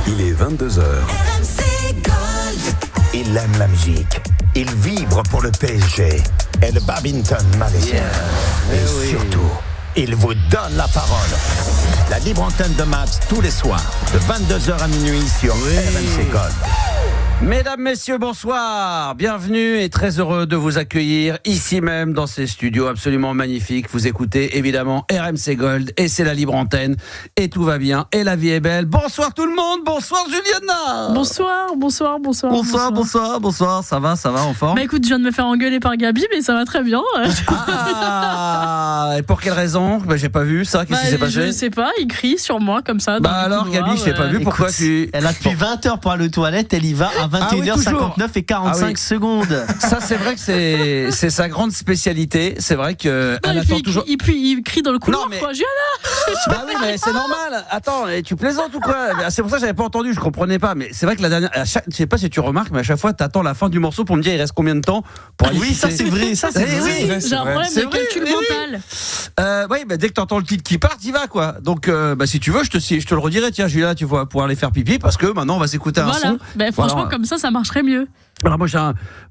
Il est 22h. Il aime la musique. Il vibre pour le PSG et le badminton malaisien. Et surtout, il vous donne la parole. La libre antenne de Max tous les soirs, de 22h à minuit sur RMC Gold. Mesdames, messieurs, bonsoir. Bienvenue et très heureux de vous accueillir ici même dans ces studios absolument magnifiques. Vous écoutez évidemment RMC Gold et c'est la libre antenne et tout va bien et la vie est belle. Bonsoir tout le monde, bonsoir Juliana. Bonsoir. Ça va en forme? Bah écoute, je viens de me faire engueuler par Gabi, mais ça va très bien. Ah, et pour quelle raison? Bah j'ai pas vu ça, qu'est-ce qui s'est passé? Je sais pas, il crie sur moi comme ça. Bah alors Gabi, je t'ai pas vu, pourquoi tu... Elle a depuis 20h pour aller aux toilettes, elle y va à 21h59 et 45 secondes. Ça c'est vrai que c'est sa grande spécialité. C'est vrai que elle attend toujours. Il crie dans le couloir, quoi. Juliana. Bah oui, mais c'est normal. Attends, tu plaisantes ou quoi? C'est pour ça que j'avais pas entendu, je comprenais pas. Mais c'est vrai que la dernière, je sais pas si tu remarques, mais à chaque fois t'attends la fin du morceau pour me dire il reste combien de temps pour aller. Oui, ça c'est vrai, J'ai un problème de calcul mental. Oui, bah dès que t'entends le titre qui part, t'y vas quoi. Donc bah si tu veux, je te le redirai. Tiens, Julia, tu vas pouvoir aller faire pipi parce que maintenant on va s'écouter un son. Bah, franchement, comme ça marcherait mieux. Alors moi,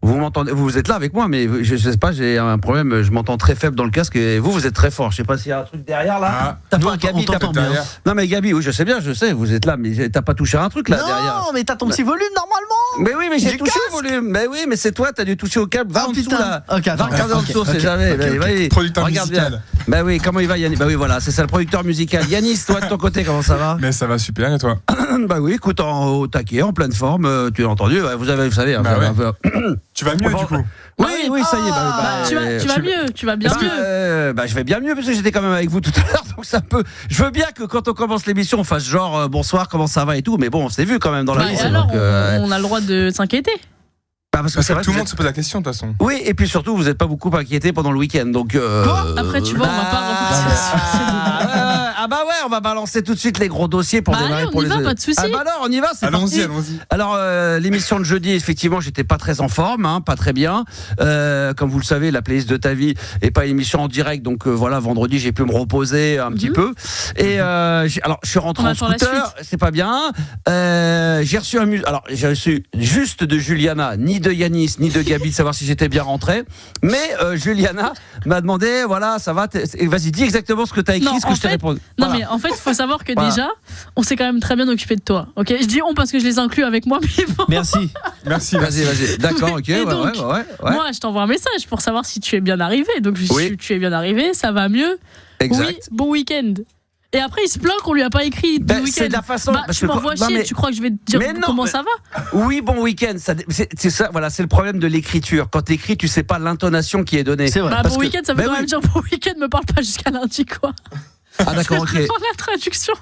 vous m'entendez, vous êtes là avec moi, mais je sais pas, j'ai un problème, je m'entends très faible dans le casque et vous êtes très fort. Je sais pas s'il y a un truc derrière là. T'as pas Gabi, t'as pas derrière. Non mais Gabi, oui, je sais, vous êtes là, mais t'as pas touché un truc là derrière. Non, mais t'as ton petit volume normalement. Mais oui, mais j'ai touché le volume. Mais oui, mais c'est toi, t'as dû toucher au câble. Va en dessous là. Va en dessous, c'est jamais. Producteur regarde musical. bien. Bah oui, comment il va Yannis? Bah oui, voilà, c'est ça le producteur musical. Yanis, toi de ton côté, comment ça va? Mais ça va super, et toi? Bah oui, écoute, au taquet, en pleine forme, tu l'as entendu, vous savez. Tu vas mieux du coup? Oui, ça y est. Tu vas mieux, tu vas bien mieux. Je vais bien mieux parce que j'étais quand même avec vous tout à l'heure, donc ça peut. Je veux bien que quand on commence l'émission, on fasse genre bonsoir, comment ça va et tout, mais bon, on s'est vu quand même dans la vie. Alors, on a le droit de s'inquiéter. Parce que tout le monde se pose la question de toute façon. Oui, et puis surtout, vous n'êtes pas beaucoup inquiété pendant le week-end, donc. Après, tu vois, on va pas repartir. Ah bah ouais, on va balancer tout de suite les gros dossiers pour démarrer allez, pour on y va, pas de soucis. Ah bah alors, on y va, c'est parti. Allons-y. Alors l'émission de jeudi, effectivement, j'étais pas très en forme, pas très bien. Comme vous le savez, la playlist de ta vie est pas une émission en direct, donc voilà, vendredi j'ai pu me reposer un petit peu. Et alors je suis rentré en scooter, c'est pas bien. J'ai reçu juste de Juliana, ni de Yanis, ni de Gabi, de savoir si j'étais bien rentré. Mais Juliana m'a demandé, voilà, ça va, vas-y, dis exactement ce que t'as écrit, ce que je t'ai répondu. Non, mais en fait, il faut savoir que déjà, on s'est quand même très bien occupé de toi. Ok, je dis on parce que je les inclus avec moi, mais bon. Merci. Vas-y. D'accord, ok. Donc, moi, je t'envoie un message pour savoir si tu es bien arrivé. Donc, si tu es bien arrivé, ça va mieux. Exact. Oui, bon week-end. Et après, il se plaint qu'on lui a pas écrit du week-end. C'est de la façon. Tu m'envoies chier. Tu crois que je vais te dire comment ça va? Oui, bon week-end. C'est ça. Voilà, c'est le problème de l'écriture. Quand t'écris, tu sais pas l'intonation qui est donnée. C'est vrai. Bon week-end, ça veut quand même dire bon week-end. Me parle pas jusqu'à lundi, quoi. Ah d'accord, ok. La traduction.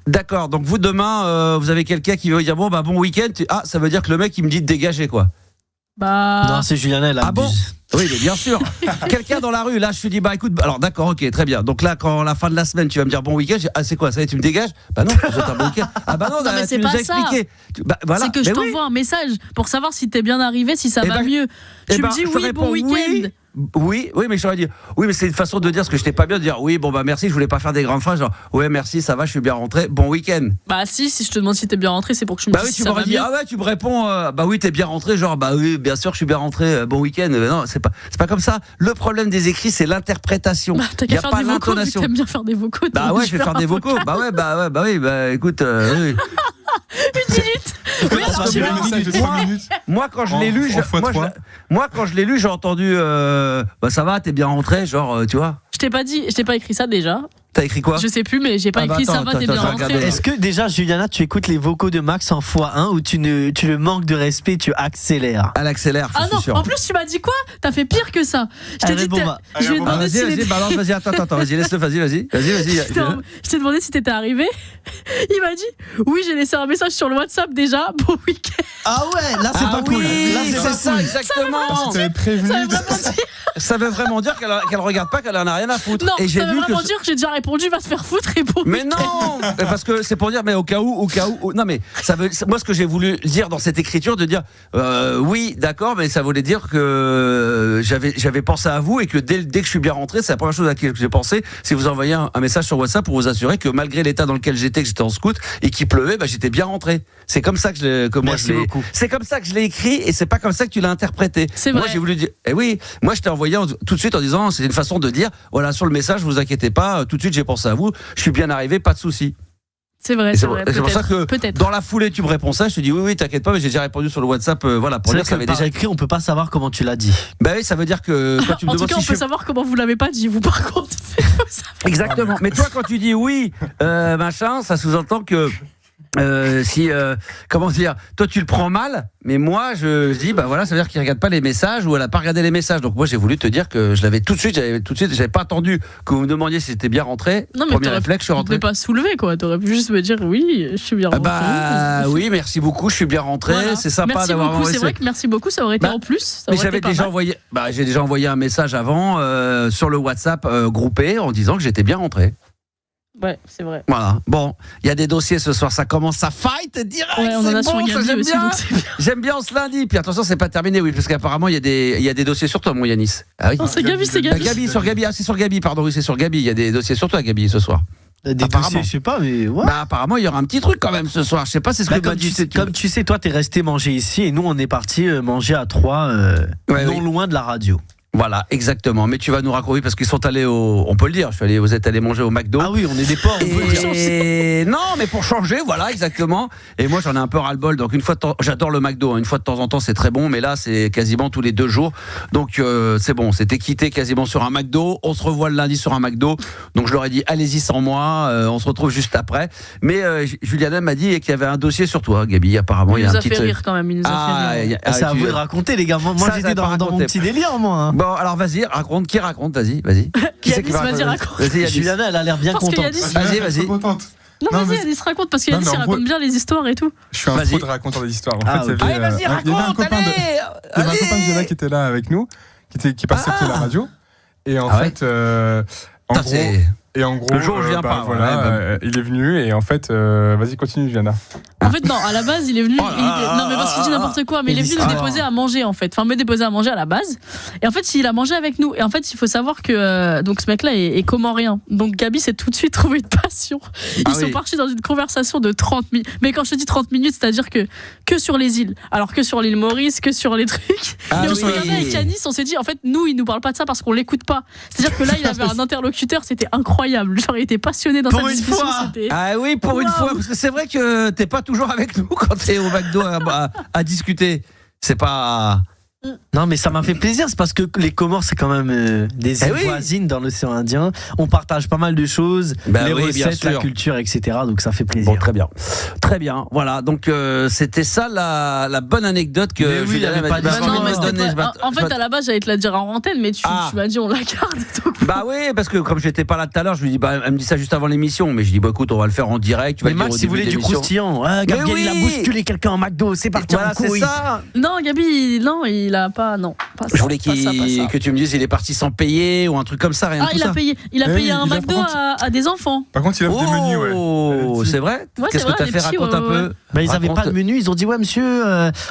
D'accord. Donc vous demain, vous avez quelqu'un qui veut dire bon week-end. Ah, ça veut dire que le mec il me dit de dégager quoi. Non, c'est Juliana là. Ah bon? Oui, mais bien sûr. Quelqu'un dans la rue, là, je te dis, écoute, alors d'accord, ok, très bien. Donc là, quand à la fin de la semaine, tu vas me dire bon week-end, c'est quoi? Ça y est, tu me dégages? Bah non, je un bon week-end. Ah bah non, mais tu nous as expliqué. Voilà. C'est que je t'envoie un message pour savoir si t'es bien arrivé, si ça va mieux. Tu me dis oui, bon week-end. Oui, mais je t'aurais dit, oui, mais c'est une façon de dire ce que je t'ai pas bien, de dire oui, bon merci, je voulais pas faire des grandes phrases, genre ouais, merci, ça va, je suis bien rentré, bon week-end. Bah si je te demande si t'es bien rentré, c'est pour que tu me dises si ça va mieux. Ah ouais, tu me réponds, bah oui, t'es bien rentré, genre bah oui, bien sûr, je suis bien rentré, bon week-end. Non, c'est pas comme ça. Le problème des écrits, c'est l'interprétation. T'as qu'à faire des vocaux, vu que t'aimes bien faire des vocaux. Bah ouais, je vais faire des vocaux. Bah oui, écoute. Oui. Une minute. Moi, quand je l'ai lu, j'ai entendu ça va, t'es bien rentré, genre, tu vois. Je t'ai pas écrit ça déjà. T'as écrit quoi? Je sais plus, mais j'ai pas écrit ça va, t'es bien rentré. Est-ce que déjà, Juliana, tu écoutes les vocaux de Max en x1 ou tu le manques de respect, tu accélères? Elle accélère, je suis sûr. En plus, tu m'as dit quoi? T'as fait pire que ça. Je t'ai dit, je vais demander si vas-y, attends, vas-y, laisse-le, vas-y. Je t'ai demandé si t'étais arrivé. Il m'a dit, oui, j'ai laissé un message sur le WhatsApp déjà, bon week-end. Ah ouais, là c'est pas cool. Là c'est pas ça cool. exactement. Tu t'avais prévenu. Ça veut vraiment dire qu'elle regarde pas, qu'elle en a rien à foutre. Non, et j'ai ça veut vu vraiment que dire que j'ai déjà répondu, va se faire foutre et pour. mais non, parce que c'est pour dire, mais au cas où. Non, mais ça veut. Moi, ce que j'ai voulu dire dans cette écriture, de dire, oui, d'accord, mais ça voulait dire que j'avais pensé à vous et que dès que je suis bien rentré, c'est la première chose à laquelle j'ai pensé, c'est vous envoyer un message sur WhatsApp pour vous assurer que malgré l'état dans lequel j'étais, que j'étais en scout et qu'il pleuvait, j'étais bien rentré. C'est comme ça c'est comme ça que je l'ai écrit et c'est pas comme ça que tu l'as interprété. C'est moi, vrai. j'ai voulu dire, oui, moi, je t'ai envoyé tout de suite en disant, c'est une façon de dire, voilà, sur le message, vous inquiétez pas, tout de suite, j'ai pensé à vous, je suis bien arrivé, pas de souci. C'est vrai, Et c'est vrai. c'est pour ça que Peut-être. dans la foulée tu me réponds ça, je te dis oui t'inquiète pas, mais j'ai déjà répondu sur le WhatsApp, voilà, pour C'est dire vrai que ça que avait par déjà écrit, on peut pas savoir comment tu l'as dit. Bah oui, ça veut dire que quand tu me En tout demandes cas, on si peut je suis savoir comment vous l'avez pas dit, vous par contre. exactement. Mais toi quand tu dis oui machin, ça sous-entend que comment dire, toi tu le prends mal, mais moi je dis bah voilà, ça veut dire qu'il regarde pas les messages ou elle a pas regardé les messages. Donc moi j'ai voulu te dire que je l'avais tout de suite, j'avais pas attendu que vous me demandiez si c'était bien rentré. Non, mais Premier réflexe, je suis Tu rentré. ne pas soulever quoi. T'aurais pu juste me dire oui, je suis bien rentré. Bah oui, merci beaucoup, je suis bien rentré. Voilà. C'est sympa Merci d'avoir beaucoup. envoyé C'est vrai que merci beaucoup, ça aurait été Bah, en plus. Ça Mais aurait j'avais été pas déjà mal. envoyé, j'ai déjà envoyé un message avant sur le WhatsApp groupé en disant que j'étais bien rentré. Ouais, c'est vrai. Voilà. Bon, il y a des dossiers ce soir, ça commence à fight direct. Ouais, on en a c'est sur bon, ça, Gabi j'aime aussi, bien. donc c'est bien. J'aime bien ce lundi. Puis attention, c'est pas terminé, oui, parce qu'apparemment il y a des dossiers sur toi, mon Yanis. Ah oui. Non, c'est Gabi, c'est Ah, Gabi. Gabi sur Gabi, c'est sur Gabi, pardon, oui, c'est sur Gabi. Il y a des dossiers sur toi, Gabi, ce soir. Des Apparemment. dossiers, je sais pas, mais ouais. Bah apparemment il y aura un petit truc quand même ce soir. Je sais pas, c'est ce que m'a dit. Comme tu sais, toi, t'es resté manger ici et nous, on est parti manger à 3, Ouais, non oui. loin de la radio. Voilà, exactement. Mais tu vas nous raconter parce qu'ils sont allés on peut le dire, vous êtes allés manger au McDo. Ah oui, on est des porcs, on peut le dire. Et non, mais pour changer, voilà, exactement. Et moi, j'en ai un peu ras-le-bol. Donc, j'adore le McDo. Une fois de temps en temps, c'est très bon, mais là, c'est quasiment tous les 2 jours. Donc, c'est bon. C'était quitté quasiment sur un McDo. On se revoit le lundi sur un McDo. Donc, je leur ai dit, allez-y sans moi. On se retrouve juste après. Mais Juliana m'a dit qu'il y avait un dossier sur toi, Gabi. Apparemment, il y a Il nous un a petit. fait rire quand même. Il nous a fait rire. C'est à vous de raconter, les gars. Moi, Ça, j'étais ça va pas dans mon raconter. petit délire, moi. Hein. Bon, alors vas-y, raconte. Qui raconte? Vas-y. Qui c'est qui va Yanis, vas-y, raconter? raconte. Vas-y, Yanis. Juliana, elle a l'air bien Parce que contente. Yanis- Vas-y. Contente. Non, Non, vas-y, mais- Yanis, raconte, parce qu'il Non, mais en raconte gros- bien les histoires et tout. Je suis un Vas-y. pro de raconteur d'histoire. En Ah, fait, ok. il y avait, Allez, vas-y, il y avait un raconte, copain de, allez. il y avait un copain de Juliana qui était là avec nous, qui passait à la radio. Et en Ah ouais. fait, en Putain, gros, c'est- et en gros, Le jour où je viens pas, voilà, ouais, il est venu et en fait, vas-y, continue, Juliana. En fait, non, à la base, il est venu. Oh là Non, mais parce qu'il dit n'importe quoi, mais il est venu nous déposer à manger, en fait. Enfin, me déposer à manger à la base. Et en fait, il a mangé avec nous. Et en fait, il faut savoir que donc ce mec-là est comorien. Donc Gabi s'est tout de suite trouvé une passion. Ils sont partis dans une conversation de 30 minutes. Mais quand je te dis 30 minutes, c'est-à-dire que sur les îles. Alors que sur l'île Maurice, que sur les trucs. Ah et on se oui. regardait avec Yanis, on s'est dit, en fait, nous, il nous parle pas de ça parce qu'on l'écoute pas. C'est-à-dire que là, il avait un interlocuteur, c'était incroyable. Genre, il était passionné dans Pour sa une discussion. fois. C'était- Ah oui, pour une Wow. fois, parce que c'est vrai que t'es pas toujours avec nous quand t'es au McDo à discuter. C'est pas. Non, mais ça m'a fait plaisir, c'est parce que les Comores, c'est quand même des îles oui. voisines dans l'océan Indien. On partage pas mal de choses, Bah les oui, bien recettes, la sûr. culture, etc. Donc ça fait plaisir. Bon, très bien. Très bien. Voilà, donc c'était ça la bonne anecdote que Mais oui, Juliana il y avait m'a pas dit. d'histoire. Bah non, mais non, c'était donné, pas- en fait, à la base, j'allais te la dire en antenne, mais tu m'as dit on la garde. donc. Bah oui, parce que comme j'étais pas là tout à l'heure, je lui dis, elle me dit ça juste avant l'émission, mais je dis, écoute, on va le faire en direct. Tu vas Mais le dire Max, au si vous début voulez de du l'émission. croustillant, Gabriel, oui. il a bousculé quelqu'un en McDo, c'est parti Voilà, en c'est couille. ça. Non, Gabi, non, il a pas. Non, pas ça. Je voulais pas ça, pas ça. que tu me dises, il est parti sans payer ou un truc comme ça, rien de Ah, tout il ça. a payé. Il a Oui, payé un il a McDo par contre- à des enfants. Par contre, il offre des menus, ouais. Oh, c'est vrai. Ouais, Qu'est-ce c'est que t'as vrai, fait? les petits, Raconte un ouais, peu. ouais. Bah, ils avaient Raconte. pas de menu, ils ont dit ouais monsieur,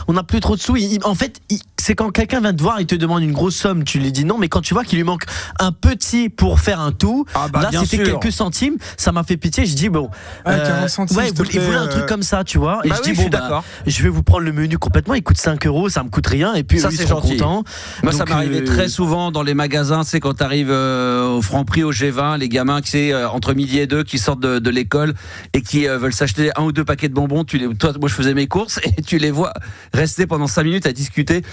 on n'a plus trop de sous. En fait, c'est quand quelqu'un vient te voir, il te demande une grosse somme, tu lui dis non, mais quand tu vois qu'il lui manque un petit pour faire un tout, Ah bah, là bien c'était sûr. quelques centimes, ça m'a fait pitié, je dis bon, 40 centimes, ouais, s'il te il voulait plaît, un truc comme ça, tu vois, et Bah je oui, dis je suis bon d'accord. je vais vous prendre le menu complètement, il coûte 5 €, ça me coûte rien, et puis Ça, eux, ils c'est sont gentil. contents. Moi, ça Donc, m'arrivait très souvent dans les magasins, c'est quand t'arrives au Franprix, au G20, les gamins qui c'est entre midi et 2 qui sortent de l'école et qui veulent s'acheter 1 ou 2 paquets de bonbons. Toi, moi, je faisais mes courses et tu les vois rester pendant 5 minutes à discuter.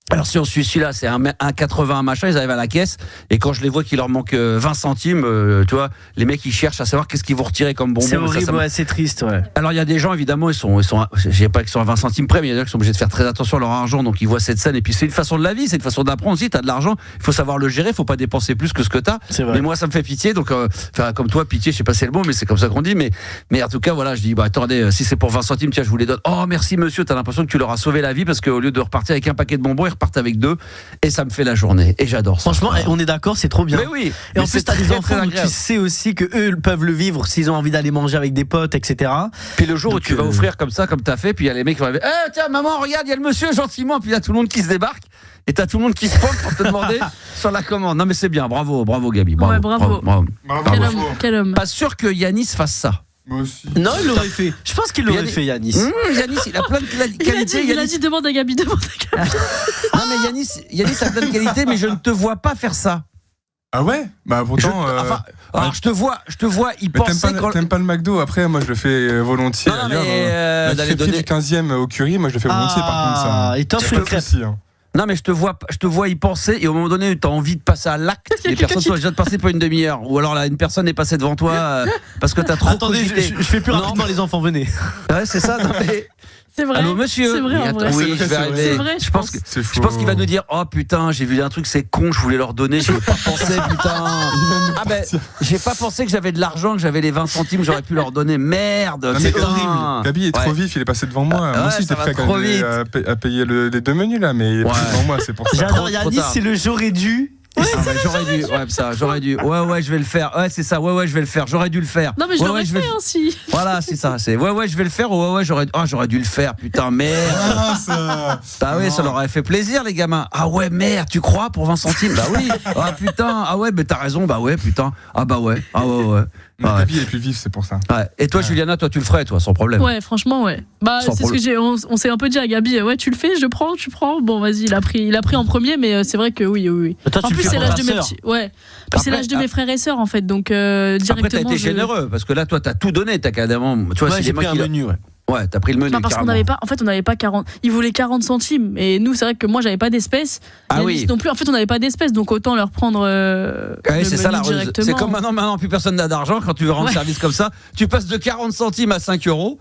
Alors si on suit celui-là, c'est un 1,80 machin, ils arrivent à la caisse et quand je les vois qu'il leur manque 20 centimes, tu vois, les mecs ils cherchent à savoir qu'est-ce qu'ils vont retirer comme bonbon. C'est horrible, ouais, c'est triste, ouais. Alors il y a des gens évidemment, ils sont, je sais pas qu'ils sont à 20 centimes près, mais il y a des gens qui sont obligés de faire très attention à leur argent, donc ils voient cette scène et puis c'est une façon de la vie, c'est une façon d'apprendre aussi. T'as de l'argent, il faut savoir le gérer, faut pas dépenser plus que ce que t'as. C'est vrai. Mais moi ça me fait pitié, donc enfin comme toi, pitié, je sais pas si c'est le mot, mais c'est comme ça qu'on dit. Mais en tout cas voilà, je dis bah attendez, si c'est pour 20 centimes, tiens je vous les donne. Oh merci monsieur, t'as l'impression que tu leur as sauvé la vie parce qu'au lieu de repartir avec un paquet de bonbons, ils repartent avec 2. Et ça me fait la journée. Et j'adore ça. Franchement, on est d'accord, c'est trop bien. Mais oui. Et en plus, t'as des enfants où tu sais aussi que eux peuvent le vivre s'ils ont envie d'aller manger avec des potes, etc. Puis le jour où tu vas offrir comme ça, comme t'as fait, puis il y a les mecs qui vont arriver. Tiens, maman, regarde, il y a le monsieur gentiment. Puis il y a tout le monde qui se débarque. Et t'as tout le monde qui se pointe pour te demander sur la commande. Non, mais c'est bien. Bravo Gabi. Bravo. Ouais, bravo. Quel homme. Pas sûr que Yanis fasse ça. Moi aussi. Non, il l'aurait fait. Je pense qu'il l'aurait fait, Yanis. Yanis, il a plein de qualités. Il a dit demande à Gabi. Non, mais Yanis a plein de qualités, mais je ne te vois pas faire ça. Ah ouais? Bah pourtant. Alors je te vois y penser. T'aimes pas le McDo? Après, moi je le fais volontiers. Non, D'ailleurs, mais la crêperie du 15e au curry, moi je le fais volontiers par contre. Ça. Et t'offres une crêpe. Non mais je te vois y penser et au moment donné tu as envie de passer à l'acte. Les personnes sont déjà passées pour une demi-heure ou alors là une personne est passée devant toi parce que t'as trop. Attendez, je fais plus rapidement, les enfants, venez. Ouais c'est ça. Non mais c'est vrai. Allô monsieur. C'est vrai, en vrai. Oui, je vais arriver. C'est vrai, je pense qu'il va nous dire oh putain j'ai vu un truc c'est con je voulais leur donner je veux pas penser putain. Ah ben j'ai pas pensé que j'avais de l'argent que j'avais les 20 centimes j'aurais pu leur donner merde. Non, c'est horrible. Gabi est trop vif il est passé devant moi. Moi aussi j'étais prêt à payer les 2 menus là mais il est passé devant moi c'est pour ça. J'adore Yanis c'est le j'aurais dû. J'aurais dû. Ouais, je vais le faire. Ouais, c'est ça. Ouais, je vais le faire. J'aurais dû le faire. Non, mais je l'aurais fait aussi. Voilà, c'est ça. C'est ouais, je vais le faire. Ouais, j'aurais dû le faire. Putain, merde. Bah oui, ça leur aurait fait plaisir, les gamins. Ah ouais, merde, tu crois pour 20 centimes? Bah oui. Ah putain. Ah ouais, mais t'as raison. Bah ouais, putain. Ah bah ouais. Ah ouais. Gabi est plus vif, c'est pour ça. Ouais. Et toi, Juliana, toi, tu le ferais, toi, sans problème. Ouais, franchement, ouais. Bah, c'est ce que on s'est un peu dit à Gabi. Ouais, tu le fais, tu prends. Bon, vas-y, il a pris en premier, mais c'est vrai que oui. Toi, en plus, c'est l'âge de mes petits. Ouais. Puis c'est l'âge de mes frères et sœurs, en fait. Donc, directement. Après, t'as été généreux, parce que là, toi, t'as tout donné. T'as carrément. Tu vois, j'ai pris un menu, ouais. Ouais, t'as pris le menu. Non, parce qu'on n'avait pas. En fait, on n'avait pas 40. Ils voulaient 40 centimes. Et nous, c'est vrai que moi, j'avais pas d'espèces. Ah oui. Non plus. En fait, on n'avait pas d'espèces. Donc, autant leur prendre. Ouais, c'est ça la ruse. Directement. C'est comme maintenant, plus personne n'a d'argent. Quand tu veux rendre service comme ça, tu passes de 40 centimes à 5 €.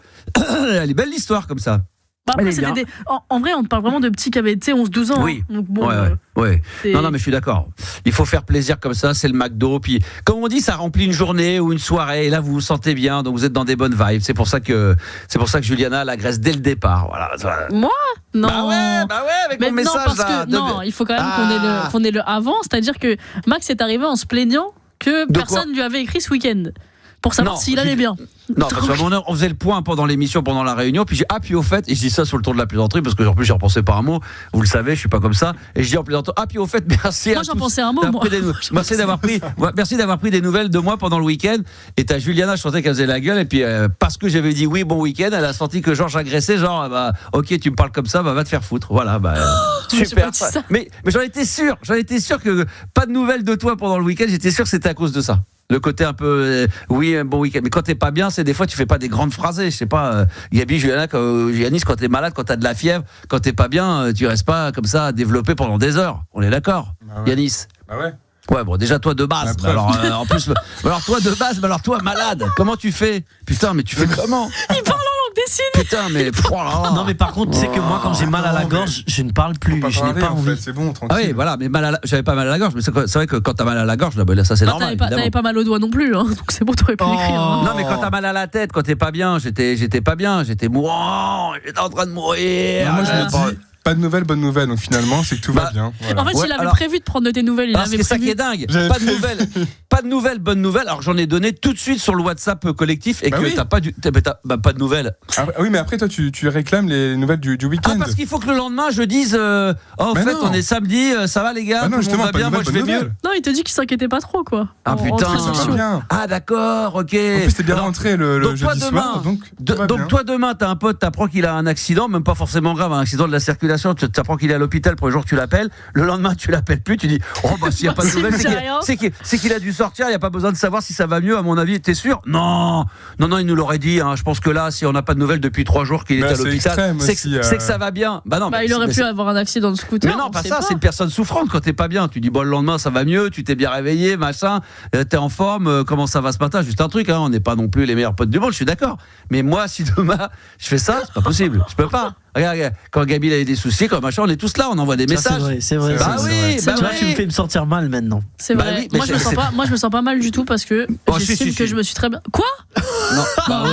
Elle est belle l'histoire comme ça. Bah après, en vrai, on te parle vraiment de petits qui avaient 11-12 ans. Oui. Hein. Donc, bon, ouais. Non, mais je suis d'accord. Il faut faire plaisir comme ça, c'est le McDo. Puis, comme on dit, ça remplit une journée ou une soirée. Et là, vous vous sentez bien, donc vous êtes dans des bonnes vibes. C'est pour ça que Juliana l'agresse dès le départ. Voilà. Moi? Non. Bah ouais, avec mon message. Non, parce que, non, il faut quand même qu'on ait le avant. C'est-à-dire que Max est arrivé en se plaignant que personne lui avait écrit ce week-end. Pour savoir s'il allait bien. Non, parce qu'à mon heure, on faisait le point pendant l'émission, pendant la réunion, puis puis au fait, et je dis ça sur le ton de la plaisanterie, parce que en plus j'y repensais pas un mot, vous le savez, je suis pas comme ça, et je dis en plaisantant, puis au fait, merci moi, à tous. Moi j'en pensais un mot, Merci d'avoir pris des nouvelles de moi pendant le week-end, et t'as Juliana, je sentais qu'elle faisait la gueule, et puis parce que j'avais dit oui, bon week-end, elle a senti que Georges agressait, genre, ok, tu me parles comme ça, va te faire foutre, voilà, super. Mais j'en étais sûr que pas de nouvelles de toi pendant le week-end, j'étais sûr que c'était à cause de ça. Le côté un peu un bon week-end. Mais quand t'es pas bien, c'est des fois tu fais pas des grandes phrases. Je sais pas, Gabi, Juliana, Yanis, quand t'es malade, quand t'as de la fièvre, quand t'es pas bien, tu restes pas comme ça à développer pendant des heures. On est d'accord, Yanis? Bah ouais. Ouais, bon, déjà toi de base. Alors en plus, alors toi de base, alors toi malade. Comment tu fais? Putain, mais tu fais comment? Il parle en langue des signes. Putain, mais non, mais par contre, tu sais que moi, quand j'ai mal à la gorge, je ne parle plus. Je n'ai pas envie. C'est bon, tranquille. Ah oui, voilà, mais j'avais pas mal à la gorge, mais c'est vrai que quand t'as mal à la gorge, là, ça c'est normal. T'avais pas mal au doigt non plus, hein, donc c'est bon, t'aurais pu l'écrire. Hein. Non, mais quand t'as mal à la tête, quand t'es pas bien, j'étais pas bien, j'étais mourant, j'étais en train de mourir. Moi, je me dis. Pas de nouvelles, bonne nouvelle. Donc finalement, c'est que tout va bien. Voilà. En fait, il avait prévu de prendre de tes nouvelles. C'est ça qui est dingue. Pas de nouvelles, bonne nouvelle. Alors j'en ai donné tout de suite sur le WhatsApp collectif et que t'as pas pas de nouvelles. Ah, oui, mais après toi, tu réclames les nouvelles du week-end. Ah, parce qu'il faut que le lendemain, je dise en fait, on est samedi, ça va les gars, tout le monde va bien, moi je vais mieux. Non, il te dit qu'il s'inquiétait pas trop, quoi. Ah putain. Ah d'accord, ok. En plus, t'es bien rentré le jeudi soir, donc toi demain, t'as un pote, t'apprends qu'il a un accident, même pas forcément grave, un accident de la circulation. conversation, tu apprends qu'il est à l'hôpital, pour le jour tu l'appelles, le lendemain tu l'appelles plus, tu dis oh bah s'il n'y a pas de nouvelles, c'est qu'il a dû sortir, il n'y a pas besoin de savoir si ça va mieux, à mon avis, t'es sûr? Non, il nous l'aurait dit, hein. Je pense que là, si on n'a pas de nouvelles depuis 3 jours qu'il est à l'hôpital, c'est que ça va bien. Bah non, il aurait pu avoir un accident de scooter. Mais non, pas ça, c'est une personne souffrante quand t'es pas bien. Tu dis bon, le lendemain ça va mieux, tu t'es bien réveillé, machin, t'es en forme, comment ça va ce matin? Juste un truc, hein, on n'est pas non plus les meilleurs potes du monde, je suis d'accord. Mais moi, si demain je fais ça, c'est pas possible, je peux pas. Regarde, quand Gabi a eu des soucis, quand machin, on est tous là, on envoie des messages. C'est vrai. Bah oui, tu vois, tu me fais me sentir mal maintenant. C'est vrai. Moi, je me sens pas mal du tout parce que j'estime que je me suis très bien. Quoi? Non, bah ouais.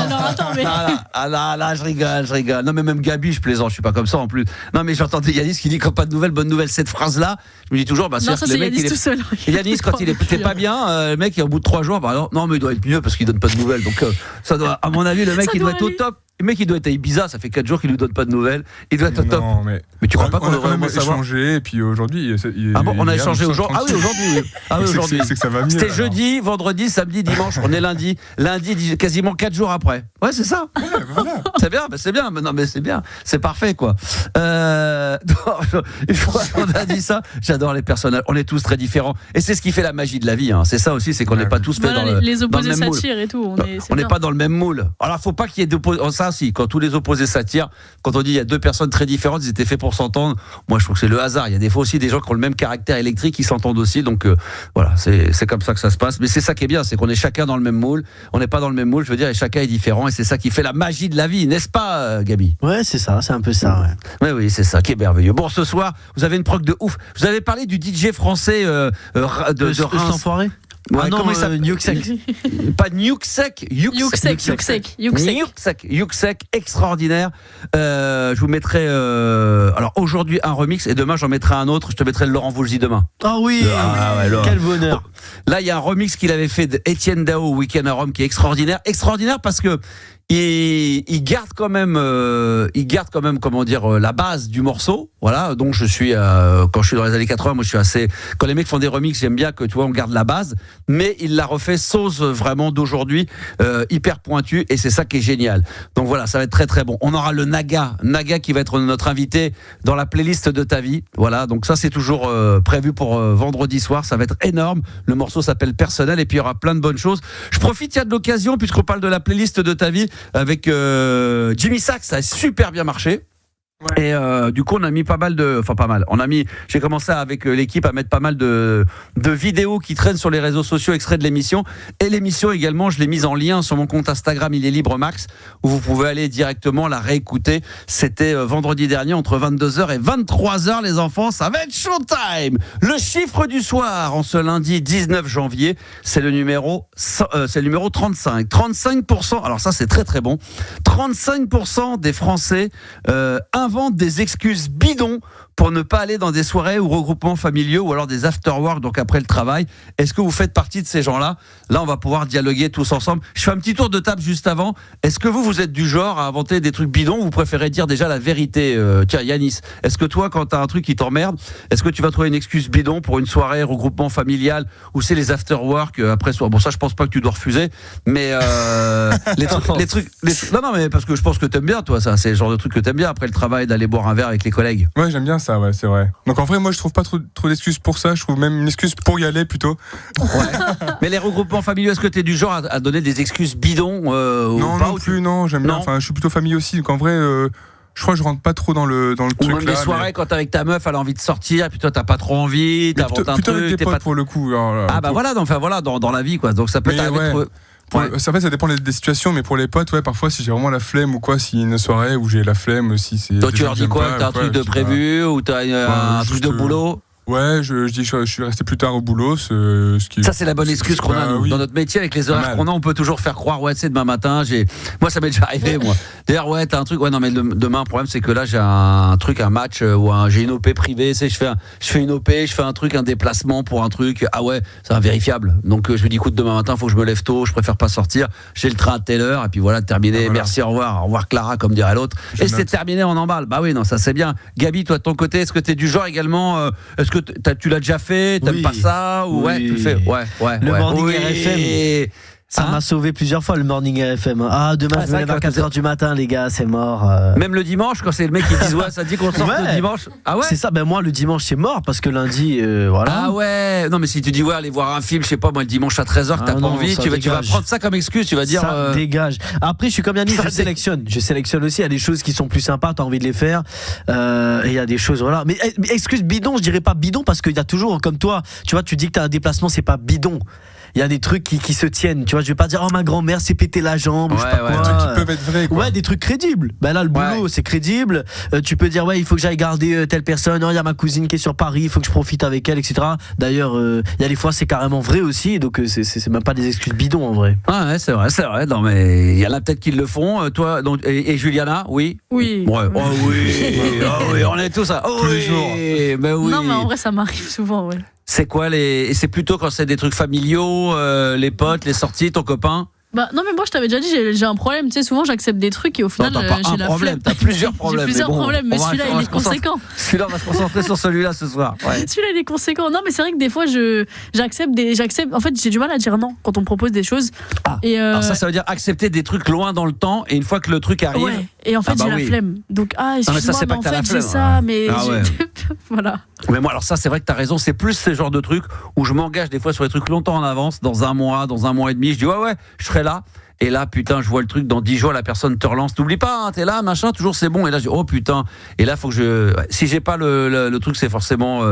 Alors attends, mais. Là, je rigole. Non, mais même Gabi, je plaisante, je suis pas comme ça en plus. Non, mais j'entendais Yanis qui dit quand pas de nouvelles, bonne nouvelle. Cette phrase-là, je me dis toujours, bah, non, ça c'est Yanis tout seul. Yanis, quand il était pas bien, le mec, au bout de 3 jours, bah non, mais il doit être mieux parce qu'il donne pas de nouvelles. Donc, ça doit, à mon avis, le mec, il doit être au top. Le mec, il doit être à Ibiza, ça fait 4 jours qu'il nous donne pas de nouvelles. Il doit être au top. Mais tu crois pas qu'on devrait vraiment savoir? On a échangé, et puis aujourd'hui. Ah bon, on a échangé aujourd'hui. Ah oui, aujourd'hui. Ah oui, aujourd'hui. C'est que ça va mieux. C'était jeudi, vendredi, samedi, dimanche. On est lundi. Lundi, quasiment 4 jours après. Ouais, c'est ça. Ouais, voilà. C'est bien, c'est bien. Non, mais c'est bien. C'est parfait, quoi. Une fois qu'on a dit ça, j'adore les personnages. On est tous très différents. Et c'est ce qui fait la magie de la vie. Hein. C'est ça aussi, c'est qu'on n'est pas tous faits dans le même moule. Les opposés s'attirent et tout. On n'est pas dans le même moule. Alors, faut pas qu'il y ait d'opposés. Ça, si, quand tous les opposés s'attirent, quand on dit il y a 2 personnes très différentes, ils étaient faits pour s'entendre. Moi, je trouve que c'est le hasard. Il y a des fois aussi des gens qui ont le même caractère électrique, qui s'entendent aussi. Donc, voilà, c'est comme ça que ça se passe. Mais c'est ça qui est bien, c'est qu'on est chacun dans le même moule. On n'est pas dans le même moule, je veux dire, et chacun est différent. Et c'est ça qui fait la magie de la vie, n'est-ce pas, Gabi? Ouais, c'est ça, c'est un peu ça, ouais. Oui, c'est ça qui est merveilleux. Bon, ce soir, vous avez une prog de ouf. Vous avez parlé du DJ français de Reims. Enfoiré. Ouais, comment il s'appelle? Yuxek. Pas Yuxek. Yuxek, extraordinaire. Je vous mettrai alors aujourd'hui un remix et demain j'en mettrai un autre. Je te mettrai le Laurent Voulzy demain. Ah oui, quel bonheur. Là, il y a un remix qu'il avait fait d'Étienne Dao, Week-end à Rome, qui est extraordinaire. Extraordinaire parce que il garde quand même, comment dire, la base du morceau. Voilà, donc je suis, quand je suis dans les années 80, moi je suis assez, quand les mecs font des remixes, j'aime bien que, tu vois, on garde la base, mais il l'a refait sauce vraiment d'aujourd'hui, hyper pointu, et c'est ça qui est génial. Donc voilà, ça va être très très bon. On aura le Naga qui va être notre invité dans la playlist de ta vie. Voilà, donc ça c'est toujours prévu pour vendredi soir, ça va être énorme. Le morceau s'appelle Personnel, et puis il y aura plein de bonnes choses. Je profite, il y a de l'occasion, puisqu'on parle de la playlist de ta vie, avec Jimmy Sachs, ça a super bien marché. Ouais. Et du coup on a mis j'ai commencé avec l'équipe à mettre pas mal de vidéos qui traînent sur les réseaux sociaux, extraits de l'émission, et l'émission également je l'ai mise en lien sur mon compte Instagram, il est libre Max, où vous pouvez aller directement la réécouter. C'était vendredi dernier entre 22h et 23h les enfants, ça va être showtime. Le chiffre du soir en ce lundi 19 janvier, c'est le numéro 35. 35%, alors ça c'est très très bon, 35% des Français inventent des excuses bidons pour ne pas aller dans des soirées ou regroupements familiaux ou alors des after-work, donc après le travail. Est-ce que vous faites partie de ces gens-là? Là, on va pouvoir dialoguer tous ensemble. Je fais un petit tour de table juste avant. Est-ce que vous êtes du genre à inventer des trucs bidons ou vous préférez dire déjà la vérité? Tiens, Yanis, est-ce que toi, quand t'as un truc qui t'emmerde, est-ce que tu vas trouver une excuse bidon pour une soirée, regroupement familial, ou c'est les after-work après soir? Bon, ça, je pense pas que tu dois refuser, mais les trucs... Non, mais parce que je pense que t'aimes bien, toi, ça. C'est le genre de truc que t'aimes bien après le travail, d'aller boire un verre avec les collègues. Ouais, j'aime bien ça, ouais, c'est vrai. Donc en vrai, moi, je trouve pas trop d'excuses pour ça. Je trouve même une excuse pour y aller plutôt. Ouais. Mais les regroupements familiaux, est-ce que t'es du genre à donner des excuses bidons non, pas, non plus, non, j'aime bien. Enfin, je suis plutôt famille aussi. Donc en vrai, je crois que je rentre pas trop dans le truc là. Ou même les soirées quand t'es avec ta meuf, elle a envie de sortir, et puis toi t'as pas trop envie, t'inventes un plutôt truc. Avec tes potes pour le coup. Alors, ah bah voilà, enfin voilà, dans la vie quoi. Donc ça peut t'arriver. Ouais. En fait, ça dépend des situations, mais pour les potes, ouais, parfois, si j'ai vraiment la flemme ou quoi, si une soirée où j'ai la flemme, si c'est. Donc tu leur dis quoi? T'as un truc de prévu ou t'as un truc de boulot? Ouais, je dis je suis resté plus tard au boulot. Ça, c'est la bonne excuse qu'on a, nous. Dans notre métier, avec les horaires qu'on a, on peut toujours faire croire, ouais, tu sais, demain matin, moi, ça m'est déjà arrivé, moi. D'ailleurs, ouais, t'as un truc, ouais, non, mais demain, le problème, c'est que là, j'ai un match, ou j'ai une OP privée, tu sais, je fais une OP, je fais un truc, un déplacement pour un truc, ah ouais, c'est invérifiable. Donc, je me dis, écoute, demain matin, faut que je me lève tôt, je préfère pas sortir, j'ai le train à telle heure, et puis voilà, terminé, voilà. Merci, au revoir Clara, comme dirait l'autre. Et c'est terminé, on emballe. Bah oui, non, ça c'est bien. Gabi, toi, de ton côté, est-ce que t'es du genre également, est-ce que tu l'as déjà fait, t'aimes pas ça ou oui. Ouais, tu le fais. Ouais. Le Morning RFM. Ça m'a sauvé plusieurs fois le morning RFM. Ah, demain je me lève à 4h du matin, les gars, c'est mort. Même le dimanche, quand c'est le mec qui dit ouais, ça dit qu'on sort le dimanche. Ah ouais. C'est ça, ben moi le dimanche c'est mort parce que lundi, voilà. Ah ouais. Non mais si tu dis ouais, aller voir un film, je sais pas moi le dimanche à 13h, t'as pas envie, tu vas prendre ça comme excuse, tu vas dire. Ça dégage. Après, je suis comme Yannick, je sélectionne aussi. Il y a des choses qui sont plus sympas, t'as envie de les faire. Et il y a des choses, voilà. Mais excuse bidon, je dirais pas bidon parce qu'il y a toujours, comme toi, tu vois, tu dis que t'as un déplacement, c'est pas bidon. Il y a des trucs qui se tiennent, tu vois, je vais pas dire ma grand-mère s'est pété la jambe, je sais pas quoi. Des trucs qui peuvent être vrais, quoi. Ouais, des trucs crédibles. Ben là le boulot c'est crédible. Tu peux dire il faut que j'aille garder telle personne, il y a ma cousine qui est sur Paris, il faut que je profite avec elle, etc. D'ailleurs il y a des fois c'est carrément vrai aussi, donc c'est même pas des excuses bidons en vrai. Ah ouais, c'est vrai. Non mais il y en a peut-être qui le font, toi donc, et Juliana, oui. Ouais. Oh oui, on est tous ça. Tous les jours. Ben oui. Non mais en vrai ça m'arrive souvent, ouais. C'est quoi et c'est plutôt quand c'est des trucs familiaux, les potes, les sorties, ton copain? Bah non mais moi je t'avais déjà dit j'ai un problème, tu sais, souvent j'accepte des trucs et au final t'as pas j'ai un la problème, flemme. t'as plusieurs problèmes. J'ai plusieurs problèmes, mais celui-là il est conséquent. Celui-là on va se concentrer sur celui-là ce soir. Ouais. Celui-là il est conséquent. Non mais c'est vrai que des fois j'accepte. En fait j'ai du mal à dire non quand on me propose des choses. Alors ça veut dire accepter des trucs loin dans le temps et une fois que le truc arrive. Ouais. Et en fait j'ai la flemme. Donc excuse-moi mais en fait j'ai ça mais voilà. Mais moi alors ça c'est vrai que t'as raison, c'est plus ces genres de trucs où je m'engage des fois sur des trucs longtemps en avance, dans un mois et demi, je dis ouais je serai là. Et là, putain, je vois le truc, dans 10 jours, la personne te relance. T'oublies pas, hein, t'es là, machin, toujours c'est bon. Et là, je dis, oh putain. Et là, faut que je. Si j'ai pas le truc, c'est forcément.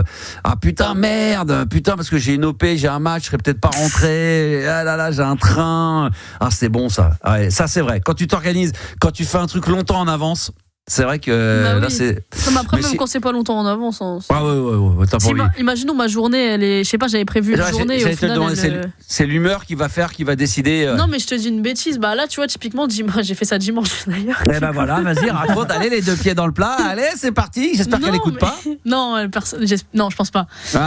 Ah putain, merde, putain, parce que j'ai une OP, j'ai un match, je serais peut-être pas rentré. Ah là là, j'ai un train. Ah, c'est bon ça. Ouais, ça, c'est vrai. Quand tu t'organises, quand tu fais un truc longtemps en avance. C'est vrai que là c'est. Après, même quand c'est pas longtemps en avance. Ah ouais, t'as pas envie. Imaginons ma journée, elle est. Je sais pas, j'avais prévu une journée. Et au final, c'est l'humeur qui va décider. Non, mais je te dis une bêtise. Bah là, tu vois, typiquement, j'ai fait ça dimanche d'ailleurs. Eh ben voilà, vas-y, raconte. Allez, les deux pieds dans le plat. Allez, c'est parti. J'espère qu'elle écoute pas. Non, non, je pense pas.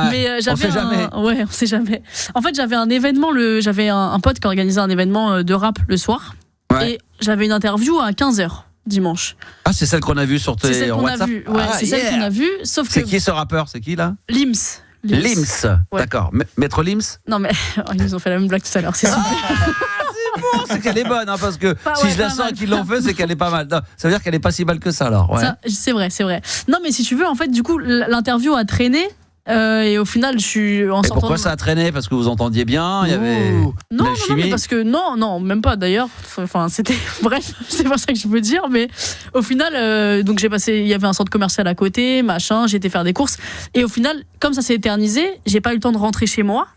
Mais j'avais. On sait jamais. Ouais, on sait jamais. En fait, j'avais un événement. J'avais un pote qui organisait un événement de rap le soir. Et j'avais une interview à 15h. Dimanche. Ah, c'est celle qu'on a vue sur tes WhatsApp. C'est celle qu'on a vue. Ouais, c'est celle qu'on a vue. Sauf que. C'est qui ce rappeur? C'est qui là? Lims. Ouais. D'accord. Maître Lims? Non mais ils nous ont fait la même blague tout à l'heure. C'est super. C'est bon, c'est qu'elle est bonne, hein, parce que si je la sens et qu'ils l'ont fait, c'est qu'elle est pas mal. Non, ça veut dire qu'elle est pas si mal que ça alors. Ouais. C'est vrai. Non mais si tu veux, en fait, du coup, l'interview a traîné. Et au final, je suis en sortant. Et pourquoi ça a traîné? Parce que vous entendiez bien, il y avait non, mais parce que non, même pas d'ailleurs. Enfin, c'était bref, c'est pas ça que je veux dire, mais au final, donc il y avait un centre commercial à côté, machin. J'ai été faire des courses et au final, comme ça s'est éternisé, j'ai pas eu le temps de rentrer chez moi,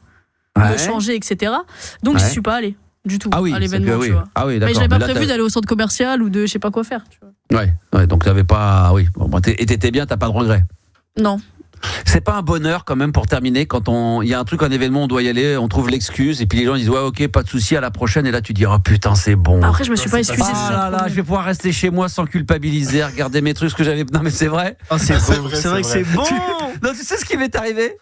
de changer, etc. Donc j'y suis pas allée du tout à l'événement. Tu vois. Ah oui, d'accord. Mais j'avais pas prévu d'aller au centre commercial ou de je sais pas quoi faire. Tu vois. Ouais, donc t'avais pas. Oui, bon, et t'étais bien, t'as pas de regret. Non. C'est pas un bonheur quand même pour terminer quand il y a un truc, un événement, on doit y aller, on trouve l'excuse et puis les gens disent ouais ok pas de souci, à la prochaine, et là tu dis oh putain c'est bon. Après je me suis pas excusé. Ah là, je vais pouvoir rester chez moi sans culpabiliser, regarder mes trucs, ce que j'avais. Non mais c'est vrai. C'est vrai que c'est bon. Non, tu sais ce qui m'est arrivé?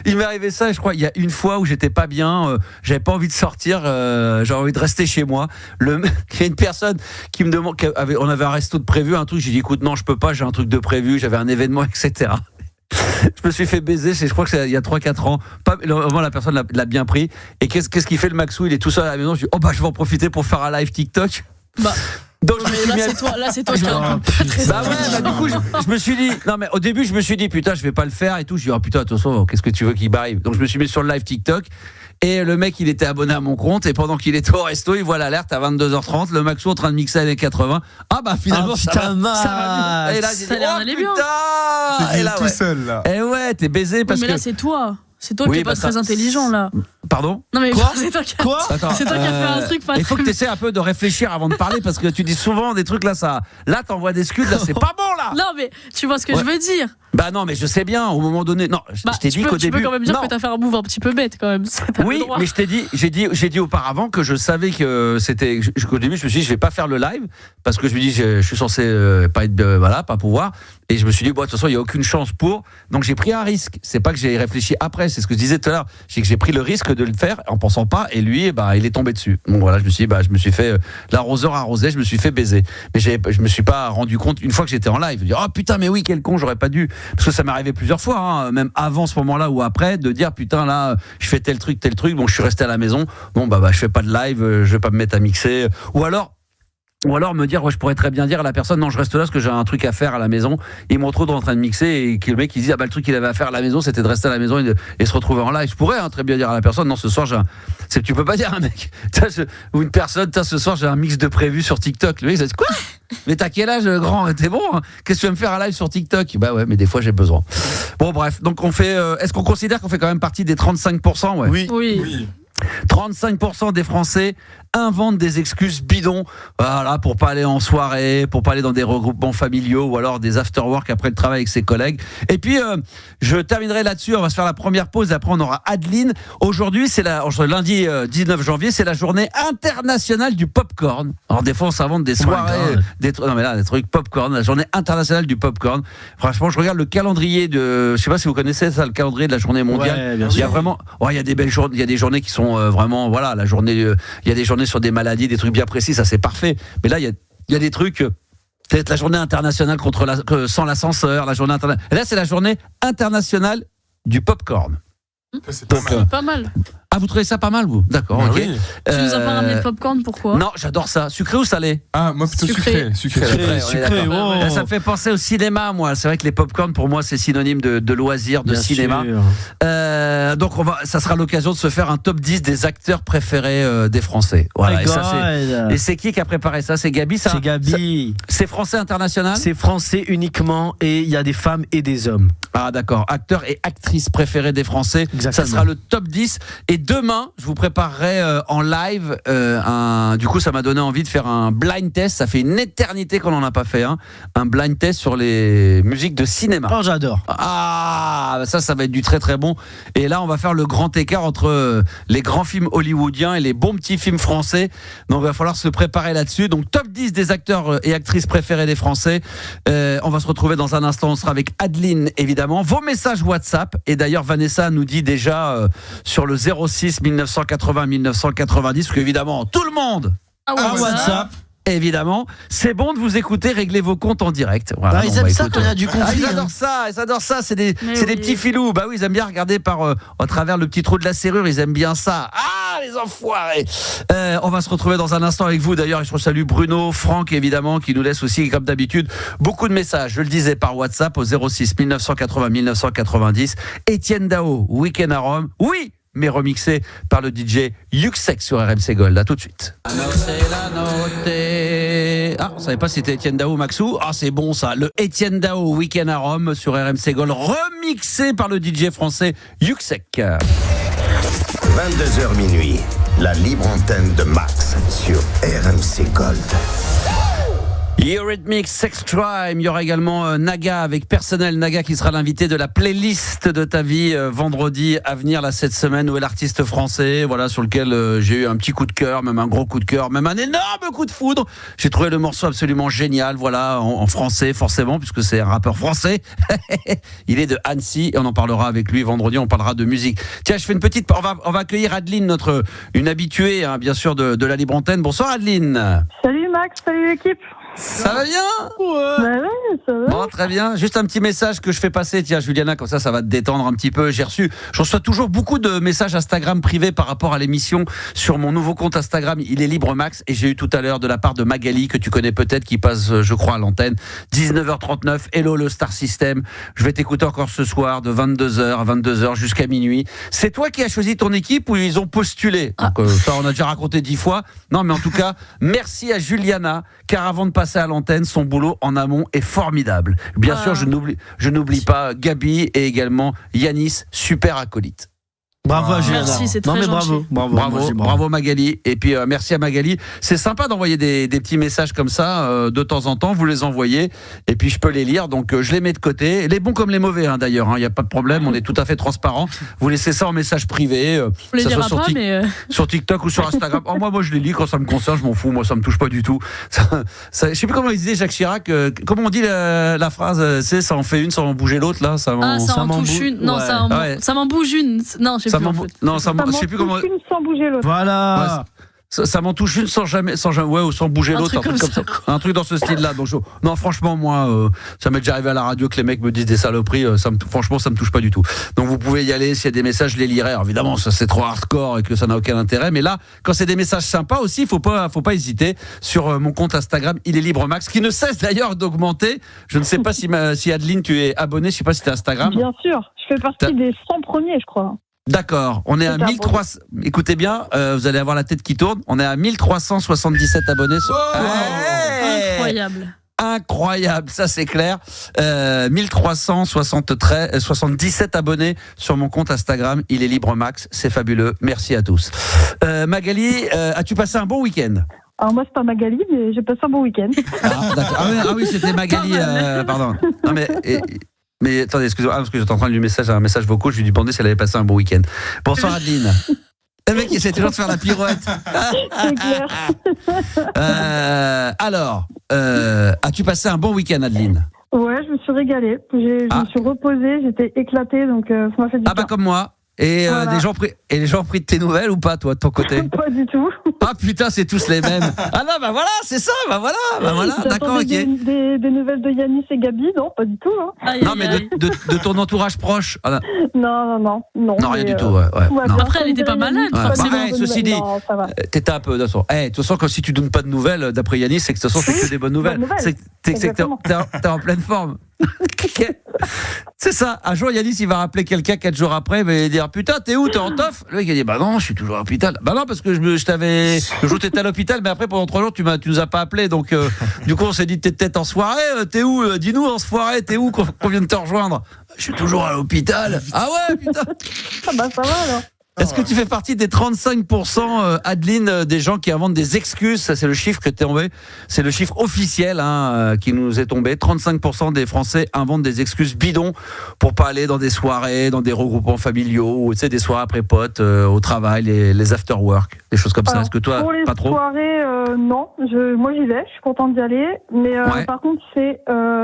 Il m'est arrivé ça, je crois, il y a une fois où j'étais pas bien, j'avais pas envie de sortir, j'avais envie de rester chez moi. Il y a une personne qui me demande, on avait un resto de prévu, un truc, j'ai dit écoute non je peux pas, j'ai un truc de prévu, j'avais un événement, etc. Je me suis fait baiser, je crois que c'est il y a 3-4 ans. Vraiment, la personne l'a bien pris. Et qu'est-ce qu'il fait le Maxou? Il est tout seul à la maison. Je dis oh bah je vais en profiter pour faire un live TikTok. Donc là c'est toi qui du coup je me suis dit non mais au début je me suis dit putain je vais pas le faire et tout. Je dis oh putain attention, qu'est-ce que tu veux qu'il m'arrive? Donc je me suis mis sur le live TikTok. Et le mec, il était abonné à mon compte. Et pendant qu'il était au resto, il voit l'alerte à 22h30. Le Maxou en train de mixer les 80. Ah bah finalement, ça va mieux. Et là, j'ai dit, putain. Et là, tout seul là. Et ouais, t'es baisé parce que. Mais là, c'est toi. C'est toi qui est pas très intelligent là. Pardon? Non mais quoi? C'est toi qui a fait un truc pas très. Il faut que tu essaies un peu de réfléchir avant de parler parce que tu dis souvent des trucs là, ça. Là, t'envoies des scuds, là, c'est pas bon là. Non mais tu vois ce que je veux dire. Bah non, mais je sais bien. Au moment donné, non, je t'ai dit qu'au début. Tu peux quand même dire que t'as fait un move un petit peu bête quand même. Oui, mais je t'ai dit, j'ai dit auparavant que je savais que c'était. Qu'au début, je me suis dit, je vais pas faire le live parce que je me dis, je suis censé pas être, pas pouvoir. Et je me suis dit, bon, de toute façon, il y a aucune chance pour. Donc j'ai pris un risque. C'est pas que j'ai réfléchi après. C'est ce que je disais tout à l'heure. C'est que j'ai pris le risque de le faire en pensant pas. Et lui, il est tombé dessus. Donc voilà, je me suis dit, je me suis fait l'arroseur arrosé. Je me suis fait baiser. Mais je me suis pas rendu compte une fois que j'étais en live. Je me dis, oh putain, mais oui, quel con, j'aurais pas dû. parce que ça m'est arrivé plusieurs fois, hein, même avant ce moment-là ou après, de dire putain là, je fais tel truc, bon, je suis resté à la maison, bon bah je fais pas de live, je vais pas me mettre à mixer, ou alors me dire, je pourrais très bien dire à la personne, non, je reste là parce que j'ai un truc à faire à la maison. Il me retrouve en train de mixer et que le mec il dit, le truc qu'il avait à faire à la maison, c'était de rester à la maison et se retrouver en live. Je pourrais très bien dire à la personne, non, ce soir tu peux pas dire un mec ou une personne, ce soir j'ai un mix de prévu sur TikTok. Le mec il dit, quoi? Mais t'as quel âge, grand? T'es bon, hein? Qu'est-ce que tu veux me faire un live sur TikTok? Bah ouais, mais des fois j'ai besoin. Bon bref, donc on fait. Est-ce qu'on considère qu'on fait quand même partie des 35%? Ouais. Oui. 35% des Français inventent des excuses bidons, voilà, pour pas aller en soirée, pour pas aller dans des regroupements familiaux ou alors des after-work après le travail avec ses collègues. Et puis je terminerai là-dessus, on va se faire la première pause, après on aura Adeline. Aujourd'hui, c'est lundi 19 janvier, c'est la journée internationale du popcorn. Alors des fois on s'invente des soirées, des trucs popcorn, la journée internationale du popcorn. Franchement, je regarde le calendrier je sais pas si vous connaissez ça, le calendrier de la journée mondiale. Ouais, bien sûr. Il y a vraiment, il y a des belles journées, il y a des journées qui sont vraiment, voilà, la journée, il y a des journées sur des maladies, des trucs bien précis, ça c'est parfait. Mais là, il y a des trucs, peut-être la journée internationale sans l'ascenseur, la journée internationale. Et là, c'est la journée internationale du popcorn. C'est pas mal. Ah, vous trouvez ça pas mal, vous? D'accord, ok. Oui. Tu nous as pas ramené de popcorn, pourquoi? Non, j'adore ça. Sucré ou salé? Ah, moi plutôt sucré. Sucré, oh. Ça me fait penser au cinéma, moi. C'est vrai que les popcorn, pour moi, c'est synonyme de loisirs, de Bien cinéma. Donc, ça sera l'occasion de se faire un top 10 des acteurs préférés des Français. Voilà. Et c'est qui a préparé ça? C'est Gabi, ça? C'est Gabi. C'est français international? C'est français uniquement et il y a des femmes et des hommes. Ah, d'accord. Acteurs et actrices préférés des Français. Exactement. Ça sera le top 10. Et demain, je vous préparerai en live du coup, ça m'a donné envie de faire un blind test. Ça fait une éternité qu'on n'en a pas fait un blind test sur les musiques de cinéma. Oh, j'adore. Ah, ça va être du très très bon. Et là, on va faire le grand écart entre les grands films hollywoodiens et les bons petits films français. Donc, il va falloir se préparer là-dessus. Donc, top 10 des acteurs et actrices préférés des Français. On va se retrouver dans un instant. On sera avec Adeline, évidemment. Vos messages WhatsApp. Et d'ailleurs, Vanessa nous dit déjà sur le 06 1980 1990, parce qu'évidemment, tout le monde a WhatsApp. Évidemment, c'est bon de vous écouter, régler vos comptes en direct. Voilà, ils aiment ça quand il y a du conflit. Ils adorent ça, c'est des petits filous. Bah oui, ils aiment bien regarder à travers le petit trou de la serrure, ils aiment bien ça. Ah, les enfoirés. On va se retrouver dans un instant avec vous. D'ailleurs, je salue Bruno, Franck évidemment, qui nous laisse aussi, comme d'habitude, beaucoup de messages. Je le disais par WhatsApp au 06 1980 1990. Étienne Dao, Week-end à Rome. Oui, mais remixé par le DJ Yuxek sur RMC Gold. À tout de suite. Ah, on savait pas si c'était Étienne Dao ou Maxou. Ah, c'est bon ça. Le Étienne Dao Week-end à Rome sur RMC Gold, remixé par le DJ français Yuxek. 22h minuit, la libre antenne de Max sur RMC Gold. Eurythmics, Sex Crime. Il y aura également Naga avec Personnel Naga qui sera l'invité de la playlist de ta vie vendredi à venir là cette semaine. Nouvel artiste français, voilà, sur lequel j'ai eu un petit coup de cœur, même un gros coup de cœur, même un énorme coup de foudre. J'ai trouvé le morceau absolument génial, voilà, en français forcément puisque c'est un rappeur français. Il est de Annecy et on en parlera avec lui vendredi. On parlera de musique. Tiens, je fais une petite. On va accueillir Adeline, une habituée, bien sûr de la libre antenne. Bonsoir Adeline. Salut Max, salut l'équipe. Ça va bien? Ouais. Bah ouais, ça va. Bon, très bien. Juste un petit message que je fais passer. Tiens, Juliana, comme ça va te détendre un petit peu. Je reçois toujours beaucoup de messages Instagram privés par rapport à l'émission sur mon nouveau compte Instagram. Il est libre Max. Et j'ai eu tout à l'heure de la part de Magali, que tu connais peut-être, qui passe, je crois, à l'antenne. 19h39. Hello, le Star System. Je vais t'écouter encore ce soir de 22h à 22h jusqu'à minuit. C'est toi qui as choisi ton équipe ou ils ont postulé? Donc, ça, on a déjà raconté 10 fois. Non, mais en tout cas, merci à Juliana, car avant de passer à l'antenne, son boulot en amont est formidable. Bien sûr, je n'oublie pas Gabi et également Yanis, super acolyte. Bravo à Juliana. Merci, c'est très gentil. Bravo Magali. Et puis merci à Magali. C'est sympa d'envoyer des petits messages comme ça de temps en temps. Vous les envoyez et puis je peux les lire. Donc je les mets de côté. Les bons comme les mauvais d'ailleurs. Il n'y a pas de problème. On est tout à fait transparent. Vous laissez ça en message privé. Ça soit sur, sur TikTok ou sur Instagram. Moi je les lis quand ça me concerne. Je m'en fous. Moi ça me touche pas du tout. Je sais plus comment il disait Jacques Chirac. Comment on dit la phrase? C'est ça en fait une sans en bouger l'autre là. Ça en touche une. Non, ça m'en bouge une. Non, je sais plus. Je sais plus comment. Une sans bouger l'autre. Voilà. Ça m'en touche une sans jamais, ouais, ou sans bouger l'autre, un truc comme ça. Un truc dans ce style-là. Donc, non, franchement, moi, ça m'est déjà arrivé à la radio que les mecs me disent des saloperies. Franchement, ça me touche pas du tout. Donc, vous pouvez y aller. S'il y a des messages, je les lirai. Alors, évidemment, ça c'est trop hardcore et que ça n'a aucun intérêt. Mais là, quand c'est des messages sympas aussi, faut pas hésiter. Sur mon compte Instagram, il est libre Max, qui ne cesse d'ailleurs d'augmenter. Je ne sais pas si Adeline, tu es abonnée. Je sais pas si tu es Instagram. Bien sûr, je fais partie des 100 premiers, je crois. D'accord, on est à 1300. Écoutez bien, vous allez avoir la tête qui tourne. On est à 1377 abonnés. Incroyable. Incroyable, ça c'est clair. 1377 abonnés sur mon compte Instagram. Il est libre Max, c'est fabuleux. Merci à tous. Magali, as-tu passé un bon week-end ? Alors moi c'est pas Magali, mais j'ai passé un bon week-end. Ah oui, c'était Magali. Pardon. Non mais attendez, excusez-moi, parce que j'étais en train de lui un message vocal, je lui ai demandé si elle avait passé un bon week-end. Bonsoir Adeline. Le mec essaie toujours de faire la pirouette. C'est clair. Alors, as-tu passé un bon week-end Adeline ? Ouais, je me suis régalée. Je me suis reposée, j'étais éclatée, donc ça m'a fait du bien. Comme moi. Et voilà. Les gens ont pris de tes nouvelles ou pas, toi, de ton côté ? Pas du tout. Ah putain, c'est tous les mêmes. Ah non, voilà, c'est ça, voilà, d'accord, ok. Des nouvelles de Yanis et Gabi, non, pas du tout. Hein. Non, mais de ton entourage proche. Non. Non, rien du tout, ouais. Non. Après, elle était pas malade, forcément. Ceci dit, t'étais un peu, de toute façon. De toute façon, quand si tu donnes pas de nouvelles, d'après Yanis, c'est que de toute façon, c'est que des bonnes nouvelles. C'est que t'es en pleine forme. C'est ça. Un jour, Yanis, il va rappeler quelqu'un 4 jours après, il va lui dire putain, t'es où, t'es en teuf? Le mec, il dit bah non, je suis toujours à l'hôpital. Bah non, parce que je t'avais. Le jour où t'étais à l'hôpital, mais après pendant 3 jours, tu nous as pas appelé. Donc, du coup, on s'est dit t'es peut-être en soirée. T'es où? Dis-nous en soirée, t'es où qu'on vienne te rejoindre? Je suis toujours à l'hôpital. Ah ouais, putain. Ah bah ça va alors. Est-ce que tu fais partie des 35%, Adeline, des gens qui inventent des excuses? Ça, c'est le chiffre que t'es tombé. C'est le chiffre officiel qui nous est tombé. 35% des Français inventent des excuses bidons pour pas aller dans des soirées, dans des regroupements familiaux, ou tu sais, des soirées après potes, au travail, les after work, des choses comme ça. Est-ce que toi, pas trop? Pour les soirées, non. Moi, j'y vais. Je suis contente d'y aller. Mais par contre, c'est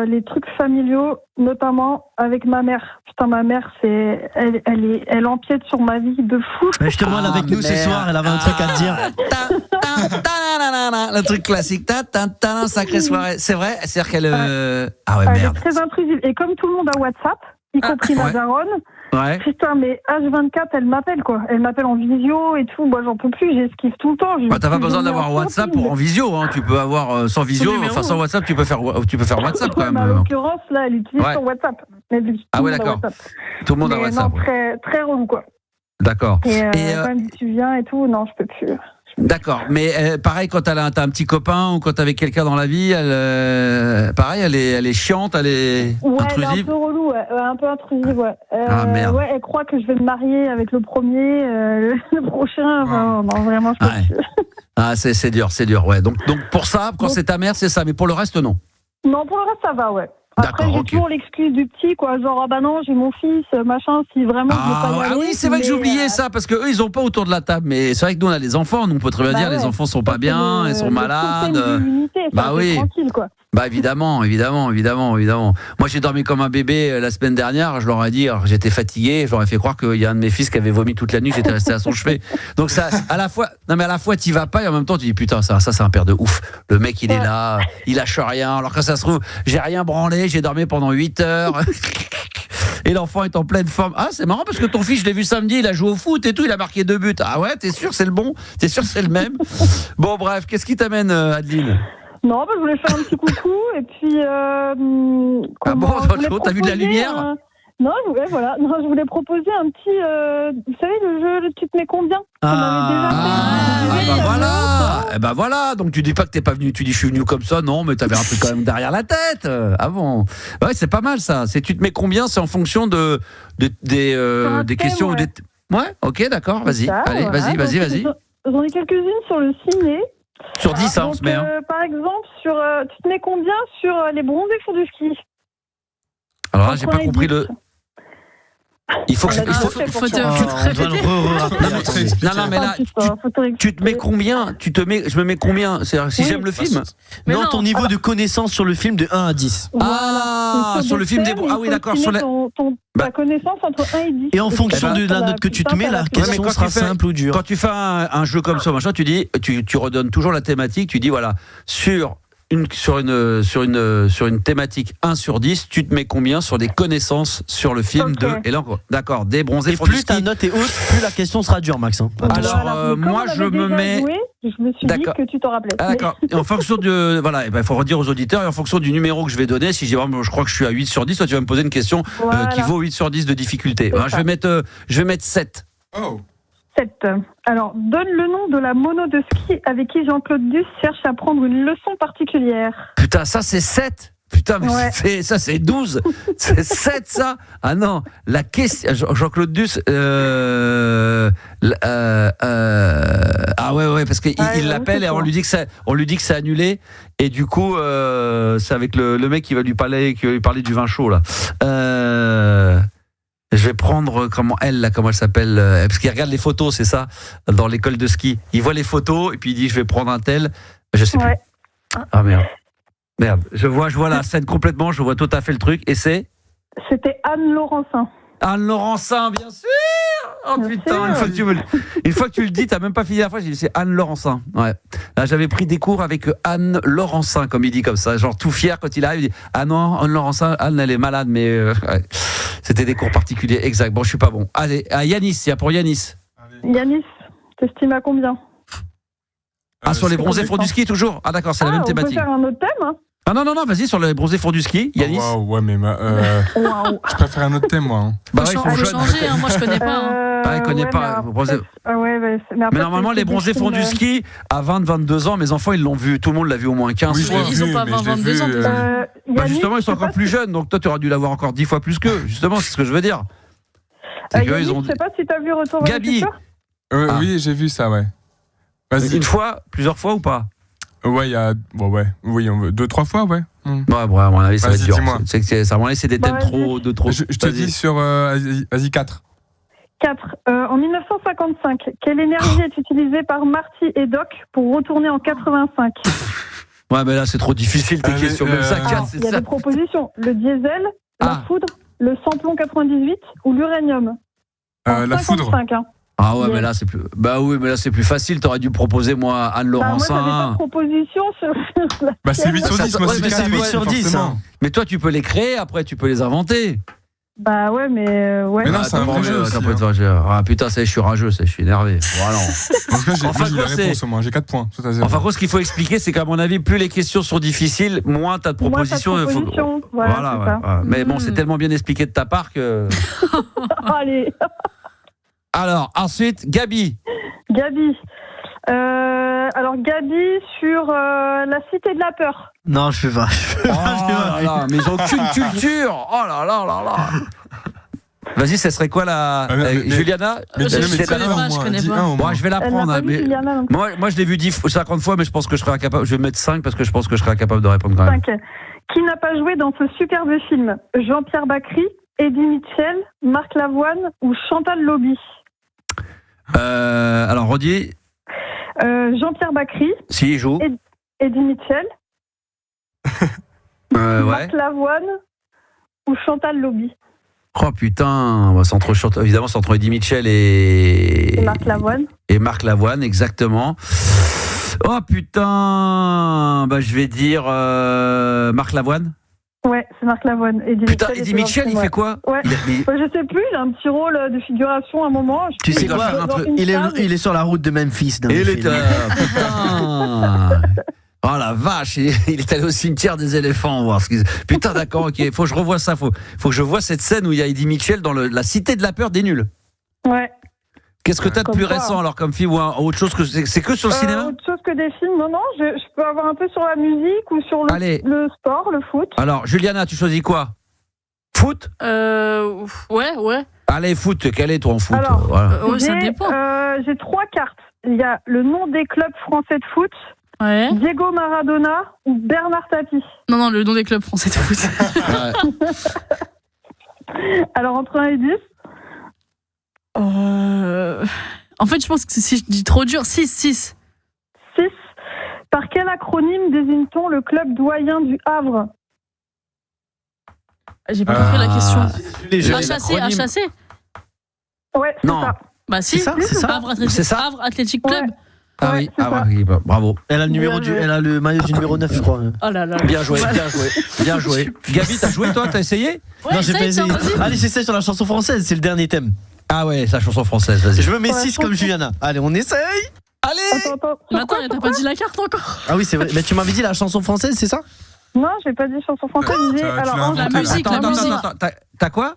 les trucs familiaux, notamment avec ma mère. Putain, ma mère, elle empiète sur ma vie de fou. Mais justement, elle est avec nous ce soir, elle avait un truc à te dire. Le truc classique, sacrée soirée. C'est vrai, c'est-à-dire qu'elle. Ah ouais, elle merde. est très intrusive. Et comme tout le monde a WhatsApp, y compris ma daronne, putain, mais H24, elle m'appelle quoi. Elle m'appelle en visio et tout. Moi, j'en peux plus, j'esquive tout le temps. T'as pas besoin d'avoir WhatsApp pour en visio, hein. Tu peux avoir sans visio, enfin sans WhatsApp, tu peux faire WhatsApp quand même. En l'occurrence, là, elle utilise son WhatsApp. Ah ouais, d'accord. Tout le monde a WhatsApp. Non, très, très relou quoi. D'accord. Et quand elle me dit tu viens et tout, non, je peux plus. D'accord, mais pareil quand t'as un petit copain ou quand t'es avec quelqu'un dans la vie, pareil, elle est chiante, elle est intrusive. Elle est un peu relou, un peu intrusive, ouais. Merde. Ouais, elle croit que je vais me marier avec le premier, le prochain. Non, vraiment, je peux plus. Ah, c'est dur, ouais. Donc pour ça, quand c'est ta mère, c'est ça, mais pour le reste, non. Non, pour le reste, ça va, ouais. Après, j'ai toujours l'excuse du petit, quoi. Genre, ah bah non, j'ai mon fils, machin, si vraiment je veux pas y aller. Ah oui, c'est vrai que j'ai oublié ça, parce qu'eux, ils ont pas autour de la table. Mais c'est vrai que nous, on a les enfants, nous, on peut très bien dire, les enfants sont pas bien, ils sont malades. Bah oui. Tranquille, quoi. Bah évidemment. Moi, j'ai dormi comme un bébé la semaine dernière, je leur ai dit, j'étais fatigué, je leur ai fait croire qu'il y a un de mes fils qui avait vomi toute la nuit, j'étais resté à son chevet. Donc ça, à la fois t'y vas pas et en même temps tu dis putain, ça c'est un père de ouf. Le mec, il est là, il lâche rien, alors que ça se trouve, j'ai rien branlé, j'ai dormi pendant 8 heures. Et l'enfant est en pleine forme. Ah, c'est marrant parce que ton fils, je l'ai vu samedi, il a joué au foot et tout, il a marqué 2 buts. Ah ouais, t'es sûr c'est le bon? T'es sûr c'est le même? Bon bref, qu'est-ce qui t'amène, Adeline? Non, je voulais faire un petit coucou et puis. T'as vu de la lumière? Non, je voulais proposer un petit. Vous savez, le jeu Tu te mets combien? Voilà. Donc tu dis pas que t'es pas venu, tu dis je suis venu comme ça, non, mais t'avais un truc quand même derrière la tête. Ah bon? Ouais, c'est pas mal ça. C'est tu te mets combien? C'est en fonction des questions ou des. Ouais, ok, d'accord, vas-y. Allez, vas-y. J'en ai quelques-unes sur le ciné. Sur 10, on se met. Par exemple, sur tu te mets combien sur les bronzés font du ski? Alors là, j'ai pas compris le. Il faut que non, mais là, tu te mets combien? Je me mets combien? C'est-à-dire, si j'aime le film? Non, ton niveau de connaissance sur le film de 1 à 10. Voilà. Sur le film des. Ah oui, d'accord. Sur Ta connaissance entre 1 et 10. Et en fonction de la note que tu te mets, la question sera simple ou dure. Quand tu fais un jeu comme ça, machin, tu redonnes toujours la thématique, tu dis voilà, sur une thématique 1 sur 10, tu te mets combien sur des connaissances sur le film et là, d'accord, des bronzés. Et plus ta note est haute, plus la question sera dure, Max. Alors, moi, je me mets. Je me suis dit que tu t'en rappelais. Ah, d'accord. Et en fonction de. Voilà, il faut redire aux auditeurs, et en fonction du numéro que je vais donner, si je crois que je suis à 8 sur 10, toi, tu vas me poser une question qui vaut 8 sur 10 de difficulté. Je vais mettre 7. Oh. 7. Alors, donne le nom de la mono de ski avec qui Jean-Claude Duss cherche à prendre une leçon particulière. Putain, ça c'est 7. Putain, mais ça c'est 12. C'est 7 ça. Ah non, la question Jean-Claude Duss ah ouais parce qu'il l'appelle et on lui dit que c'est annulé et du coup c'est avec le mec qui va lui parler du vin chaud là. Je vais prendre comment elle s'appelle parce qu'il regarde les photos, c'est ça, dans l'école de ski. Il voit les photos et puis il dit je vais prendre un tel, je sais plus. Ah merde, je vois la scène complètement, je vois tout à fait le truc et c'était Anne Laurencin. Anne Laurencin, bien sûr. Oh putain, une fois que tu le dis, t'as même pas fini la phrase, j'ai dit c'est Anne Laurencin. Ouais. Là, j'avais pris des cours avec Anne Laurencin, comme il dit comme ça, genre tout fier quand il arrive, il dit ah non, Anne Laurencin, Anne elle est malade, mais ouais. C'était des cours particuliers, exact. Bon, je suis pas bon. Allez, à Yanis, il y a pour Yanis. Yanis, t'estimes à combien? Sur les bronzés fonds du ski toujours. Ah d'accord, c'est la même thématique. On peut faire un autre thème hein. Ah non, vas-y, sur les bronzés fonds du ski, Yanis. Ouais, mais je préfère un autre thème, moi. Hein. Il faut changer, moi je connais pas. Il connaît pas. Mais normalement, les bronzés fonds du ski, à 20-22 ans, mes enfants, ils l'ont vu. Tout le monde l'a vu au moins 15 fois. Ils ont pas 20-22 ans. Justement, ils sont encore plus jeunes, donc toi, tu auras dû l'avoir encore 10 fois plus qu'eux. Justement, c'est ce que je veux dire. Yanis, je sais pas si t'as vu Retour vers le futur. Oui, j'ai vu ça, ouais. Vas-y. Une fois, plusieurs fois ou pas? Ouais, il y a. Oui, 2-3 fois, ouais. Ouais, à mon avis, ça va être dur. C'est que ça, à mon avis, c'est des thèmes trop. Je te dis sur. Vas-y, 4. 4. En 1955, quelle énergie est utilisée par Marty et Doc pour retourner en 85? Ouais, mais là, c'est trop difficile tes questions. Même ça, 4, c'est ça. Il y a des propositions. Le diesel, la foudre, le samplon 98 ou l'uranium? La foudre. Ah ouais, mais là c'est plus. Bah oui, mais là c'est plus facile. T'aurais dû proposer moi Anne Laurencin. Moi j'avais pas de proposition sur. C'est 8 sur 10. Moi c'est 8 sur 10. Mais toi tu peux les créer. Après tu peux les inventer. Bah ouais, mais ouais. Mais non, c'est un vrai jeu. Ah putain, je suis rageux, je suis énervé. Voilà. En tout cas, j'ai la réponse au moins. J'ai 4 points. Enfin, ce qu'il faut expliquer, c'est qu'à mon avis, plus les questions sont difficiles, moins t'as de propositions. Voilà. Mais bon, c'est tellement bien expliqué de ta part que. Allez. Alors, ensuite, Gabi. Alors, Gabi sur la Cité de la Peur. Non, je vais pas. Mais ils ont aucune culture. Oh là là. Vas-y, ça serait quoi la Juliana? Je connais pas. Moi, je vais la prendre. Moi, je l'ai vu 50 fois, mais je pense que je serai incapable. Je vais mettre 5 parce que je pense que je serai incapable de répondre quand même. 5. Qui n'a pas joué dans ce superbe film? Jean-Pierre Bacry, Eddie Mitchell, Marc Lavoine ou Chantal Lobby? Alors, redis. Jean-Pierre Bacry. Si, il joue. Eddie Mitchell. Marc Lavoine ou Chantal Lobby? Oh putain, évidemment c'est entre Eddie Mitchell et Marc Lavoine, exactement. Oh putain, je vais dire Marc Lavoine. Ouais, c'est Marc Lavoine. Eddie Mitchell, il fait quoi? Je sais plus, il a un petit rôle de figuration à un moment. Tu sais quoi? Il est sur la route de Memphis. Putain. Oh la vache, il est allé au cimetière des éléphants voir ce qu'ils... Putain, d'accord, ok, faut que je revoie ça, faut que je vois cette scène où il y a Eddie Mitchell dans la Cité de la Peur des Nuls. Ouais. Qu'est-ce que t'as de plus récent alors comme film ou autre chose que c'est que sur le cinéma? Autre chose que des films, non, je peux avoir un peu sur la musique ou sur le sport, le foot. Alors, Juliana, tu choisis quoi? Foot? Ouais. Allez, foot, quel est toi en foot? Alors, ça dépend. J'ai 3 cartes. Il y a le nom des clubs français de foot. Ouais. Diego Maradona ou Bernard Tapie? Non, le nom des clubs français de foot. Alors, entre 1 et 10? En fait, je pense que si je dis trop dur, 6. Par quel acronyme désigne-t-on le club doyen du Havre? J'ai pas compris la question. l'acronyme. HAC. Ouais, c'est Non. ça. Bah si, C'est ça. Havre Athletic Club. Ouais. Ah Ouais, oui, c'est ça. oui, bravo. Elle a le maillot du numéro 9, je crois. Oh là là. Bien joué. Gabi, t'as joué toi, t'as essayé? Non, j'ai pas essayé. Allez, j'essaie sur la chanson française, c'est le dernier thème. Ah ouais, c'est la chanson française, vas-y. Je me mets 6 comme Juliana. Allez, on essaye. Allez. Attends. Mais attends, t'as pas dit la carte encore. Ah oui, c'est vrai. Mais tu m'avais dit la chanson française, c'est ça? Non, j'ai pas dit chanson française. La musique, la musique. Attends, t'as quoi?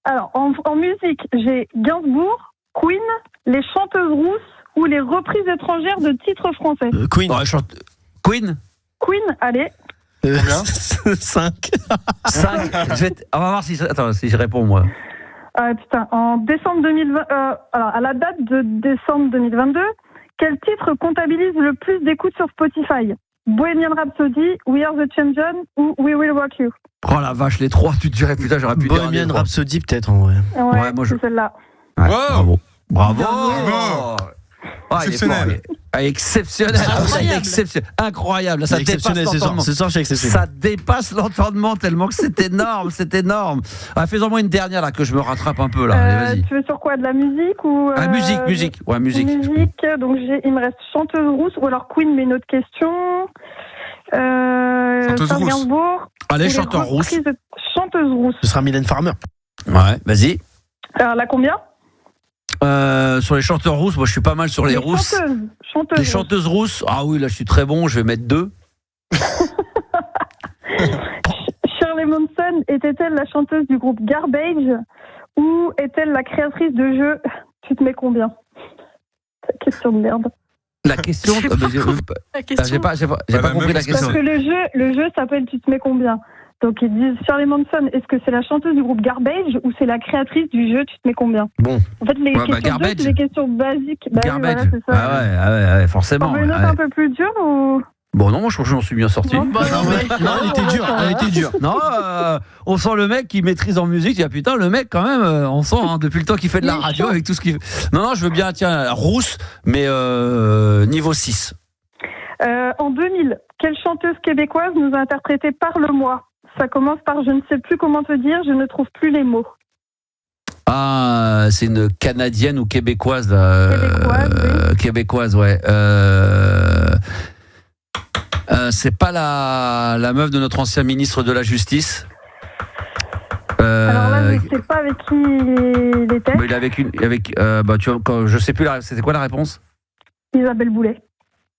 Alors, en musique, j'ai Gainsbourg, Queen, les chanteuses rousses ou les reprises étrangères de titres français. Queen. Ouais, Queen. Queen, allez. Combien 5. 5. On va voir si je réponds moi. En décembre 2020, alors à la date de décembre 2022, quel titre comptabilise le plus d'écoutes sur Spotify? Bohemian Rhapsody, We Are the Champion ou We Will Rock You? Oh la vache, les trois, tu te dirais putain, j'aurais pu dire. Bohemian Rhapsody peut-être en vrai. Ouais, moi, c'est celle-là. Ouais, Wow. Bravo. Ah, exceptionnel. Exceptionnel. Incroyable. Incroyable. Ça dépasse l'entendement. Ce soir, je suis exceptionnel. Ça dépasse l'entendement tellement que c'est énorme, Fais-en moi une dernière là que je me rattrape un peu là. Allez, vas-y. Tu veux sur quoi? De la musique ou Musique. Ouais, musique. Donc il me reste chanteuse rousse ou alors Queen, mais une autre question. Chanteuse rousse. Gainsbourg. Allez, chanteur rousse. Chanteuse rousse. Ce sera Mylène Farmer. Ouais, vas-y. Alors là, combien? Sur les chanteurs rousses, moi je suis pas mal sur les rousses. Chanteuses Les chanteuses rousses, ah oui, là je suis très bon, je vais mettre 2. Shirley Manson était-elle la chanteuse du groupe Garbage ou est-elle la créatrice de jeux? Tu te mets combien? Question de merde. La question, j'ai pas compris la question. Parce que le jeu s'appelle Tu te mets combien? Donc ils disent Shirley Manson, est-ce que c'est la chanteuse du groupe Garbage ou c'est la créatrice du jeu Tu te mets combien? Bon. En fait, les questions c'est des questions basiques. Garbage. Oui, voilà, c'est ça. Ouais, forcément. On veut une note un peu plus dure ou? Bon, non, moi je trouve que j'en suis bien sorti. Non, Non, elle était dure. Non, on sent le mec qui maîtrise en musique. Il y a putain, le mec quand même, on sent depuis le temps qu'il fait de la radio avec tout ce qu'il fait. Non, je veux bien, tiens, rousse, mais niveau 6. En 2000, quelle chanteuse québécoise nous a interprété Parle-moi? Ça commence par je ne sais plus comment te dire, je ne trouve plus les mots. Ah, c'est une Canadienne ou Québécoise Québécoise, ouais. C'est pas la meuf de notre ancien ministre de la Justice. Alors là, je sais pas avec qui il était. Il est avec je sais plus c'était quoi la réponse? Isabelle Boulay.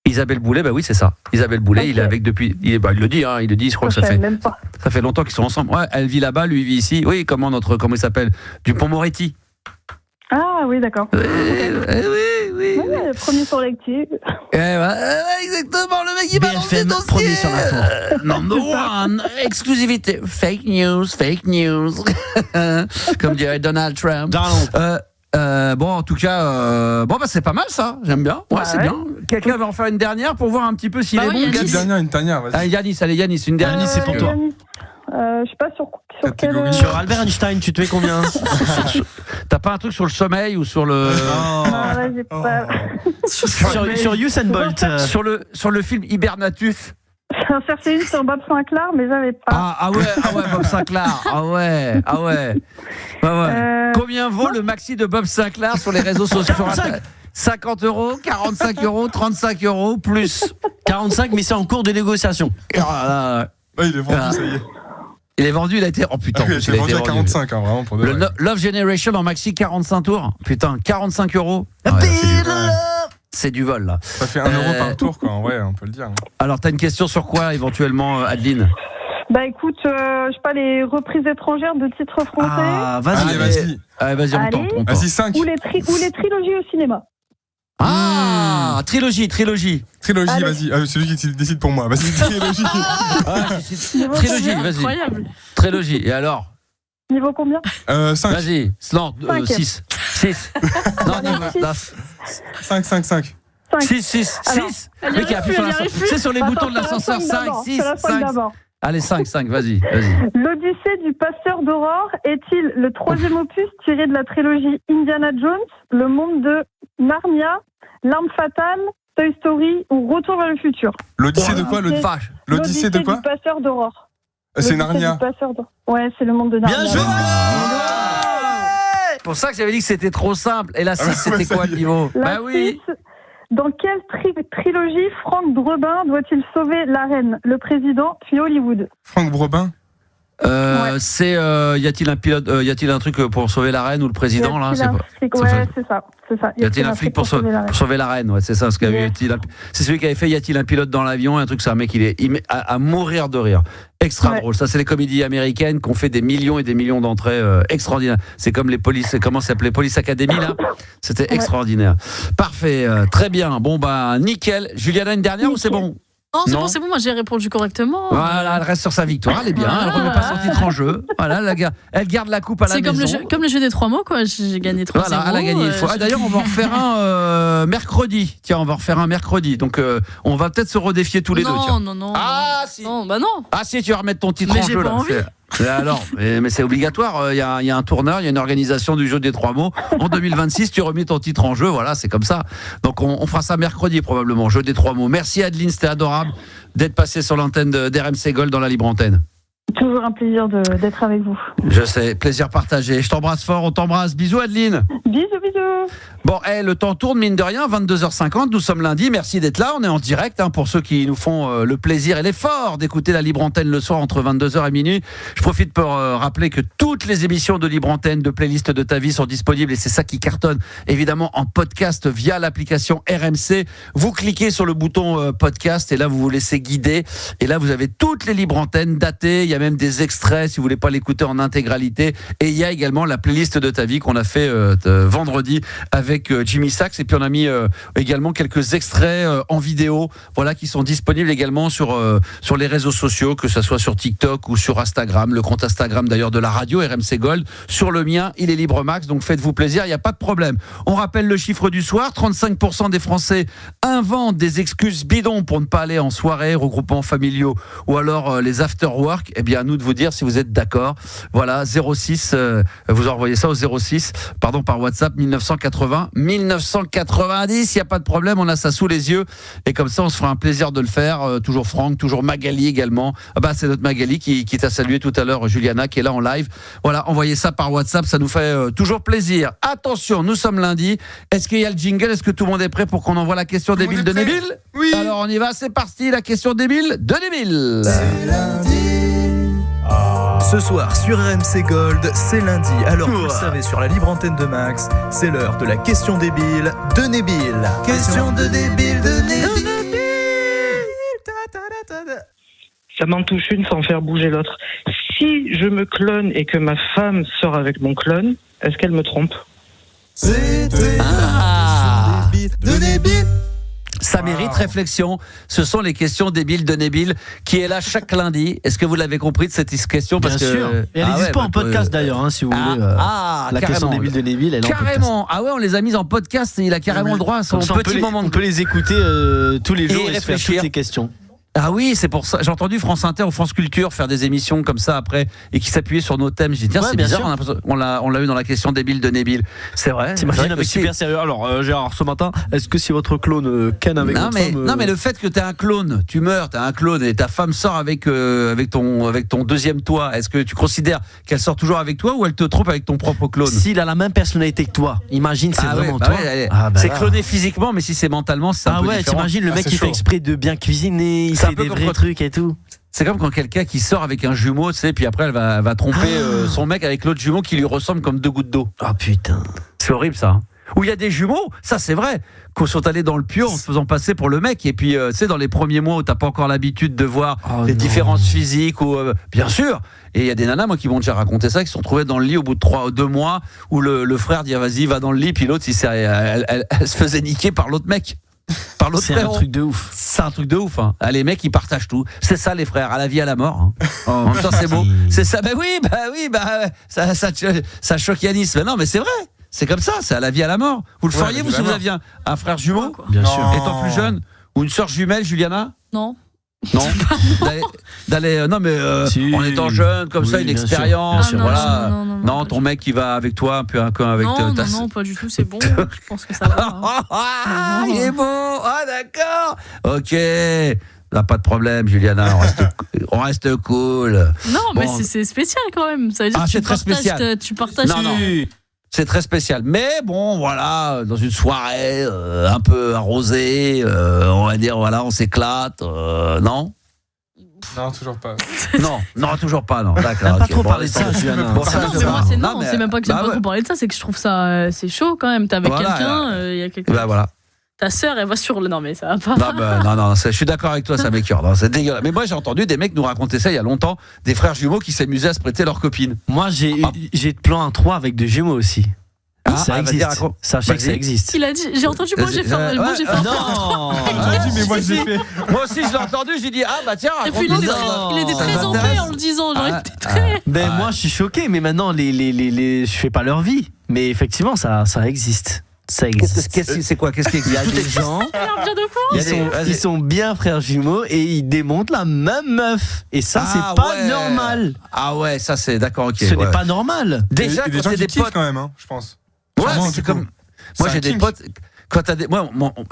Isabelle Boulay, bah oui, c'est ça. Isabelle Boulay, okay. Il est avec depuis. Il le dit, je crois que ça fait. Même pas. Ça fait longtemps qu'ils sont ensemble. Ouais, elle vit là-bas, lui il vit ici. Oui, comment il s'appelle? Dupond-Moretti. Ah oui, d'accord. Oui. Ouais, premier sur l'actu. Exactement, le mec il balance des dossiers. Premier sur l'info. Number one, exclusivité. Fake news. Comme dirait Donald Trump. Bon, en tout cas, c'est pas mal ça. J'aime bien. Ouais, c'est bien. Quelqu'un va en faire une dernière pour voir un petit peu s'il est bon. Une dernière, vas-y. Yanis, une dernière. Yanis, c'est pour toi. Je sais pas sur quel... Sur Albert Einstein, tu te mets combien? T'as pas un truc sur le sommeil ou sur le... Non, là, j'ai pas... Sur Usain Bolt. Sur le film Hibernatus. J'en cherchais une sur Bob Sinclair, mais j'avais pas. Ah ouais, Bob Sinclair. Ah ouais. Combien vaut le maxi de Bob Sinclair sur les réseaux sociaux? 50 €, 45 €, 35 € plus 45, mais c'est en cours de négociation. Il est vendu, ça y est. Il est vendu, il a été... Oh putain, il a été vendu à 45, vraiment, pour de vrai. Love Generation en maxi 45 tours. Putain, 45 €. C'est du vol, là. Ça fait 1 € par tour, quoi, en vrai, on peut le dire. Alors, t'as une question sur quoi, éventuellement, Adeline? Bah écoute, je sais pas, les reprises étrangères de titres français. Ah, vas-y. Vas-y, on tente. Vas-y, 5. Ou les trilogies au cinéma. Ah, trilogie. Trilogie, vas-y. C'est lui qui décide pour moi. Vas-y, trilogie. Trilogie, vas-y. Incroyable. Trilogie, et alors? Niveau combien? 5. Vas-y. Non, 6. 6. Non, 5. 6. Oui, qui appuie sur l'ascenseur. C'est sur les boutons de l'ascenseur. 5, 6, 5. Allez, 5, vas-y. L'Odyssée du Passeur d'Aurore est-il le 3e opus tiré de la trilogie Indiana Jones, Le Monde de Narnia, L'Arme Fatale, Toy Story ou Retour vers le futur? L'Odyssée de quoi? L'Odyssée de quoi? Du Passeur d'Aurore. C'est Narnia. Ouais, c'est le monde de Narnia. Bien joué. C'est pour ça que j'avais dit que c'était trop simple. Et la 6, c'était quoi le niveau? Bah oui. Dans quelle trilogie Franck Drebin doit-il sauver la reine, le président, puis Hollywood? Franck Drebin. C'est y a-t-il un pilote, y a-t-il un truc pour sauver la reine ou le président là? Ouais, c'est ça. Y a-t-il un flic pour sauver la reine? Ouais, c'est ça. C'est celui qui avait fait Y a-t-il un pilote dans l'avion? Un truc, c'est un mec il est à mourir de rire. Extra drôle. Ça, c'est les comédies américaines qui ont fait des millions et des millions d'entrées extraordinaires. C'est comme les police, comment ça s'appelait, Police Academy là. C'était extraordinaire. Parfait, très bien. Bon bah nickel. Juliana, une dernière ou c'est bon? Non, c'est bon, moi j'ai répondu correctement. Voilà, elle reste sur sa victoire, elle est bien, elle remet pas son titre en jeu. Voilà, elle garde la coupe à la maison. C'est comme le jeu des 3 mots, quoi. J'ai gagné 3 Voilà, elle a gagné une fois. D'ailleurs, on va en refaire un mercredi. Tiens, on va en refaire un mercredi. Donc, on va peut-être se redéfier tous les deux. Tiens. Non. Ah, si. Non, bah non. Ah, si, tu vas remettre ton titre en jeu. Là. Alors, mais c'est obligatoire. Il y a un tourneur, il y a une organisation du jeu des 3 mots. En 2026, tu remets ton titre en jeu. Voilà, c'est comme ça. Donc, on fera ça mercredi probablement. Jeu des 3 mots. Merci Adeline, c'était adorable d'être passé sur l'antenne d'RMC Gold dans la libre antenne. Toujours un plaisir d'être avec vous. Je sais, plaisir partagé. Je t'embrasse fort, on t'embrasse. Bisous Adeline. Bisous. Bon, le temps tourne, mine de rien, 22h50, nous sommes lundi, merci d'être là, on est en direct, pour ceux qui nous font le plaisir et l'effort d'écouter la Libre Antenne le soir entre 22h et minuit. Je profite pour rappeler que toutes les émissions de Libre Antenne, de playlist de ta vie sont disponibles et c'est ça qui cartonne, évidemment, en podcast via l'application RMC. Vous cliquez sur le bouton podcast et là, vous vous laissez guider et là, vous avez toutes les Libre Antennes datées, il y a même des extraits si vous voulez pas l'écouter en intégralité et il y a également la playlist de ta vie qu'on a fait vendredi avec Jimmy Sachs et puis on a mis également quelques extraits en vidéo qui sont disponibles également sur les réseaux sociaux, que ce soit sur TikTok ou sur Instagram, le compte Instagram d'ailleurs de la radio RMC Gold, sur le mien il est libre max, donc faites-vous plaisir, il n'y a pas de problème. On rappelle le chiffre du soir, 35% des Français inventent des excuses bidons pour ne pas aller en soirée, regroupements familiaux ou alors les after-work. Eh bien à nous de vous dire si vous êtes d'accord. Voilà, 06 vous envoyez ça au 06 par WhatsApp 1990, il n'y a pas de problème, on a ça sous les yeux et comme ça on se fera un plaisir de le faire. Toujours Franck, toujours Magali également. C'est notre Magali qui t'a salué tout à l'heure, Juliana, qui est là en live. Voilà, envoyez ça par WhatsApp, ça nous fait toujours plaisir. Attention, nous sommes lundi. Est-ce qu'il y a le jingle? Est-ce que tout le monde est prêt pour qu'on envoie la question débile de Nabil? Oui. Alors on y va, c'est parti, la question débile de Nabil. C'est lundi. Ce soir sur RMC Gold, c'est lundi. Alors vous le savez, sur la libre antenne de Max, c'est l'heure de la question débile de Nabil. Question de débile de Nabil. Ça m'en touche une sans faire bouger l'autre. Si je me clone et que ma femme sort avec mon clone, est-ce qu'elle me trompe? C'était la question débile de Nabil. Ça mérite réflexion. Ce sont les questions débiles de Nabil qui est là chaque lundi. Est-ce que vous l'avez compris de cette question? Bien sûr. Et elle n'existe pas en podcast d'ailleurs, si vous voulez. La question débile de Nabil, elle est en podcast. Carrément. Ah ouais, on les a mises en podcast et il a carrément le droit à son petit moment. On peut les écouter tous les jours et se faire toutes les questions. Ah oui, c'est pour ça. J'ai entendu France Inter ou France Culture faire des émissions comme ça après et qui s'appuyaient sur nos thèmes. J'ai dit tiens, c'est bizarre, on l'a eu dans la question débile de Nabil. C'est vrai. T'imagines, avec super sérieux. Alors Gérard, ce matin, est-ce que si votre clone ken avec votre femme Non mais le fait que t'es un clone, tu meurs, t'as un clone et ta femme sort avec ton deuxième toi, est-ce que tu considères qu'elle sort toujours avec toi ou elle te trompe avec ton propre clone? S'il a la même personnalité que toi, imagine c'est vraiment toi. C'est cloné physiquement, mais si c'est mentalement, c'est un peu différent. T'imagines le mec qui fait exprès de bien cuisiner, il fait des vrais trucs et tout. C'est comme quand quelqu'un qui sort avec un jumeau, tu sais, puis après elle va tromper son mec avec l'autre jumeau qui lui ressemble comme 2 gouttes d'eau. Ah putain. C'est horrible ça. Où il y a des jumeaux, ça c'est vrai, qu'on sont allés dans le pieu en se faisant passer pour le mec. Et puis, tu sais, dans les premiers mois où t'as pas encore l'habitude de voir les différences physiques, ou bien sûr. Et il y a des nanas, moi, qui m'ont déjà raconté ça, qui se sont trouvées dans le lit au bout de 2 mois, où le frère dit vas-y, va dans le lit, puis l'autre, elle se faisait niquer par l'autre mec. C'est un truc de ouf. C'est un truc de ouf. Les mecs, ils partagent tout. C'est ça, les frères, à la vie, à la mort. En même temps, c'est beau. C'est ça. Ça choque Yanis. Mais non, mais c'est vrai. C'est comme ça. C'est à la vie, à la mort. Vous le feriez, vous, si vous aviez un frère jumeau? Bien sûr. Étant plus jeune? Ou une sœur jumelle, Juliana? Non. Non. Non mais en étant jeune comme ça, une expérience, voilà. Non, ton mec qui va avec toi un peu avec ta. Non, pas du tout, c'est bon. Je pense que ça va. Il est beau. Ah d'accord. OK. Là, pas de problème, Juliana, on reste cool. Non, mais c'est spécial quand même. Ça veut dire que c'est très spécial. Tu partages. Non. C'est très spécial. Mais bon, voilà, dans une soirée un peu arrosée, on va dire, voilà, on s'éclate, non ? Non, toujours pas. Non, toujours pas, non. D'accord. On n'a pas trop parlé de ça, Juliana. C'est même pas que j'aime pas trop parler de ça, c'est que je trouve ça c'est chaud quand même. T'es avec quelqu'un, il y a quelqu'un. Bah voilà. Ta sœur, elle va sur le. Non, mais ça va pas. Non, je suis d'accord avec toi, ça m'écœure. Non, c'est dégueulasse. Mais moi, j'ai entendu des mecs nous raconter ça il y a longtemps, des frères jumeaux qui s'amusaient à se prêter leurs copines. Moi, j'ai plan à 3 avec 2 jumeaux aussi. Ça existe. Sachez que ça existe. Il a dit, j'ai entendu manger faire. Non. Mais moi, j'ai fait. Moi aussi, je l'ai entendu, j'ai dit, ah bah tiens, et puis il était très en paix en le disant. Genre, il était très. Ben moi, je suis choqué, mais maintenant, je fais pas leur vie. Mais effectivement, ça existe. Ça existe. C'est quoi ? Qu'est-ce qui existe ? Il y a des gens. Ils sont bien frères jumeaux et ils démontent la même meuf. Et ça, c'est pas normal. Ah ouais, ça c'est d'accord, ok. Ce n'est pas normal. Déjà, il y a des gens qui kiffent quand même, hein, je pense. Ouais, c'est comme. Moi, j'ai des potes. Quand t'as des. Moi,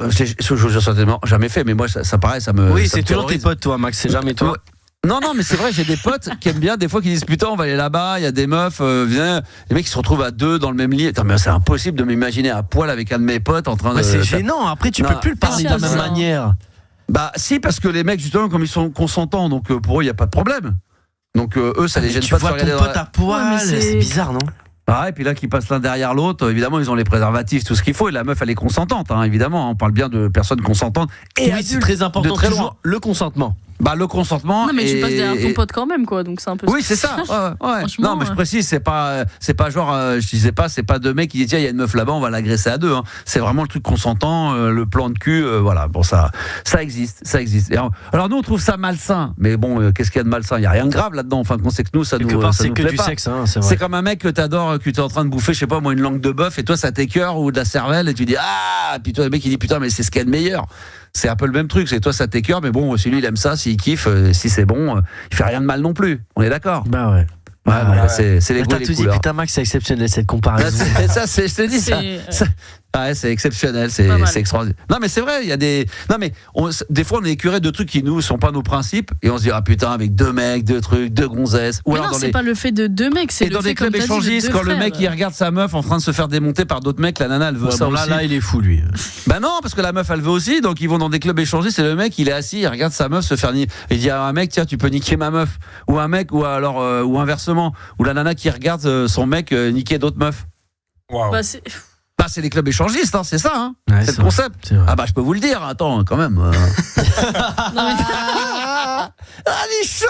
je certainement jamais fait, mais moi, ça paraît, ça me. Oui, c'est toujours tes potes, toi, Max. C'est jamais toi. Non, mais c'est vrai, j'ai des potes qui aiment bien, des fois qui disent putain, on va aller là-bas, il y a des meufs, viens. Les mecs qui se retrouvent à 2 dans le même lit. Attends, mais c'est impossible de m'imaginer à poil avec un de mes potes en train de. C'est gênant, après tu peux plus le parler de la même manière. Bah, si, parce que les mecs, justement, comme ils sont consentants, donc pour eux, il n'y a pas de problème. Donc eux, ça les gêne pas de se regarder. Tu vois ton pote à poil, c'est bizarre, non ? Ah, et puis là, qui passent l'un derrière l'autre, évidemment, ils ont les préservatifs, tout ce qu'il faut, et la meuf, elle est consentante, hein, évidemment. On parle bien de personnes consentantes. Et oui, c'est très important, très toujours loin. le consentement. Bah, le consentement. Non, mais tu passes derrière ton pote quand même, quoi. Donc c'est un peu. Oui, c'est ça. Ouais. Non, mais je précise, c'est pas genre, je disais pas, c'est pas deux mecs qui disent tiens, il y a une meuf là-bas, on va l'agresser à 2. Hein. C'est vraiment le truc consentant, le plan de cul, voilà. Bon, ça existe. Et alors nous, on trouve ça malsain, mais bon, qu'est-ce qu'il y a de malsain ? Il y a rien de grave là-dedans. Enfin, qu'on sait que nous, ça nous. C'est que plaît du pas. sexe, hein, c'est vrai. C'est comme un mec que t'adores, que t'es en train de bouffer, je sais pas moi, une langue de bœuf, et toi, ça t'écœure ou de la cervelle, et tu dis ah, puis toi, le mec il dit putain, mais c'est ce qu'il y a de meilleur. C'est un peu le même truc, c'est toi ça t'écœure, mais bon, si lui il aime ça, s'il kiffe, si c'est bon, il fait rien de mal non plus. On est d'accord ? Bah ouais. Ouais. C'est les goûts et les couleurs. dit, putain Max, c'est exceptionnel cette comparaison. Je te dis ça. Ouais, c'est exceptionnel, c'est extraordinaire. Non mais c'est vrai, il y a des. Non mais des fois on est écœuré de trucs qui nous sont pas nos principes et on se dit ah putain avec 2 mecs, 2 trucs, 2 gonzesses. Ou mais alors non, c'est pas le fait de 2 mecs, c'est et le dans fait des clubs échangistes quand le mec il regarde sa meuf en train de se faire démonter par d'autres mecs, la nana elle veut ça aussi. Là il est fou lui. Bah non parce que la meuf elle veut aussi, donc ils vont dans des clubs échangistes et le mec il est assis, il regarde sa meuf se faire niquer. Il dit à un mec tiens tu peux niquer ma meuf, ou un mec ou alors ou inversement, ou la nana qui regarde son mec niquer d'autres meufs. Waouh. C'est les clubs échangistes, hein, c'est ça, hein. Ouais, c'est le concept. Ah bah je peux vous le dire, attends, quand même. Il est chaud.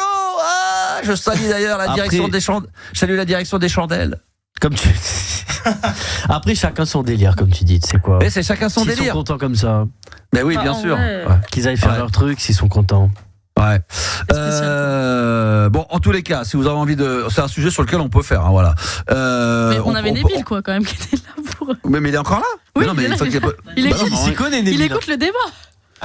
Je salue d'ailleurs la direction des chandelles. Je salue la direction des chandelles. Comme tu. Après chacun son délire, comme tu dis, c'est quoi. Mais c'est chacun son délire. Ils sont contents comme ça. Mais oui, bien sûr. Ouais. Qu'ils aillent faire leur truc, s'ils sont contents. Ouais. Bon, en tous les cas, si vous avez envie de, c'est un sujet sur lequel on peut faire, hein, voilà. Mais on avait Nabil, quoi, quand même, qui était là pour. Mais il est encore là. Oui, non, mais il écoute le débat.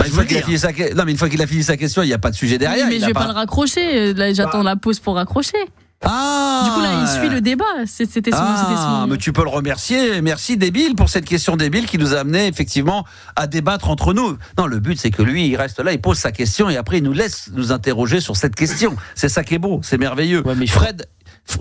Une fois qu'il a fini sa question, il n'y a pas de sujet derrière. Mais je vais pas le raccrocher. Là, j'attends la pause pour raccrocher. Ah. Du coup là il suit le débat. C'était son. Mais tu peux le remercier. Merci débile pour cette question débile qui nous a amené effectivement à débattre entre nous. Non, le but c'est que lui il reste là, il pose sa question et après il nous laisse nous interroger sur cette question. C'est ça qui est beau, c'est merveilleux. Ouais, mais Fred.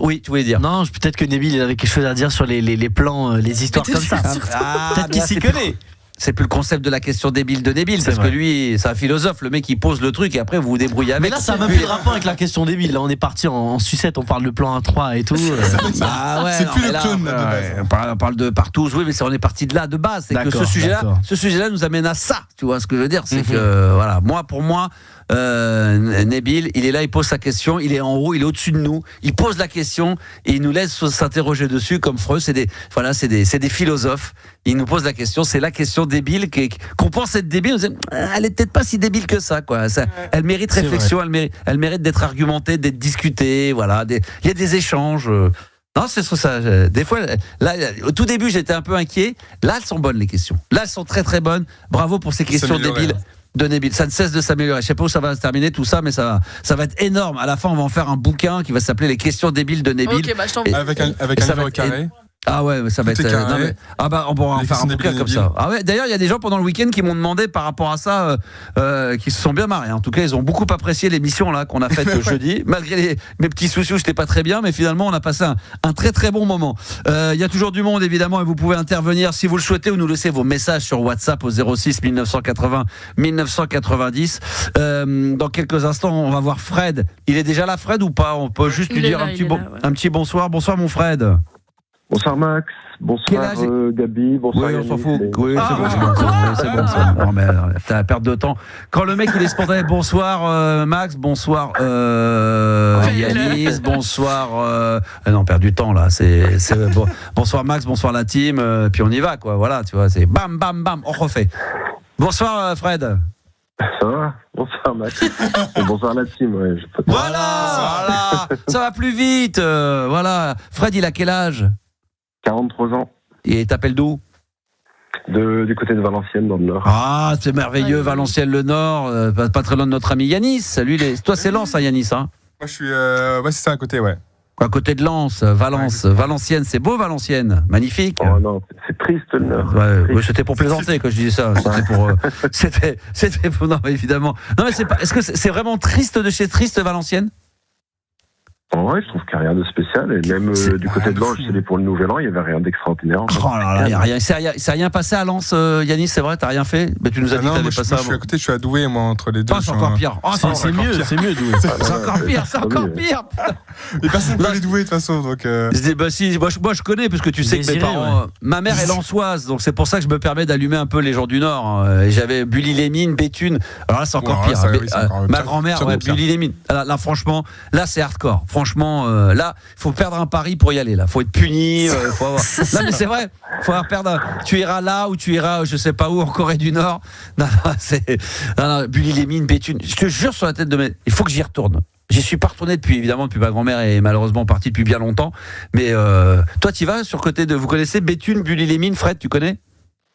Oui, tu voulais dire. Non, peut-être que Nabil il avait quelque chose à dire sur les plans, les histoires comme ça. Peut-être qu'il s'y connaît. C'est plus le concept de la question débile de Nabil, parce que lui, c'est un philosophe, le mec il pose le truc et après vous vous débrouillez avec. Mais là, ça n'a même plus de rapport avec la question débile. Là, on est parti en sucette, on parle de plan 1-3 et tout. C'est plus le clone là, de base. On parle de partout, oui, mais on est parti de là de base. C'est que ce sujet-là nous amène à ça. Tu vois ce que je veux dire ? C'est que, voilà, pour moi, Nabil, il est là, il pose sa question, il est en haut, il est au-dessus de nous, il pose la question et il nous laisse s'interroger dessus comme Freud. C'est des philosophes. Il nous pose la question, c'est la question débile qu'on pense être débile. On se dit, elle est peut-être pas si débile que ça, quoi. Elle mérite réflexion, elle mérite d'être argumentée, d'être discutée. Voilà, il y a des échanges. Non, c'est ça. Des fois, là, au tout début, j'étais un peu inquiet. Là, elles sont bonnes les questions. Là, elles sont très très bonnes. Bravo pour ces questions débiles. De Nabil, ça ne cesse de s'améliorer. Je sais pas où ça va se terminer tout ça, mais ça va être énorme. À la fin, on va en faire un bouquin qui va s'appeler Les questions débiles de Nabil. Ok, bah je t'envoie. Avec un livre carré. Ah ouais, ça va être. Ah bah on pourra en faire un bouquin comme ça. Ah ouais. D'ailleurs, il y a des gens pendant le week-end qui m'ont demandé par rapport à ça, qui se sont bien marrés. En tout cas, ils ont beaucoup apprécié l'émission là qu'on a faite jeudi. Malgré mes petits soucis où j'étais pas très bien, mais finalement on a passé un très très bon moment. Il y a toujours du monde évidemment et vous pouvez intervenir si vous le souhaitez ou nous laisser vos messages sur WhatsApp au 06 1980 1990. Dans quelques instants, on va voir Fred. Il est déjà là, Fred, ou pas? On peut juste lui dire un petit bonsoir. Bonsoir mon Fred. Bonsoir Max, bonsoir Gabi, bonsoir Yannis. Oui, on s'en fout. Oui, c'est bon. Non, mais t'as la perte de temps. Quand le mec il est spontané, bonsoir Max, bonsoir Yannis, bonsoir. Non, perd du temps là. Bon, bonsoir Max, bonsoir la team, puis on y va quoi. Voilà, tu vois, c'est bam, bam, bam, on refait. Bonsoir Fred. Ça va? Bonsoir Max. Et bonsoir la team. Ouais, voilà, ça va plus vite. Voilà. Fred, il a quel âge? 43 ans. Et t'appelles d'où? Du côté de Valenciennes, dans le Nord. Ah, c'est merveilleux, Valenciennes, le Nord, pas très loin de notre ami Yanis. Lui, toi, c'est Lens, hein, Yanis, hein? Moi, je suis... ouais, c'est ça, à côté, ouais. À côté de Lens, Valence. Valenciennes, c'est beau, Valenciennes. Magnifique. Oh non, c'est triste, le Nord. Ouais, c'était pour plaisanter quand je disais ça. C'était pour... Non, évidemment. Non, mais c'est pas... Est-ce que c'est vraiment triste de chez triste, Valenciennes? Ouais, je trouve qu'il n'y a rien de spécial. Et même du côté de Lens, je suis allé pour le Nouvel An, il n'y avait rien d'extraordinaire. Oh là là, il n'y a rien. Ça n'a rien passé à Lens, Yanis, c'est vrai, t'as rien fait? Mais tu nous as dit que t'avais pas ça. Je suis à côté, je suis à Douai, moi, entre les deux. C'est encore pire. C'est mieux, Douai. C'est encore pire. Et personne ne peut aller Douai, de toute façon. Donc bah si, moi je connais, parce que tu sais que mes parents. Ma mère est lensoise, donc c'est pour ça que je me permets d'allumer un peu les gens du Nord. Et j'avais Bully-les-Mines, Béthune. Alors là, c'est encore pire. Ma grand-mère, Bully-les-Mines. Là, franchement, là, c'est hardcore. Franchement, là, il faut perdre un pari pour y aller. Là, faut être puni. Faut avoir... Non, mais c'est vrai. Faut avoir perdre. Tu iras là ou tu iras, je sais pas où, en Corée du Nord. Non, Bully-les-Mines, Béthune. Je te jure sur la tête de mes. Il faut que j'y retourne. J'y suis pas retourné depuis ma grand-mère est malheureusement partie depuis bien longtemps. Mais toi, tu y vas sur côté de. Vous connaissez Béthune, Bully-les-Mines, Fred, tu connais?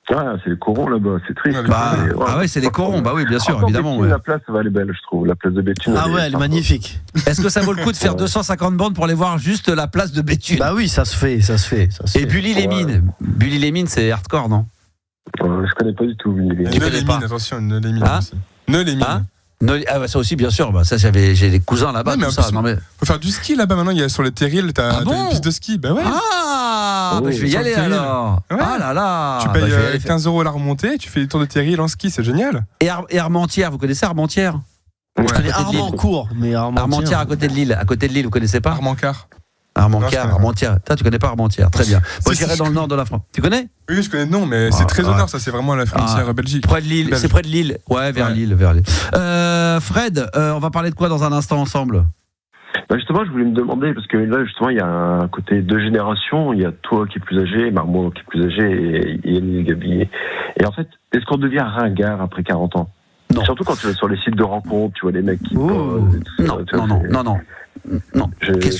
Ah, c'est les corons là-bas, c'est triste. Ah ouais, c'est les corons, bah oui, bien sûr, évidemment. Béthune, la place, elle est belle, je trouve. La place de Béthune. Ah ouais, elle est magnifique. Est-ce que ça vaut le coup de faire 250 bandes pour aller voir juste la place de Béthune? Bah oui, ça se fait. Et Bully-les-Mines, Bully-les-Mines, c'est hardcore, non? Je connais pas du tout Bully-les-Mines. Tu connais pas? Attention, Neuilly-les-Mines aussi. Neuilly-les-Mines. Ah ouais, ça aussi bien sûr, bah ça j'ai des cousins là-bas, tout ça. Non, mais... faut faire du ski là-bas maintenant, il y a sur les terrils, t'as une piste de ski, bah ouais. Bah je vais y aller alors. Ouais. Ah là là. Tu payes 15 € la remontée, tu fais des tours de terrils en ski, c'est génial. Et Armentières, vous connaissez Armentières? Je connais Armancourt, mais Armentières à côté de Lille, vous connaissez pas? Armentières. Tu connais pas Armentières, très bien. Moi j'irai dans le nord de la France. Tu connais? Oui, je connais le nom, mais c'est très au nord, ça, c'est vraiment à la frontière Belgique. Près de Lille, c'est près de Lille. Ouais, vers Lille. Fred, on va parler de quoi dans un instant ensemble? Justement, je voulais me demander, parce que là, justement, il y a un côté deux générations. Il y a toi qui est plus âgé, moi qui est plus âgé, et Yannis, Gabi. Et en fait, est-ce qu'on devient ringard après 40 ans? Non. Surtout quand tu vas sur les sites de rencontres, tu vois les mecs qui... Non.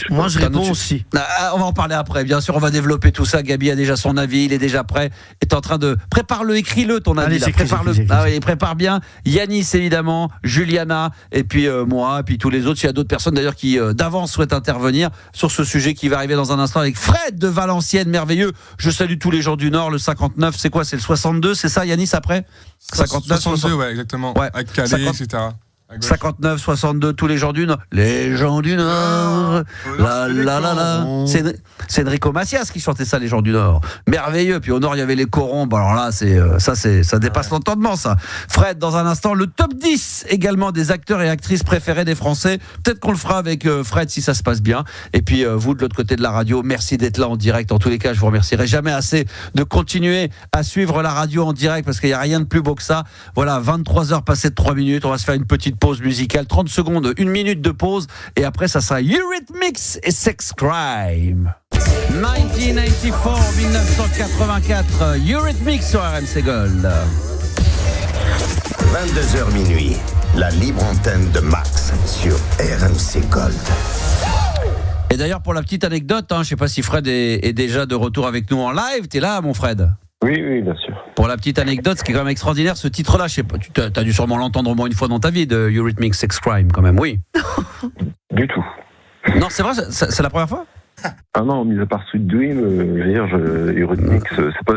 Moi, je réponds aussi. On va en parler après. Bien sûr, on va développer tout ça. Gabi a déjà son avis. Il est déjà prêt. Est en train de... Prépare-le, écris-le ton avis. Prépare-le. Ah oui, prépare bien. Yanis, évidemment. Juliana. Et puis moi. Et puis tous les autres. Il y a d'autres personnes d'ailleurs qui d'avance souhaitent intervenir sur ce sujet qui va arriver dans un instant avec Fred de Valenciennes. Merveilleux. Je salue tous les gens du Nord. Le 59, c'est quoi? C'est le 62, c'est ça, Yanis, après? 59, 62, ouais, exactement. Ouais. Avec Calais, etc. 59, 62, tous les gens du Nord. Les gens du Nord. C'est Enrico Macias qui chantait ça, les gens du Nord. Merveilleux. Puis au Nord, il y avait les corons. Bon, alors là, ça dépasse l'entendement, ça. Fred, dans un instant, le top 10 également des acteurs et actrices préférés des Français. Peut-être qu'on le fera avec Fred si ça se passe bien. Et puis, vous, de l'autre côté de la radio, merci d'être là en direct. En tous les cas, je vous remercierai jamais assez de continuer à suivre la radio en direct parce qu'il n'y a rien de plus beau que ça. Voilà, 23h passées de 3 minutes. On va se faire une petite pause musicale, 30 secondes, 1 minute de pause et après ça sera Eurythmics et Sex Crime. 1994, 1984, Eurythmics sur RMC Gold. 22h minuit, la libre antenne de Max sur RMC Gold. Et d'ailleurs pour la petite anecdote, je ne sais pas si Fred est déjà de retour avec nous en live, t'es là mon Fred? Oui, bien sûr. Pour la petite anecdote, ce qui est quand même extraordinaire, ce titre-là, je sais pas, tu as dû sûrement l'entendre au moins une fois dans ta vie, de Eurythmics Sex Crime, quand même, oui. Du tout. Non, c'est vrai, c'est la première fois? Ah non, mis à part Sweet Dream, Eurythmics,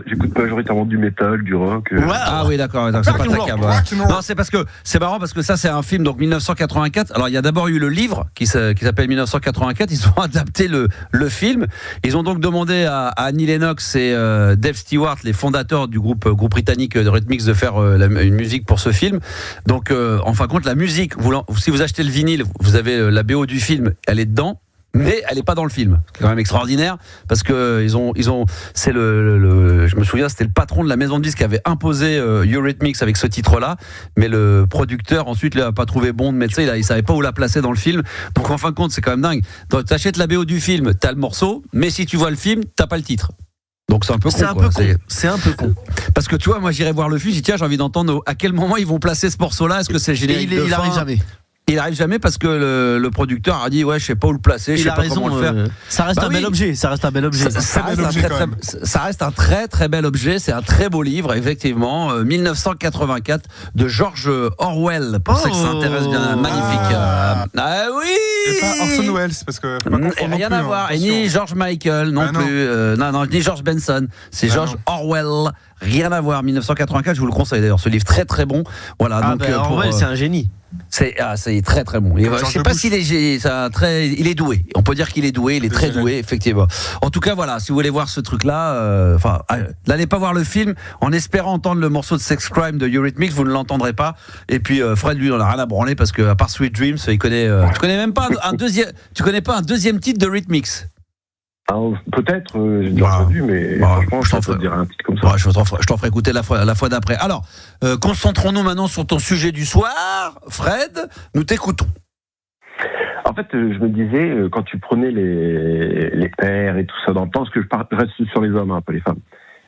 j'écoute majoritairement du métal, du rock. Ah oui, d'accord, c'est pas ta cam. Non, c'est parce que c'est marrant parce que ça c'est un film donc 1984. Alors il y a d'abord eu le livre qui s'appelle 1984. Ils ont adapté le film. Ils ont donc demandé à Annie Lennox et Dave Stewart, les fondateurs du groupe britannique Eurythmics, de faire une musique pour ce film. Donc en fin de compte, la musique, si vous achetez le vinyle, vous avez la BO du film, elle est dedans. Mais elle n'est pas dans le film. C'est quand même extraordinaire parce que c'est je me souviens, c'était le patron de la maison de disques qui avait imposé Eurythmics avec ce titre-là, mais le producteur ensuite il n'a pas trouvé bon de mettre ça, il savait pas où la placer dans le film. Donc en fin de compte, c'est quand même dingue. Donc t'achètes la BO du film, t'as le morceau, mais si tu vois le film, t'as pas le titre. Donc c'est un peu con. C'est un peu con. Parce que tu vois, moi j'irais voir le film, je dis tiens, j'ai envie d'entendre à quel moment ils vont placer ce morceau-là. Est-ce que c'est le générique de fin ? Il arrive jamais. Il arrive jamais parce que le producteur a dit ouais, je sais pas où le placer, je sais pas comment le faire. Ça reste un bel objet, ça reste un bel objet. Ça reste un très très bel objet, c'est un très beau livre effectivement, 1984 de George Orwell pour ceux qui s'intéressent bien, magnifique. Ah oui. Et pas Orson Welles parce que rien à voir, et ni George Michael non plus, non, ni George Benson, c'est George Orwell. Rien à voir, 1984, je vous le conseille d'ailleurs, ce livre très très bon. Voilà, donc Orwell, c'est un génie. C'est très très bon. Je sais pas s'il est il est doué. On peut dire qu'il est doué, il est très doué effectivement. En tout cas voilà, si vous voulez voir ce truc là, n'allez pas voir le film en espérant entendre le morceau de Sex Crime de Eurythmics, vous ne l'entendrez pas. Et puis Fred lui, il en a rien à branler parce que à part Sweet Dreams, il connaît. Tu connais même pas tu connais pas un deuxième titre de Eurythmics? Peut-être, j'ai déjà entendu, mais franchement, je t'en dirais un titre comme ça. Je t'en ferai écouter la fois d'après. Alors, concentrons-nous maintenant sur ton sujet du soir. Fred, nous t'écoutons. En fait, je me disais, quand tu prenais les pères et tout ça dans le temps, parce que je reste sur les hommes, pas les femmes.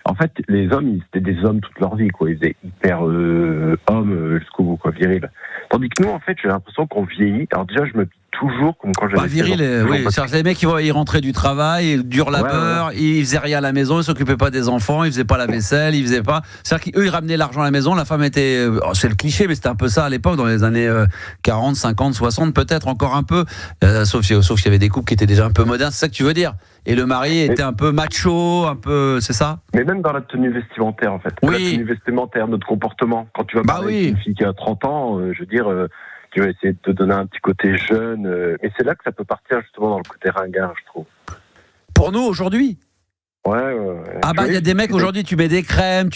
En fait, les hommes, c'était des hommes toute leur vie, quoi. Ils étaient hyper hommes jusqu'au bout, quoi, viril. Tandis que nous, en fait, j'ai l'impression qu'on vieillit. Alors déjà, je me dis toujours comme quand j'avais... viril, oui. C'est-à-dire les mecs, ils rentraient du travail, dur labeur, ils faisaient rien à la maison, ils s'occupaient pas des enfants, ils faisaient pas la vaisselle, ils faisaient pas... C'est-à-dire qu'eux, ils ramenaient l'argent à la maison, la femme était... c'est le cliché, mais c'était un peu ça à l'époque, dans les années 40, 50, 60, peut-être encore un peu, sauf qu'il y avait des couples qui étaient déjà un peu modernes, c'est ça que tu veux dire? Et le mari était un peu macho, un peu... C'est ça? Mais même dans la tenue vestimentaire, en fait. Oui. La tenue vestimentaire, notre comportement. Quand tu vas parler avec une fille qui a 30 ans, je veux dire... tu vas essayer de te donner un petit côté jeune. Et c'est là que ça peut partir justement dans le côté ringard, je trouve. Pour nous, aujourd'hui ? Ouais. Il y a des mecs aujourd'hui, tu mets des crèmes,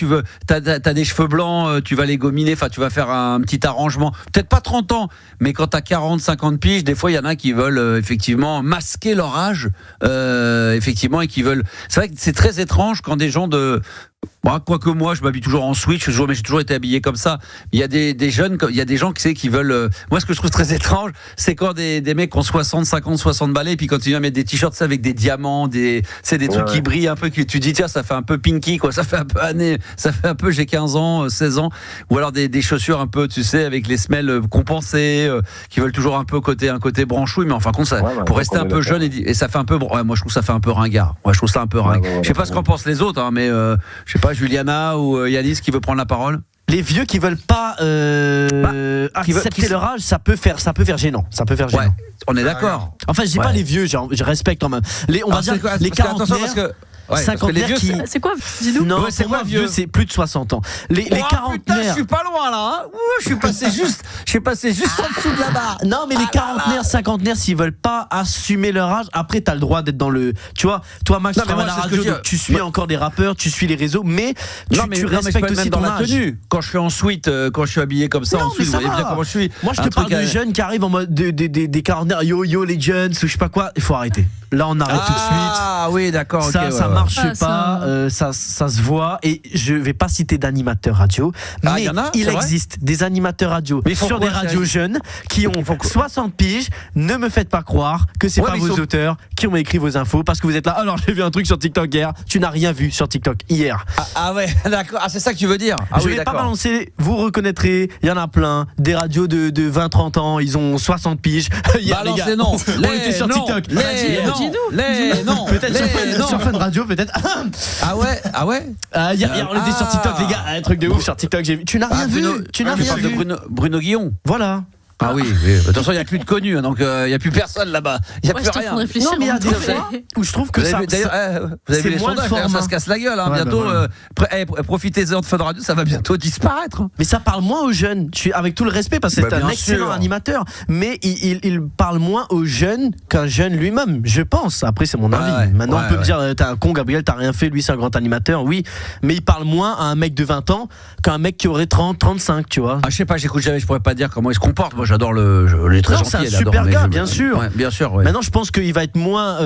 t'as des cheveux blancs, tu vas les gominer, enfin tu vas faire un petit arrangement. Peut-être pas 30 ans, mais quand t'as 40, 50 piges, des fois il y en a qui veulent effectivement masquer leur âge, effectivement, et qui veulent... C'est vrai que c'est très étrange quand des gens de... Quoique moi, je m'habille toujours en switch, mais j'ai toujours été habillé comme ça. Il y a des jeunes, il y a des gens qui veulent... Moi, ce que je trouve très étrange, c'est quand des mecs ont 60, 50, 60 balais, et puis quand ils viennent mettre des t-shirts avec des diamants, c'est des trucs qui brillent un peu, que tu dis, tiens, ça fait un peu pinky, quoi, ça fait un peu j'ai 15 ans, 16 ans, ou alors des chaussures un peu, tu sais, avec les semelles compensées, qui veulent toujours un côté branchouille, mais enfin, pour rester un peu jeune, et ça fait un peu... moi, je trouve ça fait un peu ringard. Je trouve ça un peu ringard. Je sais pas ce qu'en pensent les autres, mais je sais pas, Juliana ou Yanis qui veut prendre la parole. Les vieux qui veulent pas accepter leur âge, ça peut faire gênant. Ouais, on est d'accord. Enfin, je dis pas les vieux, je respecte quand même. On va dire les quarantenaires. Cinquantenaires qui... C'est quoi? Dis-nous. Non, pour moi, vieux, c'est plus de 60 ans. Les quarantenaires. Putain, je suis pas loin là. Je suis passé juste en dessous de la barre. Non, mais les quarantenaires, cinquantenaires, s'ils veulent pas assumer leur âge, après t'as le droit d'être dans le. Tu vois, toi Max, tu travailles à la radio, tu suis encore des rappeurs, tu suis les réseaux, mais tu respectes aussi ton âge. Tenue. Quand je suis en suite, quand je suis habillé comme ça, en suite, vous voyez bien comment je suis. Moi, je te parle de jeunes qui arrivent en mode des quarantenaires, yo les jeunes, ou je sais pas quoi. Il faut arrêter. Là, on arrête tout de suite. Ah oui, d'accord. Ça marche pas, ça se voit. Et je vais pas citer d'animateurs radio, mais il existe des animateurs radio sur des radios jeunes qui ont 60 piges. Ne me faites pas croire que c'est pas vos auteurs qui ont écrit vos infos parce que vous êtes là. Alors j'ai vu un truc sur TikTok hier. Tu n'as rien vu sur TikTok hier. Ah ouais, d'accord. Ah, c'est ça que tu veux dire. Je vais pas balancer. Vous reconnaîtrez. Il y en a plein. Des radios de 20-30 ans. Ils ont 60 piges. Hier, les gars, on était sur TikTok. Peut-être sur Fun Radio, peut-être. Ah ouais. Hier, on était sur TikTok, les gars. Un truc de ouf sur TikTok. J'ai vu. Tu n'as rien vu. Bruno Guillon. Voilà. Ah oui. De toute façon, il n'y a plus de connus, donc il n'y a plus personne là-bas. Il n'y a plus rien. Non, mais il y a des fois où je trouve que ça. Vous avez vu les sondages, ça se casse la gueule. Bientôt, profitez-en de Fun Radio, ça va bientôt disparaître. Mais ça parle moins aux jeunes. Je suis avec tout le respect parce que c'est un excellent animateur, mais il parle moins aux jeunes qu'un jeune lui-même, je pense. Après, c'est mon avis. Maintenant, on peut me dire, t'es un con, Gabriel, t'as rien fait. Lui, c'est un grand animateur, oui. Mais il parle moins à un mec de 20 ans qu'un mec qui aurait 30, 35, tu vois. Je sais pas, j'écoute jamais, je pourrais pas dire comment il se comporte. Moi, j'adore les très gentils. C'est un super gars, bien sûr. Bien sûr. Maintenant, je pense qu'il va être moins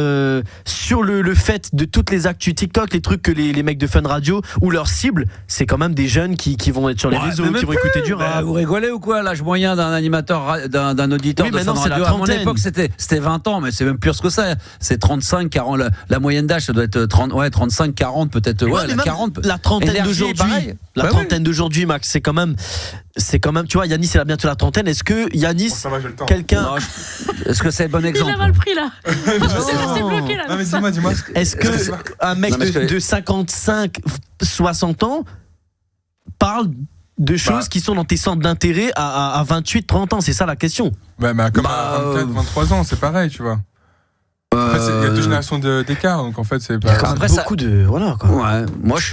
sur le fait de toutes les actus TikTok, les trucs que les mecs de Fun Radio ou leur cible, c'est quand même des jeunes qui vont être sur les réseaux, qui vont écouter du rap. Vous rigolez ou quoi? L'âge moyen d'un animateur, d'un auditeur de Fun Radio, à mon époque, c'était 20 ans, mais c'est même plus que ça. C'est 35, 40. La moyenne d'âge, ça doit être 35, 40 peut-être. La 40. La trentaine d'aujourd'hui. La trentaine d'aujourd'hui, Max, c'est quand même, tu vois, Yanis, il a bientôt la trentaine. Est-ce que Yanis, quelqu'un. Est-ce que c'est le bon exemple? Il a mal pris là. C'est bloqué là. Non, mais dis-moi. Est-ce que un mec de 55, 60 ans parle de choses qui sont dans tes centres d'intérêt à 28, 30 ans? C'est ça la question. Comme à 24, 23 ans, c'est pareil, tu vois. En fait, il y a 2 générations d'écart, donc en fait, c'est pas. Après, beaucoup de. Voilà, quoi. Ouais. Moi, je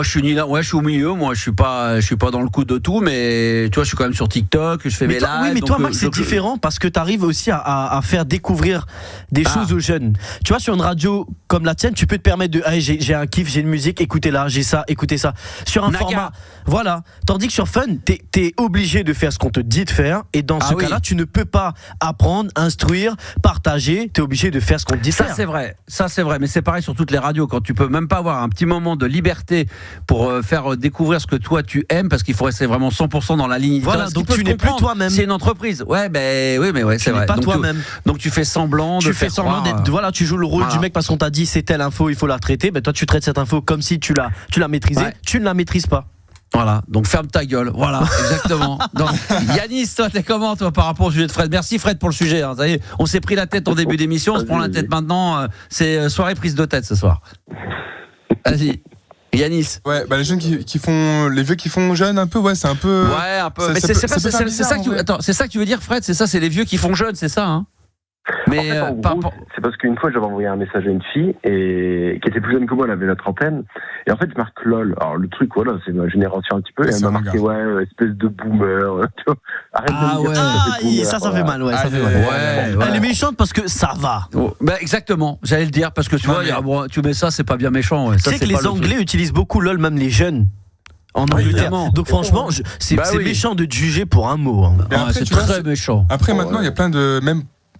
suis ni là. Ouais, je suis au milieu. Moi, je suis pas dans le coup de tout, mais tu vois, je suis quand même sur TikTok. Je fais mes lives. Oui, mais toi, Max, c'est différent parce que tu arrives aussi à faire découvrir des choses aux jeunes. Tu vois, sur une radio comme la tienne, tu peux te permettre de. J'ai un kiff, j'ai une musique, écoutez-la, j'ai ça, écoutez ça. Sur un format. Voilà. Tandis que sur Fun, t'es obligé de faire ce qu'on te dit de faire. Et dans ce cas-là, tu ne peux pas apprendre, instruire, partager. T'es obligé de faire ce qu'on te dit de faire. Ça c'est vrai, mais c'est pareil sur toutes les radios, quand tu peux même pas avoir un petit moment de liberté pour faire découvrir ce que toi tu aimes, parce qu'il faut rester vraiment 100% dans la ligne. Voilà, donc tu n'es plus toi-même. C'est une entreprise. Oui, mais c'est vrai. Tu n'es pas toi-même. Donc tu fais semblant d'être. Voilà, tu joues le rôle du mec parce qu'on t'a dit c'est telle info, il faut la traiter. Toi tu traites cette info comme si tu la maîtrisais. Ouais. Tu ne la maîtrises pas. Voilà, donc ferme ta gueule. Voilà, exactement. Donc, Yanis, toi, t'es comment, toi, par rapport au sujet de Fred? Merci, Fred, pour le sujet. Ça y est, on s'est pris la tête en début d'émission, on se prend la tête maintenant. C'est soirée prise de tête ce soir. Vas-y. Yanis. Ouais, les jeunes qui font, les vieux qui font jeunes un peu, c'est un peu. Ouais, un peu. Mais c'est ça que tu veux dire, Fred? C'est ça, c'est les vieux qui font jeunes, c'est ça, hein? Mais en fait, c'est parce qu'une fois j'avais envoyé un message à une fille qui était plus jeune que moi, elle avait la trentaine, et en fait je marque LOL. Alors le truc, voilà, c'est ma génération un petit peu, et elle m'a marqué espèce de boomer. Arrête de me dire ça fait mal, ça fait mal. Elle est méchante parce que ça va. Exactement, j'allais le dire parce que tu vois, tu mets ça, c'est pas bien méchant. Tu sais que les Anglais utilisent beaucoup LOL, même les jeunes. En Angleterre. Donc franchement, c'est méchant de te juger pour un mot. C'est très méchant. Après maintenant, il y a plein de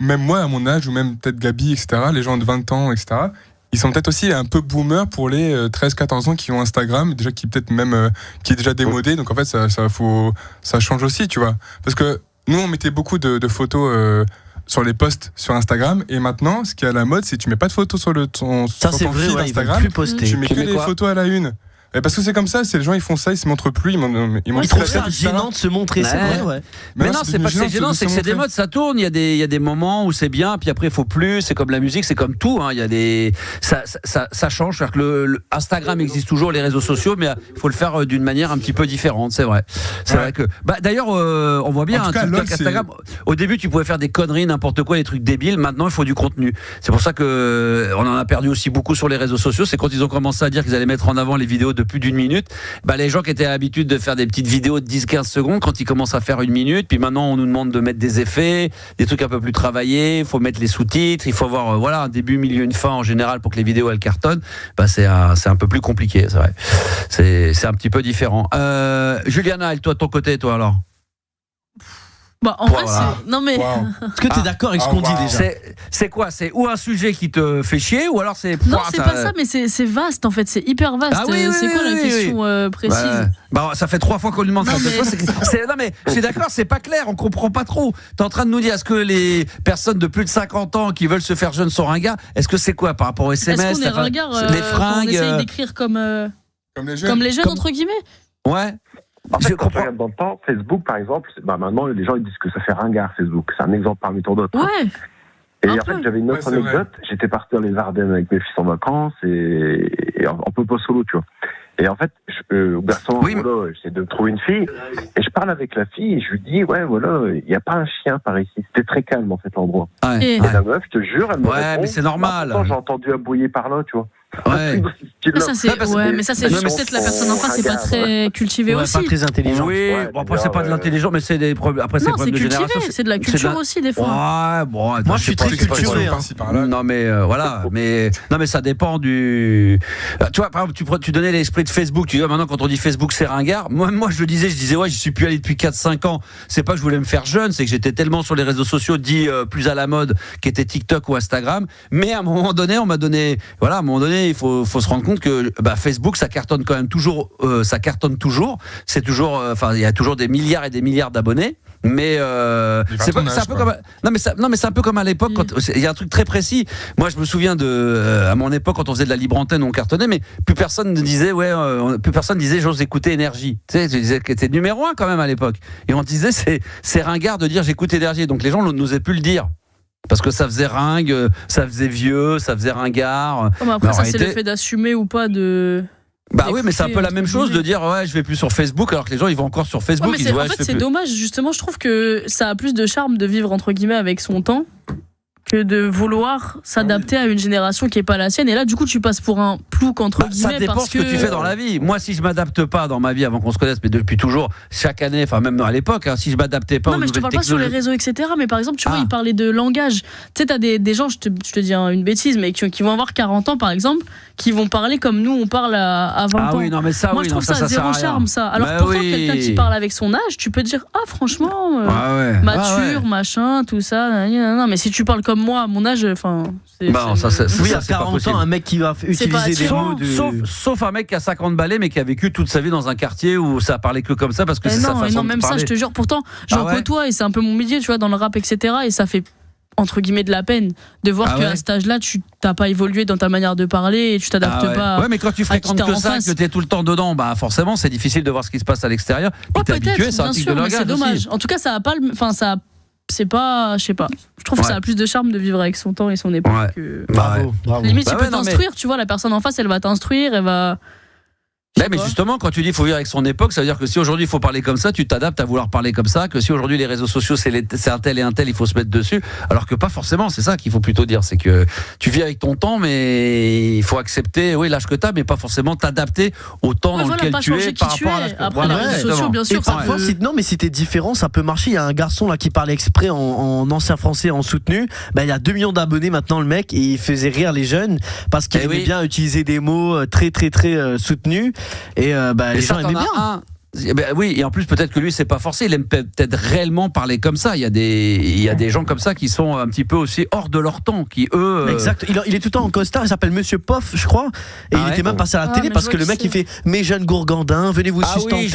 même moi à mon âge, ou même peut-être Gabi, etc., les gens de 20 ans, etc., ils sont peut-être aussi un peu boomers pour les 13-14 ans qui ont Instagram, déjà qui peut-être même qui est déjà démodé, donc en fait ça change aussi, tu vois. Parce que nous on mettait beaucoup de photos sur les posts sur Instagram, et maintenant ce qui est à la mode, c'est que tu mets pas de photos sur ton feed Instagram, tu mets que des photos à la une. Parce que c'est comme ça, c'est les gens ils font ça, ils se montrent plus, ils trouvent ça gênant de se montrer, c'est vrai, ouais. Mais non, c'est pas que c'est gênant, c'est que c'est des modes, ça tourne, il y a des moments où c'est bien, puis après il faut plus, c'est comme la musique, c'est comme tout, il y a des ça change, c'est-à-dire que le Instagram existe toujours, les réseaux sociaux, mais il faut le faire d'une manière un petit peu différente, c'est vrai. C'est vrai que d'ailleurs on voit bien Instagram, au début tu pouvais faire des conneries, n'importe quoi, des trucs débiles, maintenant il faut du contenu. C'est pour ça que on en a perdu aussi beaucoup sur les réseaux sociaux, c'est quand ils ont commencé à dire qu'ils allaient mettre en avant les vidéos de plus d'une minute, les gens qui étaient à l'habitude de faire des petites vidéos de 10-15 secondes, quand ils commencent à faire une minute, puis maintenant on nous demande de mettre des effets, des trucs un peu plus travaillés, il faut mettre les sous-titres, il faut avoir un début, milieu, une fin en général pour que les vidéos elles cartonnent, c'est un peu plus compliqué, c'est vrai. C'est un petit peu différent. Juliana, toi de ton côté, toi alors? En vrai, c'est. Non, mais. Est-ce que tu es d'accord avec ce qu'on dit déjà? C'est quoi? C'est ou un sujet qui te fait chier, ou alors c'est. Non, c'est pas ça, mais c'est vaste en fait, c'est hyper vaste. C'est quoi la question précise? Ça fait 3 fois qu'on lui demande ça. Non, mais je suis d'accord, c'est pas clair, on comprend pas trop. T'es en train de nous dire, est-ce que les personnes de plus de 50 ans qui veulent se faire jeunes sont ringards? Est-ce que c'est quoi par rapport au SMS? Est-ce qu'on est ringards, les fringues? On essaye d'écrire comme les jeunes, entre guillemets? Ouais. En fait, quand tu regardes dans le temps, Facebook, par exemple, maintenant, les gens ils disent que ça fait ringard, Facebook. C'est un exemple parmi tant d'autres. Ouais. Et en fait, j'avais une autre anecdote. J'étais parti dans les Ardennes avec mes fils en vacances, et en popo solo, tu vois. Et en fait, au berceau, voilà, j'essaie de trouver une fille, et je parle avec la fille, et je lui dis, ouais, voilà, il n'y a pas un chien par ici. C'était très calme, en fait, l'endroit. Ouais. Et la meuf, je te jure, elle me répond, mais c'est normal. Pourtant, j'ai entendu aboyer par là, tu vois. Ouais. Ça, c'est peut-être la personne en face, c'est pas très cultivé aussi. Pas très intelligent. Oui, bon, après, c'est pas de l'intelligence, mais c'est des problèmes. Après, c'est non, problèmes de génération. C'est de la culture aussi, des fois. Ouais, bon, moi, je suis très culturé. Non, mais voilà. Non, mais ça dépend du. Tu vois, par exemple, tu donnais l'esprit de Facebook. Tu dis, maintenant, quand on dit Facebook, c'est ringard. Moi, je disais, ouais, j'y suis plus allé depuis 4-5 ans. C'est pas que je voulais me faire jeune, c'est que j'étais tellement sur les réseaux sociaux dits plus à la mode, qui étaient TikTok ou Instagram. Mais à un moment donné, on m'a donné. Voilà, à un moment donné, il faut se rendre compte que Facebook, ça cartonne quand même toujours. Ça cartonne toujours. C'est toujours. Enfin, il y a toujours des milliards et des milliards d'abonnés. Mais c'est un peu comme c'est un peu comme à l'époque quand il y a un truc très précis. Moi je me souviens à mon époque quand on faisait de la libre antenne on cartonnait mais plus personne ne disait j'ose écouter Énergie. Tu sais, tu disais que c'était numéro 1 quand même à l'époque. Et on disait c'est ringard de dire j'écoute Énergie. Donc les gens n'osaient plus le dire. Parce que ça faisait ringue, ça faisait vieux, ça faisait ringard. Mais après ça c'est le fait d'assumer ou pas de. Bah oui, mais c'est un peu la même chose de dire ouais, je vais plus sur Facebook alors que les gens ils vont encore sur Facebook. Ouais, en fait, c'est dommage. Justement, je trouve que ça a plus de charme de vivre entre guillemets avec son temps que de vouloir s'adapter à une génération qui est pas la sienne. Et là, du coup, tu passes pour un plouc entre guillemets. Ça dépend parce ce que tu fais dans la vie. Moi, si je m'adapte pas dans ma vie avant qu'on se connaisse, mais depuis toujours, chaque année, enfin même à l'époque, si je m'adaptais pas. Non, mais je te parle pas sur les réseaux, etc. Mais par exemple, tu vois, il parlait de langage. Tu sais, t'as des gens, je te dis une bêtise, mais qui vont avoir 40 ans, par exemple, qui vont parler comme nous, on parle à 20 ans. Ah oui, non, mais ça, moi, je trouve ça zéro charme, ça. Alors pourtant, quelqu'un qui parle avec son âge, tu peux dire, franchement, mature, machin, tout ça. Non, mais si tu parles comme moi à mon âge, enfin. Oui, à 40 ans, un mec qui va utiliser des mots sauf un mec qui a 50 balais mais qui a vécu toute sa vie dans un quartier où ça parlait que comme ça parce que c'est sa façon de même parler. Ça, je te jure. Pourtant, j'en côtoie et c'est un peu mon milieu, tu vois, dans le rap, etc. Et ça fait entre guillemets de la peine de voir qu'à cet âge-là, tu t'as pas évolué dans ta manière de parler et tu t'adaptes pas. Ouais, mais quand tu fréquentes que ça, que t'es tout le temps dedans, bah forcément, c'est difficile de voir ce qui se passe à l'extérieur. Puis t'es habitué, c'est un truc de langage. C'est dommage. En tout cas, ça a pas, ça. C'est pas, je sais pas. Je trouve que ça a plus de charme de vivre avec son temps et son époque. Bravo. Limite, tu peux t'instruire, tu vois, la personne en face, elle va t'instruire, elle va. Mais justement, quand tu dis qu'il faut vivre avec son époque, ça veut dire que si aujourd'hui il faut parler comme ça, tu t'adaptes à vouloir parler comme ça, que si aujourd'hui les réseaux sociaux c'est un tel et un tel, il faut se mettre dessus, alors que pas forcément, c'est ça qu'il faut plutôt dire, c'est que tu vis avec ton temps, mais il faut accepter l'âge que tu as, mais pas forcément t'adapter au temps dans lequel tu es par rapport à l'âge que tu as. Après, les réseaux sociaux, bien sûr, parfois, mais si t'es différent, ça peut marcher. Il y a un garçon là qui parlait exprès en ancien français, en soutenu, il y a 2 millions d'abonnés maintenant le mec, et il faisait rire les jeunes parce qu'il aimait bien utiliser des mots très très très soutenus. Et les gens aimaient bien. Oui, et en plus peut-être que lui c'est pas forcé, il aime peut-être réellement parler comme ça. Il y a des gens comme ça qui sont un petit peu aussi hors de leur temps, qui eux. Exact. Il est tout le temps en costard. Il s'appelle Monsieur Poff, je crois. Et il était même passé à la télé parce que le mec il fait mes jeunes gourgandins, venez vous sustenter.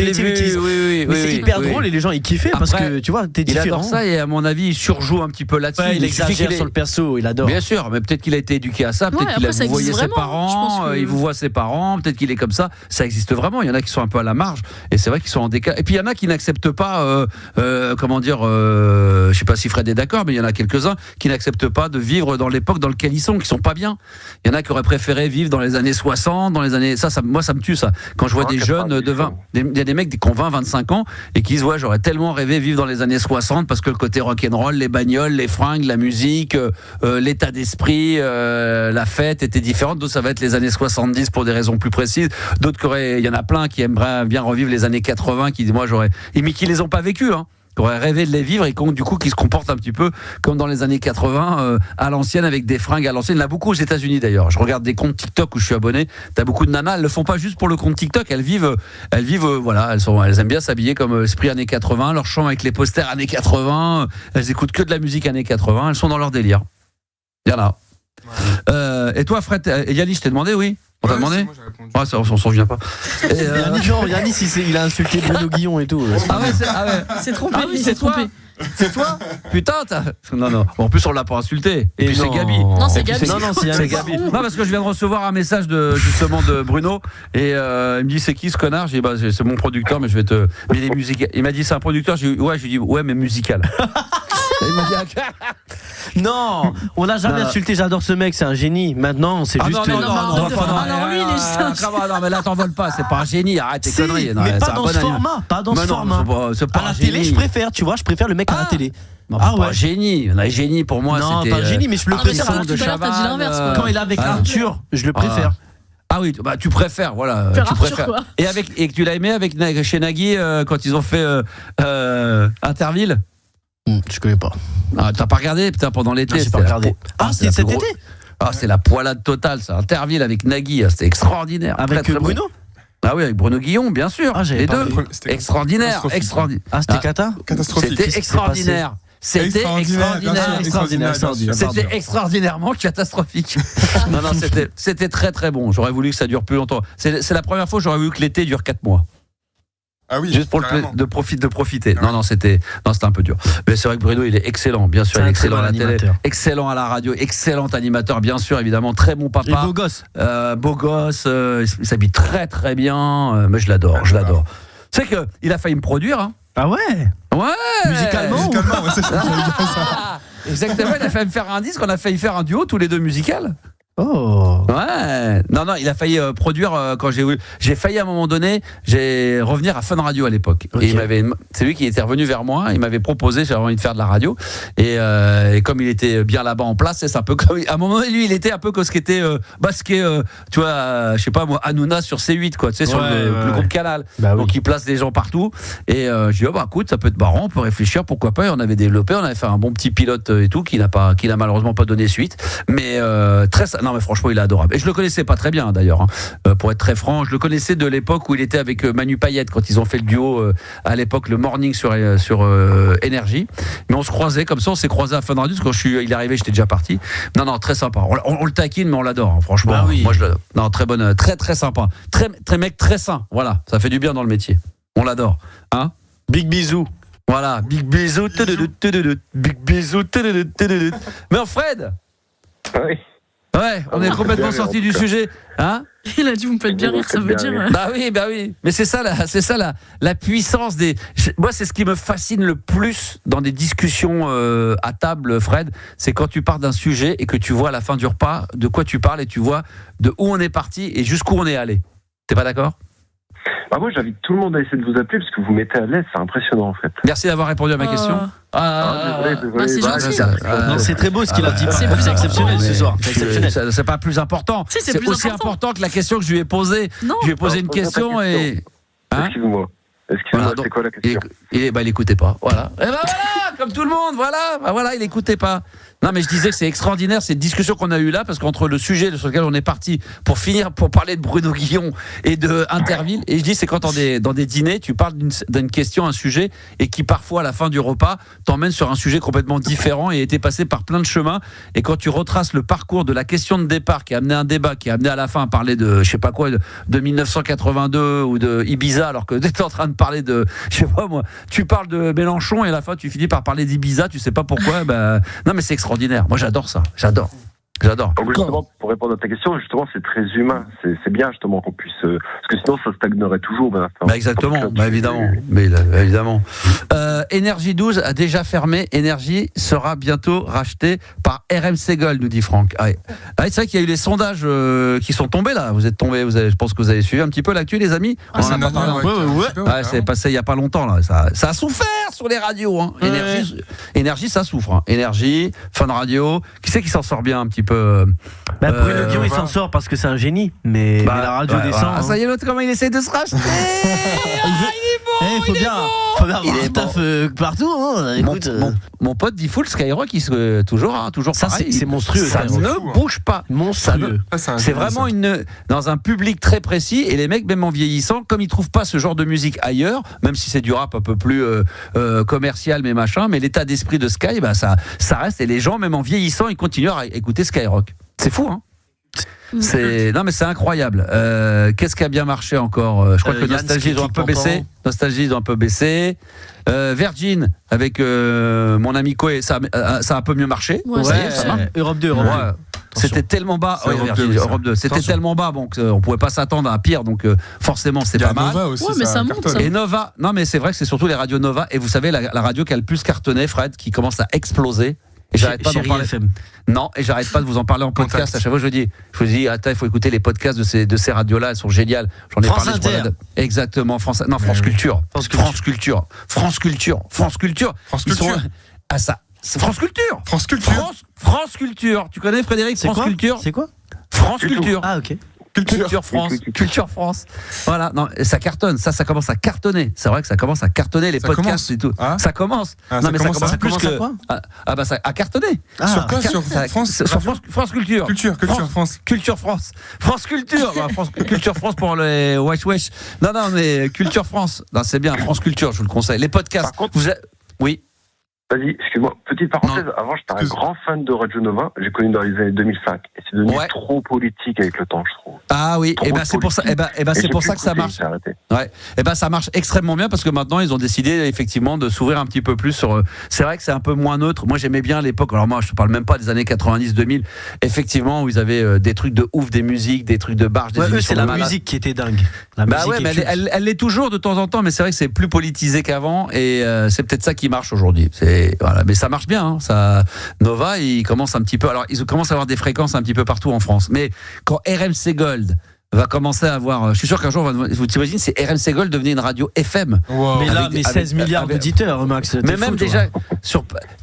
Oui, c'est hyper drôle et les gens ils kiffaient parce que tu vois t'es différent. Il adore ça et à mon avis il surjoue un petit peu là-dessus. Il exagère sur le perso, il adore. Bien sûr, mais peut-être qu'il a été éduqué à ça, peut-être qu'il a voyé ses parents, il vous voit ses parents, peut-être qu'il est comme ça. Ça existe vraiment. Il y en a qui sont un peu à la marge et c'est vrai qu'ils sont en décalage. Et puis il y en a qui n'acceptent pas, je sais pas si Fred est d'accord, mais il y en a quelques-uns qui n'acceptent pas de vivre dans l'époque dans laquelle ils sont, qui sont pas bien. Il y en a qui auraient préféré vivre dans les années 60, dans les années. Moi ça me tue ça. Quand je vois des jeunes de 20, il y a des mecs qui ont 20-25 ans et qui disent ouais j'aurais tellement rêvé vivre dans les années 60 parce que le côté rock'n'roll, les bagnoles, les fringues, la musique, l'état d'esprit, la fête était différente. D'autres ça va être les années 70 pour des raisons plus précises. D'autres il y en a plein qui aimeraient bien revivre les années 80. Qui disent moi j'aurais mais qui les ont pas vécu qui auraient rêvé de les vivre et du coup qui se comportent un petit peu comme dans les années 80 à l'ancienne avec des fringues à l'ancienne. Il y en a beaucoup aux États-Unis d'ailleurs. Je regarde des comptes TikTok où je suis abonné. T'as beaucoup de nanas, elles le font pas juste pour le compte TikTok, elles vivent voilà, elles aiment bien s'habiller comme esprit années 80, leur chant avec les posters années 80, elles écoutent que de la musique années 80, elles sont dans leur délire. Il y en a. Et toi Fred, Yannis, je t'ai demandé on t'a demandé ? On s'en souvient pas. Yannis, il a insulté Bruno Guillon et tout. C'est trompé. C'est trompé. C'est toi ? Putain, Non. En plus, on l'a pas insulté. Et puis c'est Gabi. Non, c'est Gabi. Non, c'est Gabi. Non, parce que je viens de recevoir un message justement de Bruno. Et il me dit c'est qui ce connard ? J'ai dit c'est mon producteur, mais je vais te. Mais les musiques. Il m'a dit c'est un producteur. J'ai dit ouais, mais musical. Non, on l'a jamais insulté. J'adore ce mec, c'est un génie. Maintenant, c'est juste. non, lui, il est non, mais là, t'envoles pas. C'est pas un génie. Arrête tes conneries. Mais pas dans ce format. Pas dans ce format. C'est pas à la télé, je préfère. Tu vois, je préfère le mec à la télé. Non, pas un génie. Un génie pour moi, non, c'était. Non, pas un génie, mais je le préfère. Quand il est avec Arthur, je le préfère. Ah oui, bah tu préfères, voilà. Tu préfères. Et que tu l'as aimé chez Nagui quand ils ont fait Interville. Je connais pas. Ah, t'as pas regardé, putain, pendant l'été. J'ai pas regardé. C'était cet été. Ah, c'est la poilade totale, ça. Interville avec Nagui, c'était extraordinaire. Avec très Bruno. Ah oui, avec Bruno Guillon, bien sûr. Les deux. Extraordinaire. Ah, c'était cata. Catastrophique. C'était extraordinaire. C'était extraordinairement catastrophique. Non, c'était très très bon. J'aurais voulu que ça dure plus longtemps. C'est la première fois que j'aurais voulu que l'été dure 4 mois. Ah oui, juste pour de profiter. Non, c'était un peu dur. Mais c'est vrai que Bruno, il est excellent, bien sûr, il est excellent à la télé, excellent à la radio, excellent animateur, bien sûr, évidemment, très bon papa. Et beau gosse. Il s'habille très très bien. Mais je l'adore. Tu sais que il a failli me produire. Hein. Ah ouais. Ouais. Musicalement, ouais, c'est ça. Exactement. Il a failli me faire un disque. On a failli faire un duo tous les deux musical. Oh. Ouais. Non, il a failli produire quand j'ai failli à un moment donné, revenir à Fun Radio à l'époque. Okay. Et c'est lui qui était revenu vers moi, il m'avait proposé, j'avais envie de faire de la radio et comme il était bien là-bas en place, c'est un peu comme à un moment donné, lui il était un peu comme ce qui était basqué tu vois, je sais pas moi, Hanouna sur C8 quoi, tu sais sur le groupe Canal. Bah oui. Donc il place des gens partout et je dis écoute, ça peut être marrant, on peut réfléchir, pourquoi pas, et on avait développé, on avait fait un bon petit pilote et tout qui n'a malheureusement pas donné suite, mais non mais franchement il est adorable et je le connaissais pas très bien d'ailleurs pour être très franc, je le connaissais de l'époque où il était avec Manu Payette quand ils ont fait le duo à l'époque le morning sur Énergie, mais on se croisait comme ça, on s'est croisé à Fun Radio parce que il est arrivé, j'étais déjà parti. Non très sympa, on le taquine mais on l'adore hein, franchement. Bah oui. Moi je l'adore. Non, très bonne, très très sympa, très mec très sain, voilà, ça fait du bien dans le métier, on l'adore hein. Big bisous. Voilà, big bisous, big bisous. Mais Fred. Oui. Ouais, on est complètement sorti du sujet, hein. Il a dit vous me faites bien rire, ça veut dire. Bah oui. Mais c'est ça la puissance des. Moi, c'est ce qui me fascine le plus dans des discussions à table, Fred, c'est quand tu pars d'un sujet et que tu vois à la fin du repas de quoi tu parles et tu vois de où on est parti et jusqu'où on est allé. T'es pas d'accord ? Bah moi j'invite tout le monde à essayer de vous appeler parce que vous mettez à l'aise, c'est impressionnant en fait. Merci d'avoir répondu à ma question. Désolé. C'est gentil. Non, c'est très beau ce qu'il a dit. C'est plus exceptionnel ce soir. C'est pas plus important. Si, c'est plus aussi important que la question que je lui ai posée. Non. Je lui ai posé une question et. Excuse-moi, c'est quoi la question ? Il écoutait pas. Voilà. Et voilà, comme tout le monde, voilà, il écoutait pas. Non mais je disais que c'est extraordinaire cette discussion qu'on a eue là, parce qu'entre le sujet sur lequel on est parti pour parler de Bruno Guillon et de Interville, et je dis c'est quand dans des dîners tu parles d'une question, un sujet, et qui parfois à la fin du repas t'emmène sur un sujet complètement différent et était passé par plein de chemins, et quand tu retraces le parcours de la question de départ qui a amené un débat, qui a amené à la fin à parler de je sais pas quoi, de 1982 ou de Ibiza, alors que tu es en train de parler de je sais pas moi, tu parles de Mélenchon et à la fin tu finis par parler d'Ibiza, tu sais pas pourquoi. Non mais c'est extraordinaire. Moi j'adore ça, j'adore. Donc justement, pour répondre à ta question, justement, c'est très humain. C'est bien justement qu'on puisse, parce que sinon ça stagnerait toujours. Exactement, évidemment. Énergie 12 a déjà fermé. Énergie sera bientôt racheté par RMC Gold, nous dit Franck. C'est vrai qu'il y a eu les sondages qui sont tombés là. Je pense que vous avez suivi un petit peu l'actu, les amis. C'est passé il y a pas longtemps là. Ça a souffert sur les radios. Hein. Énergie, ça souffre. Hein. Énergie, Fun Radio. Qui c'est qui s'en sort bien un petit peu? Bruno Guillon il s'en sort parce que c'est un génie, mais la radio descend. Ça y est, l'autre comment il essaie de se racheter. Il faut bien avoir un taf partout. Hein. Écoute, mon pote dit full Skyrock, toujours ça, pareil. C'est monstrueux. Ça ne bouge pas. Monstrueux. C'est vraiment dans un public très précis, et les mecs, même en vieillissant, comme ils trouvent pas ce genre de musique ailleurs, même si c'est du rap un peu plus commercial mais machin, mais l'état d'esprit de Sky, ça reste, et les gens même en vieillissant ils continuent à écouter Skyrock. C'est fou hein. Non mais c'est incroyable. Qu'est-ce qui a bien marché encore? Je crois que Nostalgie ils ont un peu baissé. Virgin avec mon ami Koé, ça a un peu mieux marché. Europe 2. C'était tellement bas. Europe 2. C'était tellement bas, bon, on pouvait pas s'attendre à pire, donc forcément c'est pas mal. Nova aussi, ouais, mais ça monte. Et Nova, non mais c'est vrai que c'est surtout les radios Nova. Et vous savez la radio qui a le plus cartonné, Fred, qui commence à exploser. Et j'arrête pas d'en parler. FM. Non, et j'arrête pas de vous en parler en podcast. À chaque fois, je vous dis, attends, il faut écouter les podcasts de ces radios-là, elles sont géniales. J'en ai France parlé. Inter. Exactement, France Culture. France Culture. Ils sont à ça. C'est France Culture. France Culture. Tu connais Frédéric? France Culture. C'est quoi? France Culture. Ah ok. Culture France. Voilà, non, ça cartonne, ça commence à cartonner. C'est vrai que ça commence à cartonner les podcasts et tout. Ah, ça commence. Non mais ça commence plus que quoi ça a cartonné. Sur quoi? Sur France Culture. Culture France. Culture France. France Culture. Culture France pour les wesh. Non mais Culture France. Non, c'est bien France Culture, je vous le conseille. Les podcasts. Par contre, oui. Vas-y, excuse-moi. Petite parenthèse. Avant, j'étais un grand fan de Radio Nova. J'ai connu dans les années 2005. Et c'est devenu trop politique avec le temps, je trouve. Ah oui, et c'est pour ça. C'est pour ça que ça marche. Ouais. Ça marche extrêmement bien parce que maintenant ils ont décidé effectivement de s'ouvrir un petit peu plus sur. C'est vrai que c'est un peu moins neutre. Moi j'aimais bien l'époque. Alors moi je te parle même pas des années 90-2000. Effectivement où ils avaient des trucs de ouf, des musiques, des trucs de barge. Eux c'est la musique qui était dingue. Mais elle l'est toujours de temps en temps. Mais c'est vrai que c'est plus politisé qu'avant et c'est peut-être ça qui marche aujourd'hui. Voilà, mais ça marche bien. Ça, Nova, ils commencent un petit peu. Alors, ils commencent à avoir des fréquences un petit peu partout en France. Mais quand RMC Gold va commencer à avoir. Je suis sûr qu'un jour, vous t'imagines, c'est RMC Gold devenir une radio FM. Wow. Mais là, 16 milliards d'auditeurs, Max. Mais même déjà, tu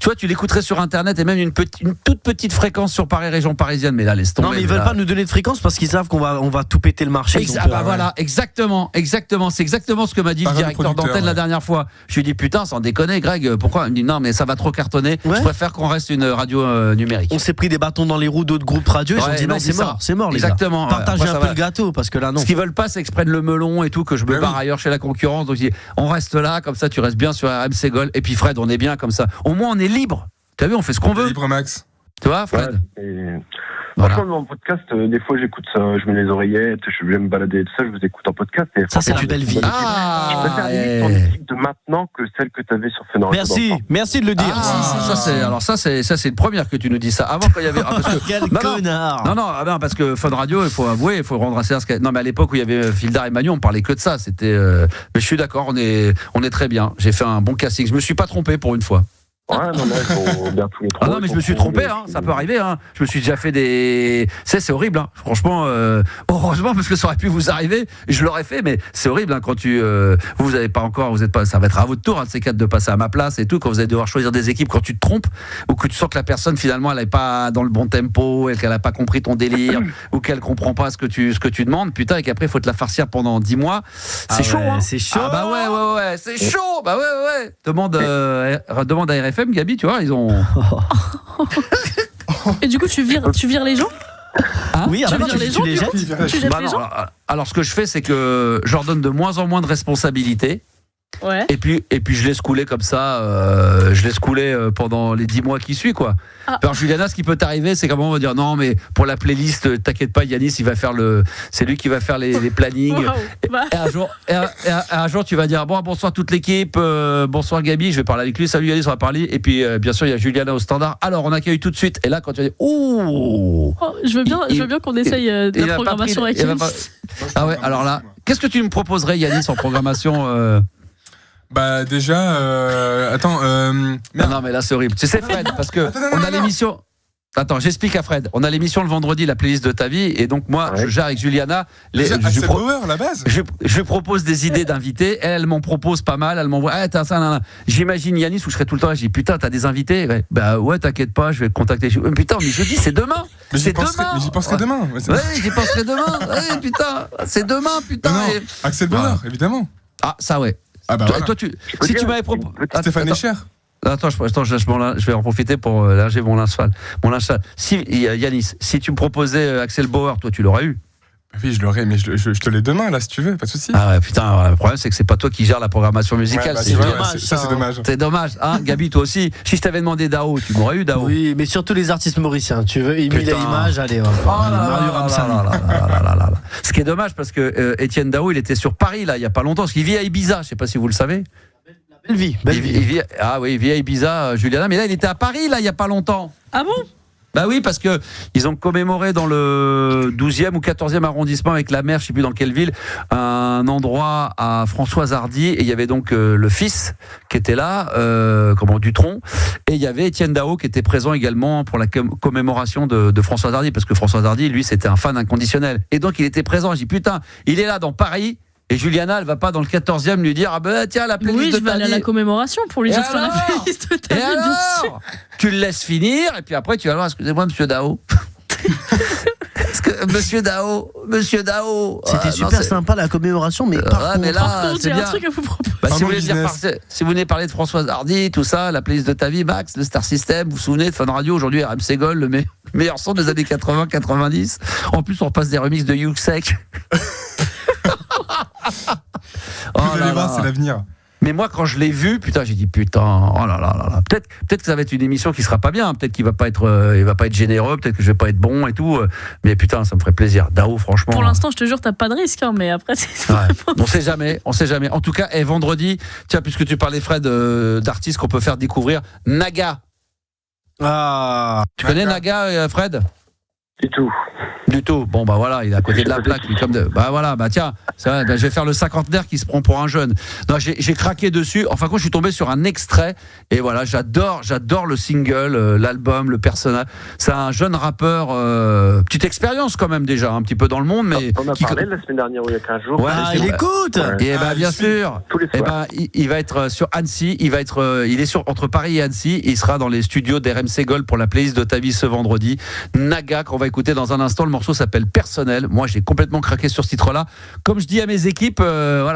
vois, tu l'écouterais sur Internet et même une toute petite fréquence sur Paris, région parisienne. Mais là, laisse tomber. Non, mais ils veulent pas nous donner de fréquence parce qu'ils savent qu'on va tout péter le marché. Voilà, exactement. C'est exactement ce que m'a dit le directeur d'antenne la dernière fois. Je lui ai dit, putain, sans déconner, Greg, pourquoi? Il me dit, non, mais ça va trop cartonner. Je préfère qu'on reste une radio numérique. On s'est pris des bâtons dans les roues d'autres groupes radio. Ils ont dit, non, c'est mort, les gars. Exactement. Partagez un peu le gâteau. Parce que là, non. Ce qu'ils veulent pas, c'est que je prenne le melon et tout, que je me barre ailleurs chez la concurrence. Donc, on reste là, comme ça, tu restes bien sur RMC Gold. Et puis, Fred, on est bien comme ça. Au moins, on est libre. Tu as vu, on fait ce qu'on veut. Libre, Max. Tu vois, Fred? Franchement, dans mon podcast, des fois, j'écoute ça, je mets les oreillettes, je vais me balader et tout ça, je vous écoute en podcast. Et ça, c'est une belle vie. Je préfère ton équipe de maintenant que celle que tu avais sur Fun Radio. Merci de le dire. Ça, c'est une première que tu nous dis ça. Avant, quand il y avait. Quel connard. Non, parce que Fun Radio, il faut avouer, il faut rendre assez. Non, mais à l'époque où il y avait Fildar et Manu, on parlait que de ça. C'était. Mais je suis d'accord, on est très bien. J'ai fait un bon casting. Je me suis pas trompé pour une fois. Ouais, non, ils sont bien tous les trois. Ah non, mais je me suis trompé, ça peut arriver. Je me suis déjà fait des. C'est horrible, franchement. Heureusement, parce que ça aurait pu vous arriver. Je l'aurais fait, mais c'est horrible quand vous avez pas encore, vous êtes pas. Ça va être à votre tour, de ces quatre, de passer à ma place et tout. Quand vous allez devoir choisir des équipes, quand tu te trompes ou que tu sens que la personne finalement elle est pas dans le bon tempo, et qu'elle a pas compris ton délire ou qu'elle comprend pas ce que tu demandes, putain, et qu'après il faut te la farcir pendant 10 mois. C'est chaud, C'est chaud. Ah bah ouais, c'est chaud. Bah ouais. Demande à RFM, Gabi, tu vois, ils ont. Et du coup, tu vires les gens? Oui, tu vires les gens, tu jettes les gens? Alors, ce que je fais, c'est que je leur donne de moins en moins de responsabilités. Ouais. Et puis je laisse couler comme ça, pendant les 10 mois qui suivent, quoi. Alors Juliana, ce qui peut t'arriver, c'est comment on va dire non, mais pour la playlist, t'inquiète pas, Yanis, c'est lui qui va faire les plannings. Wow. Et un jour, tu vas dire bonsoir toute l'équipe, bonsoir Gabi, je vais parler avec lui, salut Yanis, on va parler. Et puis bien sûr, il y a Juliana au standard. Alors on accueille tout de suite. Et là, quand tu vas dire je veux bien qu'on essaye de la programmation avec Yanis. Ah ouais, alors là, qu'est-ce que tu me proposerais, Yanis, en programmation? Bah déjà, attends. Non mais là c'est horrible. Tu sais Fred, parce que on a l'émission. Attends, j'explique à Fred. On a l'émission le vendredi, la playlist de ta vie, et donc moi je gère avec Juliana. La base. Je propose des idées d'invités. Elle m'en propose pas mal. Elle m'envoie. T'as ça. J'imagine Yanis où je serais tout le temps. Je dis putain, t'as des invités. Bah ouais, t'inquiète pas, je vais te contacter. Putain, mais je dis c'est demain. J'y penserai demain. Ouais, j'y penserai demain. Ouais, putain, c'est demain, putain. Non, Axel Bonheur, évidemment. Ah ça ouais. Ah bah toi, si tu m'avais proposé Stéphane Escher. Attends, je vais en profiter pour langer mon linge sale. Si Yanis, si tu me proposais Axel Bauer, toi tu l'aurais eu. Oui, je l'aurais, mais je te l'ai demain là si tu veux, pas de souci. Ah ouais, putain, le problème c'est que c'est pas toi qui gères la programmation musicale. C'est dommage. Ça c'est dommage. C'est dommage, Gabi, toi aussi. Si je t'avais demandé Dao, tu m'aurais eu Dao. Oui, mais surtout les artistes mauriciens. Tu veux Émile à Image, allez. Ce qui est dommage parce que Étienne Dao, il était sur Paris là, il y a pas longtemps, parce qu'il vit à Ibiza. Je sais pas si vous le savez. Belle vie. Il vit à Ibiza, Juliana. Mais là, il était à Paris là, il y a pas longtemps. Ah bon? Bah oui, parce que ils ont commémoré dans le 12e ou 14e arrondissement avec la mère, je sais plus dans quelle ville, un endroit à Françoise Hardy, et il y avait donc le fils qui était là, Dutronc, et il y avait Étienne Dao qui était présent également pour la commémoration de Françoise Hardy, parce que Françoise Hardy, lui, c'était un fan inconditionnel. Et donc il était présent, je dis putain, il est là dans Paris. Et Juliana, elle va pas dans le 14e lui dire tiens, la playlist de ta vie. Oui, je vais aller à la commémoration pour lui dire sur la playlist de ta vie. Tu le laisses finir et puis après tu vas voir, excusez-moi monsieur Dao. Monsieur Dao. C'était super sympa la commémoration, mais par contre, j'ai un truc à vous proposer. Si vous venez parler de Françoise Hardy, tout ça, la playlist de ta vie, Max, le Star System, vous vous souvenez de Fun Radio, aujourd'hui RMC Gold, le meilleur son des années 80-90. En plus, on repasse des remixes de Yuxek. Vous allez voir, c'est l'avenir. Mais moi, quand je l'ai vu, putain, j'ai dit putain, oh là là là là. Peut-être que ça va être une émission qui sera pas bien. Peut-être qu'il va pas être, il va pas être généreux. Peut-être que je vais pas être bon et tout. Mais putain, ça me ferait plaisir. Dao, franchement. Pour l'instant, je te jure, t'as pas de risque, hein, mais après, c'est. Ouais. On sait jamais. En tout cas, vendredi, tiens, puisque tu parlais, Fred, d'artistes qu'on peut faire découvrir, Naga. Ah. Tu connais Naga, Fred? Du tout. Bon bah voilà, il est à côté de la plaque, lui, tiens, je vais faire le cinquantenaire qui se prend pour un jeune. Non, j'ai craqué dessus. Enfin, quand je suis tombé sur un extrait, et voilà, j'adore le single, l'album, le personnage. C'est un jeune rappeur, petite expérience quand même déjà, un petit peu dans le monde, mais on a parlé la semaine dernière ou il y a 15 jours. Ouais, il écoute. Et bien sûr. Tous les soirs. Il va être sur Annecy. Il est entre Paris et Annecy. Il sera dans les studios d'RMC Gold pour la playlist de ta vie ce vendredi. Naga, qu'on va écouter dans un instant. Le morceau s'appelle Personnel. Moi, j'ai complètement craqué sur ce titre-là. Comme je dis à mes équipes,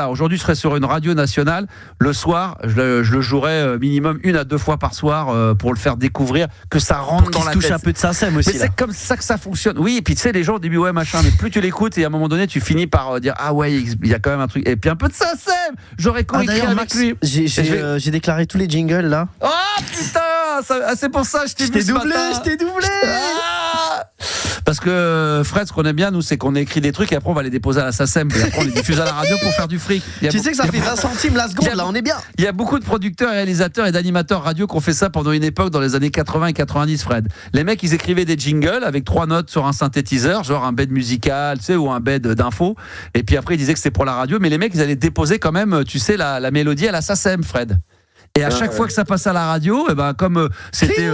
aujourd'hui, je serai sur une radio nationale. Le soir, je le jouerai minimum 1 à 2 fois par soir pour le faire découvrir, que ça rentre dans la tête. Touche un peu de SACEM aussi. Mais c'est comme ça que ça fonctionne. Oui, et puis tu sais, les gens au début, ouais, machin, mais plus tu l'écoutes et à un moment donné, tu finis par dire ah ouais, il y a quand même un truc. Et puis un peu de SACEM. J'aurais coécrit avec Max, lui. J'ai déclaré tous les jingles là. Oh putain, c'est pour ça que je t'ai vu ce matin. Je t'ai doublé. Parce que Fred, ce qu'on aime bien, nous, c'est qu'on écrit des trucs et après on va les déposer à la SACEM et après on les diffuse à la radio pour faire du fric. Tu sais que ça fait 20 centimes la seconde, là, on est bien. Il y a beaucoup de producteurs, réalisateurs et d'animateurs radio qui ont fait ça pendant une époque dans les années 80 et 90, Fred. Les mecs, ils écrivaient des jingles avec 3 notes sur un synthétiseur, genre un bed musical, tu sais, ou un bed d'infos. Et puis après, ils disasaient que c'était pour la radio, mais les mecs, ils allaient déposer quand même, tu sais, la mélodie à la SACEM, Fred. Et à chaque fois que ça passait à la radio, comme c'était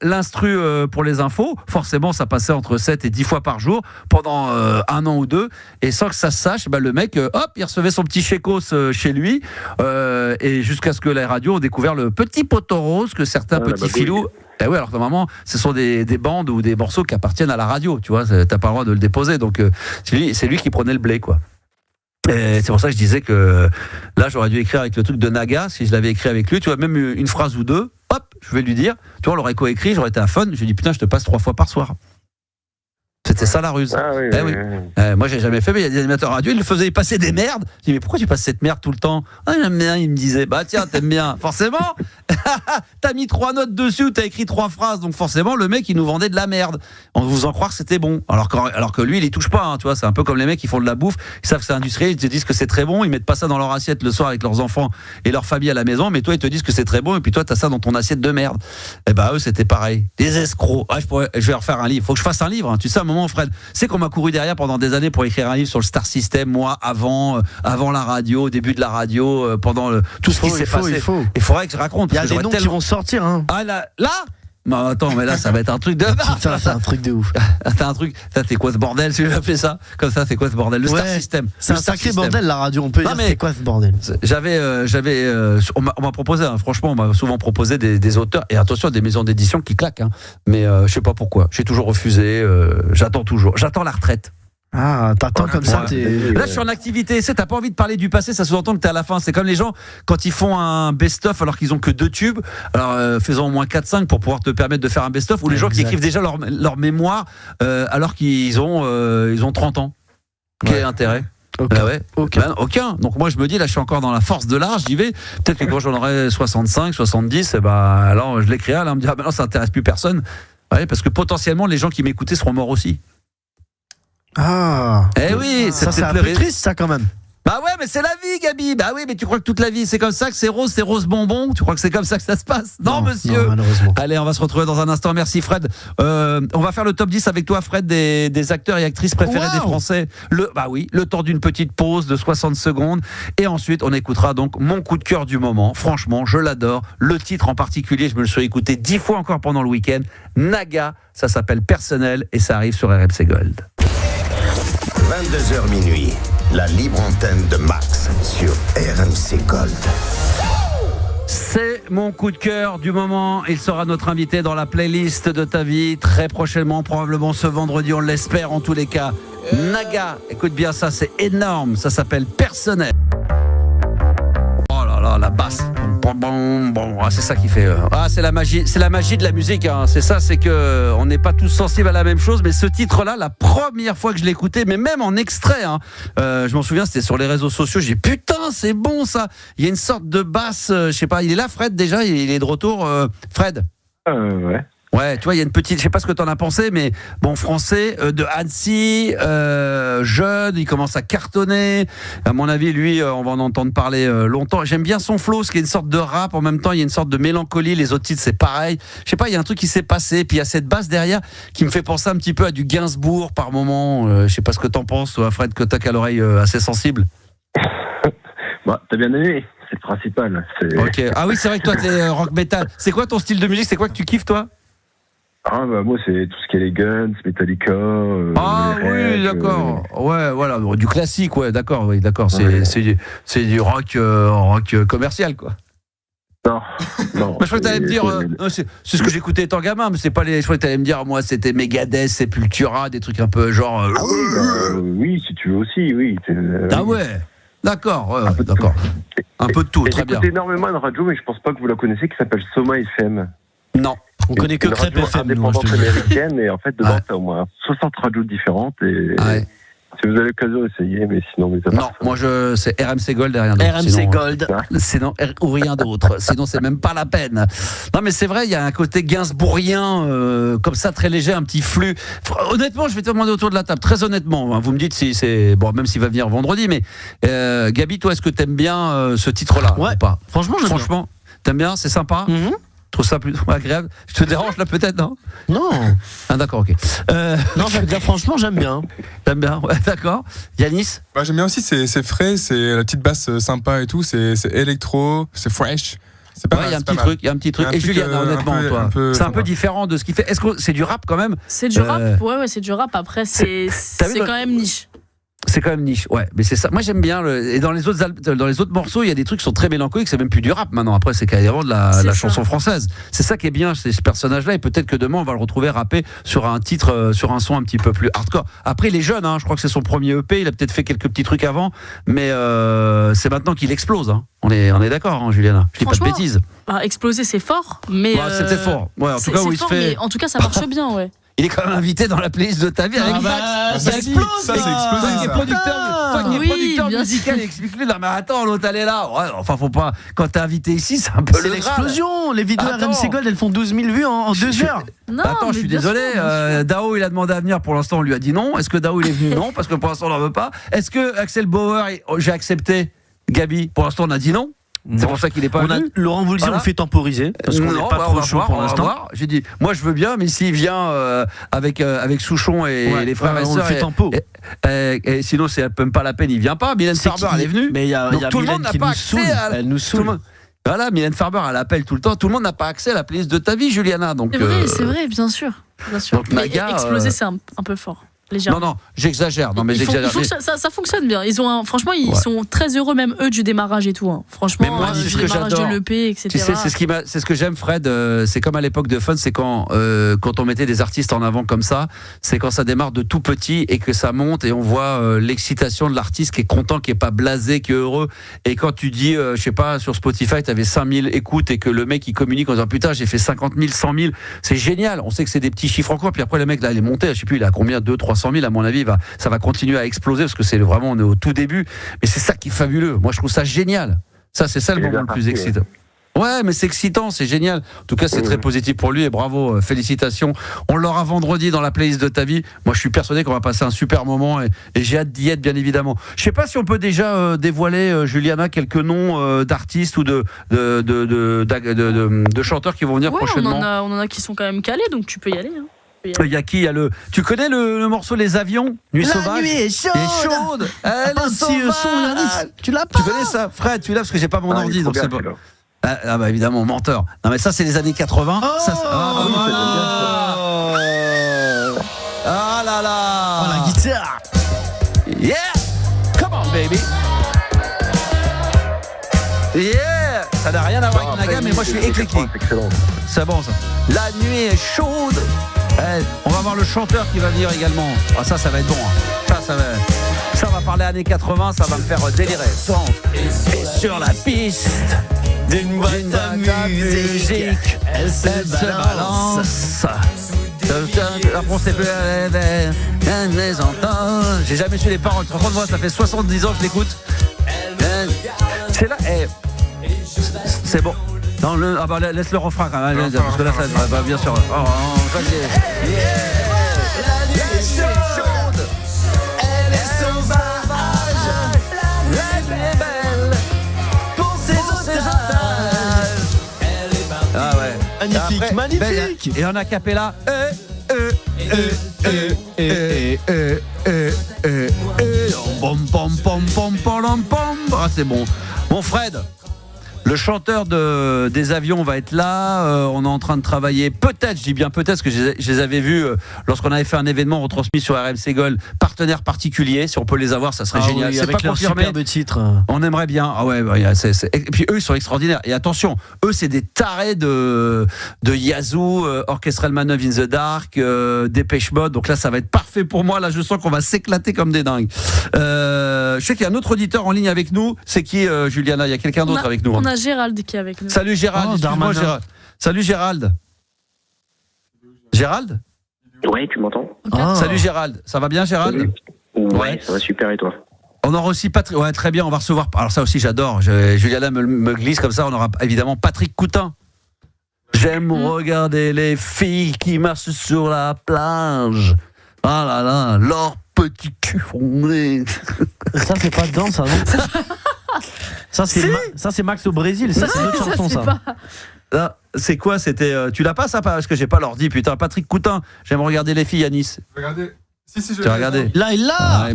l'instru pour les infos, forcément ça passait entre 7 et 10 fois par jour pendant 1 an ou 2, et sans que ça se sache, le mec, il recevait son petit chécos chez lui, et jusqu'à ce que la radio ait découvert le petit poteau rose que certains petits filous... Eh oui, alors que normalement, ce sont des bandes ou des morceaux qui appartiennent à la radio, tu vois, t'as pas le droit de le déposer, donc c'est lui qui prenait le blé, quoi. Et c'est pour ça que je disais que là j'aurais dû écrire avec le truc de Naga, si je l'avais écrit avec lui, tu vois, même une phrase ou deux, je vais lui dire, tu vois, on l'aurait coécrit, j'aurais été à fun, je lui ai dit putain, je te passe 3 fois par soir. C'était ça la ruse. Ah oui, oui. Moi j'ai jamais fait, mais il y a des animateurs radio, ils le faisaient passer des merdes. Je dis mais pourquoi tu passes cette merde tout le temps? Ah j'aime bien, il me disait, tiens, t'aimes bien. Forcément, t'as mis 3 notes dessus, t'as écrit 3 phrases, donc forcément le mec il nous vendait de la merde. On vous en croire que c'était bon. Alors que lui il y touche pas, tu vois, c'est un peu comme les mecs qui font de la bouffe, ils savent que c'est industriel, ils te disent que c'est très bon, ils mettent pas ça dans leur assiette le soir avec leurs enfants et leur famille à la maison, mais toi ils te disent que c'est très bon et puis toi t'as ça dans ton assiette de merde. Et eux c'était pareil. Des escrocs. Je vais refaire un livre. Faut que je fasse un livre, hein. Tu sais, à un moment, Fred, c'est qu'on m'a couru derrière pendant des années pour écrire un livre sur le Star System, moi, avant la radio, au début de la radio, pendant tout ce qui s'est passé. Il faudrait que je raconte. Il y a des noms qui vont sortir. Hein. Ah là non, attends, mais là, ça va être un truc de... Putain, c'est un truc de ouf. T'as un truc... C'est quoi ce bordel, si je vais appeler ça? Comme ça, c'est quoi ce bordel? Le Star System. C'est un sacré bordel, la radio. On peut dire, c'est quoi ce bordel? On m'a proposé, hein, franchement, on m'a souvent proposé des auteurs, et attention, des maisons d'édition qui claquent, hein. Mais je sais pas pourquoi. J'ai toujours refusé, j'attends la retraite. Ah, t'attends comme ça, Là, je suis en activité. T'as pas envie de parler du passé, ça sous-entend que t'es à la fin. C'est comme les gens, quand ils font un best-of alors qu'ils ont que 2 tubes, alors faisons au moins 4-5 pour pouvoir te permettre de faire un best-of, ou les gens qui écrivent déjà leur mémoire alors qu'ils ont 30 ans. Quel intérêt? Aucun. Donc moi je me dis, là je suis encore dans la force de l'art, j'y vais. Peut-être que quand j'en aurai 65, 70, alors je l'écrirai, là on me dira, maintenant ça intéresse plus personne. Ouais, parce que potentiellement les gens qui m'écoutaient seront morts aussi. Ah, oui, ça c'est un peu triste ça quand même. Bah ouais, mais c'est la vie, Gabi. Bah oui, mais tu crois que toute la vie c'est comme ça, que c'est rose bonbon? Tu crois que c'est comme ça que ça se passe? Non, monsieur. Non, malheureusement. Allez, on va se retrouver dans un instant. Merci, Fred. On va faire le top 10 avec toi, Fred, des acteurs et actrices préférés des Français. Le temps d'une petite pause de 60 secondes. Et ensuite, on écoutera donc mon coup de cœur du moment. Franchement, je l'adore. Le titre en particulier, je me le suis écouté 10 fois encore pendant le week-end. Naga, ça s'appelle Personnel et ça arrive sur RMC Gold. 22h minuit, la libre antenne de Max sur RMC Gold. C'est mon coup de cœur du moment. Il sera notre invité dans la playlist de ta vie très prochainement, probablement ce vendredi, on l'espère en tous les cas. Naga, écoute bien ça, c'est énorme. Ça s'appelle Personnel. Oh là là, la basse. Bon, c'est ça qui fait. C'est la magie de la musique. Hein. C'est ça, c'est que on n'est pas tous sensibles à la même chose. Mais ce titre-là, la première fois que je l'ai écouté, mais même en extrait, hein, je m'en souviens, c'était sur les réseaux sociaux. J'ai dit putain, c'est bon ça. Il y a une sorte de basse. Je sais pas. Il est là, Fred déjà. Il est de retour, Fred. Ouais. Ouais, tu vois, il y a une petite, je sais pas ce que t'en as pensé, mais bon, français, de Annecy, jeune, il commence à cartonner. À mon avis, lui, on va en entendre parler longtemps. J'aime bien son flow, ce qui est une sorte de rap. En même temps, il y a une sorte de mélancolie. Les autres titres, c'est pareil. Je sais pas, il y a un truc qui s'est passé. Puis il y a cette basse derrière qui me fait penser un petit peu à du Gainsbourg par moment. Je sais pas ce que t'en penses, toi, Fred, que t'as qu'à l'oreille assez sensible. Bah, t'as bien aimé, c'est le principal. Ok. Ah oui, c'est vrai que toi, t'es rock metal. C'est quoi ton style de musique? C'est quoi que tu kiffes, toi? Ah bah moi c'est tout ce qui est les Guns, Metallica. Oui, d'accord. Ouais, voilà, du classique, ouais, d'accord, oui, d'accord. C'est du rock commercial, quoi. Non. Je crois que t'allais me dire, c'est ce que j'écoutais étant gamin, mais c'est pas les. Je crois que t'allais me dire, moi, c'était Megadeth, Sepultura, des trucs un peu genre. Oui, si tu veux aussi, oui. Ouais. D'accord, d'accord. Un peu de tout, très bien. J'écoute énormément une radio, mais je pense pas que vous la connaissez, qui s'appelle Soma FM. Non. On connaît que Crêpe FM, indépendante américaine, et en fait, dedans, t'as au moins 60 radios différentes, et si vous avez l'occasion, essayez, mais sinon, non, moi, c'est RMC Gold derrière. RMC Gold. Sinon, ou rien d'autre. Sinon, c'est même pas la peine. Non, mais c'est vrai, il y a un côté gainsbourgien, comme ça, très léger, un petit flux. Honnêtement, je vais te demander autour de la table, très honnêtement, hein, vous me dites si c'est. Bon, même s'il va venir vendredi, mais Gabi, toi, est-ce que t'aimes bien ce titre-là ou pas? Franchement, t'aimes bien? C'est sympa? Je trouve ça plutôt agréable. Je te dérange là peut-être, non? Non. Ah d'accord, ok. Non, franchement, j'aime bien. T'aimes bien, ouais, d'accord. Yanis? J'aime bien aussi, c'est frais, c'est la petite basse sympa et tout, c'est électro, c'est fresh. C'est pas mal, il y a un petit truc. Et Juliana, honnêtement, toi, c'est un peu différent de ce qu'il fait. Est-ce que c'est du rap quand même? C'est du rap, ouais, c'est du rap. Après, c'est quand même niche. C'est quand même niche, ouais, mais c'est ça. Moi j'aime bien et dans les autres morceaux, il y a des trucs qui sont très mélancoliques, c'est même plus du rap maintenant. Après, c'est carrément de la chanson française. C'est ça qui est bien, c'est ce personnage-là, et peut-être que demain on va le retrouver rappé sur un titre, sur un son un petit peu plus hardcore. Après, il est jeune, hein, je crois que c'est son premier EP, il a peut-être fait quelques petits trucs avant, mais c'est maintenant qu'il explose. Hein. On est d'accord, hein, Juliana. Je dis pas de bêtises. Exploser, c'est fort, mais c'est peut-être fort. Ouais, en tout cas, il se fait. Mais en tout cas, ça marche bien, ouais. Il est quand même invité dans la playlist de ta vie avec Max. Ça explose. Ça, c'est explosé. Toi qui es producteur musical, explique-lui. Non mais attends, l'autre elle est là. Ouais, enfin, faut pas. Quand t'es invité ici, c'est un peu c'est l'explosion. Les vidéos RMC Gold, elles font 12 000 vues en 2 heures. Non, attends, je suis désolé. Dao, il a demandé à venir. Pour l'instant, on lui a dit non. Est-ce que Dao il est venu? Non, parce que pour l'instant, on n'en veut pas. Est-ce que Axel Bauer, j'ai accepté? Gabi, pour l'instant, on a dit non. C'est pour ça qu'il n'est pas venu. Laurent Voulzy, on le fait temporiser parce qu'on n'est pas trop chaud pour l'instant. J'ai dit, moi je veux bien, mais s'il vient avec Souchon et les frères et sœurs, on le fait tempo. Et sinon c'est même pas la peine, il vient pas. Mylène Farmer, elle est venue. Mais il y a tout le monde n'a pas accès. Elle nous saoule. Voilà, Mylène Farmer, elle appelle tout le temps. Tout le monde n'a pas accès à la playlist de ta vie, Juliana. Donc c'est vrai, bien sûr. Donc, mais exploser, c'est un peu fort. Non, j'exagère. Non, mais j'exagère. Ça fonctionne bien. Franchement, ils sont très heureux, même eux, du démarrage et tout. Hein. Franchement, moi, du démarrage de l'EP, etc. Tu sais, c'est ce que j'aime, Fred. C'est comme à l'époque de Fun, c'est quand on mettait des artistes en avant comme ça, c'est quand ça démarre de tout petit et que ça monte et on voit l'excitation de l'artiste qui est content, qui est pas blasé, qui est heureux. Et quand tu dis, je sais pas, sur Spotify, t'avais 5000 écoutes et que le mec il communique en disant putain, j'ai fait 50 000, 100 000, c'est génial. On sait que c'est des petits chiffres encore. Puis après, le mec là, il est monté, je sais plus, il a combien, 200 300 000 à mon avis, ça va continuer à exploser parce que c'est vraiment, on est au tout début. Mais c'est ça qui est fabuleux. Moi, je trouve ça génial. Ça, c'est ça le moment le plus excitant. Ouais, mais c'est excitant, c'est génial. En tout cas, c'est très positif pour lui et bravo, félicitations. On l'aura vendredi dans la playlist de ta vie. Moi, je suis persuadé qu'on va passer un super moment et j'ai hâte d'y être, bien évidemment. Je sais pas si on peut déjà dévoiler, Juliana, quelques noms d'artistes ou de chanteurs qui vont venir prochainement. On en a qui sont quand même calés, donc tu peux y aller. Hein. Il y a qui? Tu connais le morceau Les Avions? Nuit sauvage. La nuit est chaude. Elle est sauvage. Tu l'as pas? Tu connais ça, Fred? Tu l'as parce que j'ai pas mon ordi, donc c'est pas. Ah bah évidemment, menteur. Non mais ça c'est les années 80. Ah là là. Oh la guitare. Yeah. Come on baby. Yeah. Ça n'a rien à voir avec Naga, mais moi je suis éclectique. C'est bon ça. La nuit est chaude. On va voir le chanteur qui va venir également. Ah ça va être bon. Ça va parler années 80, ça va me faire délirer. Et sur la piste d'une boîte à musique, elle se balance. On sait plus les entend. J'ai jamais su les paroles. Moi, ça fait 70 ans que je l'écoute. C'est là. C'est bon. Laisse le refrain quand même. Parce que là, ça, bien sûr. Magnifique, magnifique. Et en acapella. Ah, c'est bon. Bon, Fred. Le chanteur des Avions va être là. On est en train de travailler. Peut-être, je dis bien peut-être, parce que je les avais vus lorsqu'on avait fait un événement retransmis sur RMC Gold. Partenaires particuliers, si on peut les avoir, ça serait génial. Oui, c'est avec pas leur confirmé. superbe titre. On aimerait bien. Ah ouais, Et puis eux, ils sont extraordinaires. Et attention, eux, c'est des tarés de Yazoo, Orchestral Manoeuvre in the Dark, Dépêche Mode. Donc là, ça va être parfait pour moi. Là, je sens qu'on va s'éclater comme des dingues. Je sais qu'il y a un autre auditeur en ligne avec nous. C'est qui, Juliana? Il y a quelqu'un d'autre avec nous. On a Gérald qui est avec nous. Salut Gérald, excuse-moi Gérald. Salut Gérald. Gérald? Ouais, tu m'entends? Salut Gérald, ça va bien Gérald? Ouais, ça va super et toi? On aura aussi Patrick, ouais très bien, on va recevoir, alors ça aussi j'adore, Juliana me glisse comme ça, on aura évidemment Patrick Coutin. J'aime regarder les filles qui marchent sur la plage. Ah là là, leur petit cul fondé. Ça c'est pas dedans ça non? Ça c'est Max au Brésil, ça c'est une autre chanson ça. Là, c'est quoi? C'était tu l'as pas ça parce que j'ai pas l'ordi putain. Patrick Coutin, j'aime regarder les filles à Nice. Regardez. Si, je l'ai. Regardé. Là il l'a.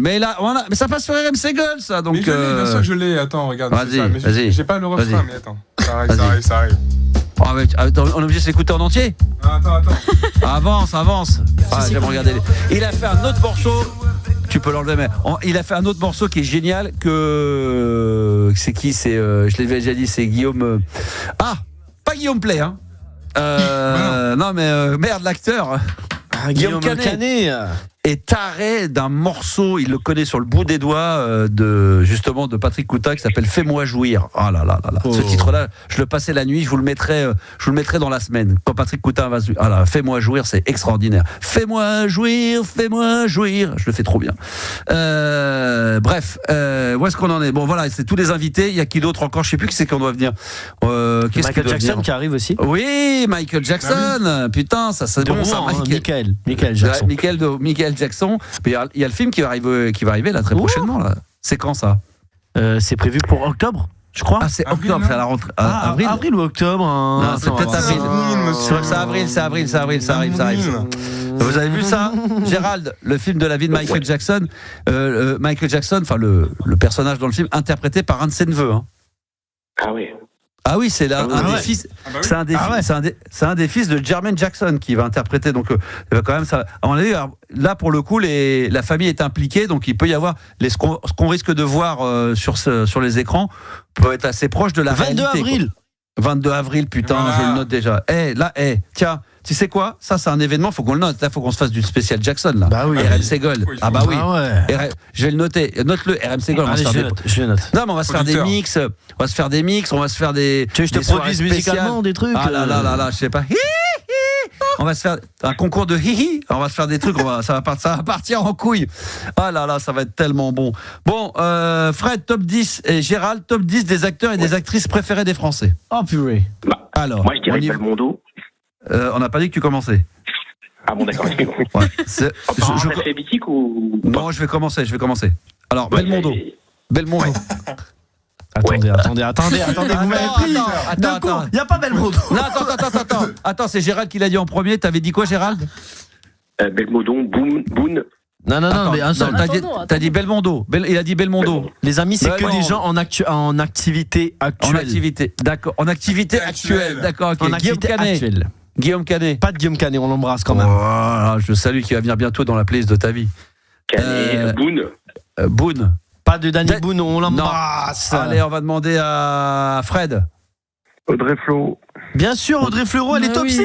Mais ça passe sur RMC Gold ça donc. Mais je l'ai, bien sûr que je l'ai. Attends, regarde. Vas-y. J'ai pas le refrain, mais attends. Ça arrive. Oh, mais, attends, on est obligé de s'écouter en entier? Attends. Avance. J'aime regarder. Il a fait un autre morceau. Tu peux l'enlever, mais il a fait un autre morceau qui est génial. C'est qui? Je l'avais déjà dit, c'est Guillaume. Pas Guillaume Play, hein. Non, mais merde, l'acteur. Guillaume Canet est taré d'un morceau, il le connaît sur le bout des doigts justement de Patrick Coutin qui s'appelle Fais-moi jouir. Ah là là là là. Ce titre-là, je le passais la nuit, je vous le mettrai dans la semaine. Quand Patrick Coutin va Fais-moi jouir, c'est extraordinaire. Fais-moi jouir, je le fais trop bien. Bref, où est-ce qu'on en est? Bon voilà, c'est tous les invités. Il y a qui d'autre encore? Je sais plus qui c'est qu'on doit venir. Michael Jackson qui arrive aussi. Oui, Michael Jackson. Putain, ça c'est bon ça. Michael Jackson. Michael Jackson. Mais il y a le film qui va arriver là très prochainement là. C'est quand ça? C'est prévu pour octobre, je crois. Ah, c'est octobre, c'est à la rentrée. Avril ou octobre? Non, c'est peut-être avril. C'est avril, ça arrive. Vous avez vu ça? Gérald, le film de la vie de Michael Jackson. Michael Jackson, enfin le personnage dans le film, interprété par un de ses neveux. Hein. Ah oui. Ah oui, c'est là un des fils. C'est un des fils de Jermaine Jackson qui va interpréter. Donc, quand même, ça. Là, pour le coup, la famille est impliquée, donc il peut y avoir ce qu'on risque de voir sur les écrans peut être assez proche de la 22 réalité. 22 avril, putain, je le note déjà. Tiens, tu sais quoi? Ça, c'est un événement, faut qu'on le note. Là, faut qu'on se fasse du spécial Jackson, là. Bah oui. RMC Gold. Ah bah oui. Ouais. Je vais le noter. Note-le, RMC Gold. Je le note. Non, mais on va se faire des mix. On va se faire des. Tu veux que je te produise musicalement des trucs? Ah là, je sais pas. On va se faire un concours de hihi. On va se faire des trucs. Ça va partir en couille. Ah là là, ça va être tellement bon. Bon, Fred, top 10 et Gérald, top 10 des acteurs et des actrices préférés des Français. Oh purée. Alors, moi, je dirais Belmondo. On n'a pas dit que tu commençais. Ah bon, d'accord, excuse-moi. Ouais, Très mythique ou... Non, je vais commencer. Alors, Belmondo. Belmondo. Ouais. Attendez, vous m'avez pris. Attends. Il n'y a pas Belmondo. Non, attends. Attends, c'est Gérald qui l'a dit en premier. T'avais dit quoi, Gérald? Belmondo, Boone. Non, mais un seul. T'as dit Belmondo. Il a dit Belmondo. Les amis, c'est que des gens en activité actuelle. En activité, d'accord. En activité actuelle, d'accord. Okay. En activité actuelle. Guillaume Canet. Pas de Guillaume Canet, on l'embrasse quand même. Voilà, je salue qui va venir bientôt dans la playlist de ta vie. Canet, Boone. Boone. Pas de Danny Boone, on l'embrasse. Allez, on va demander à Fred. Audrey Fleurot. Bien sûr, Audrey Fleurot, elle est top 6.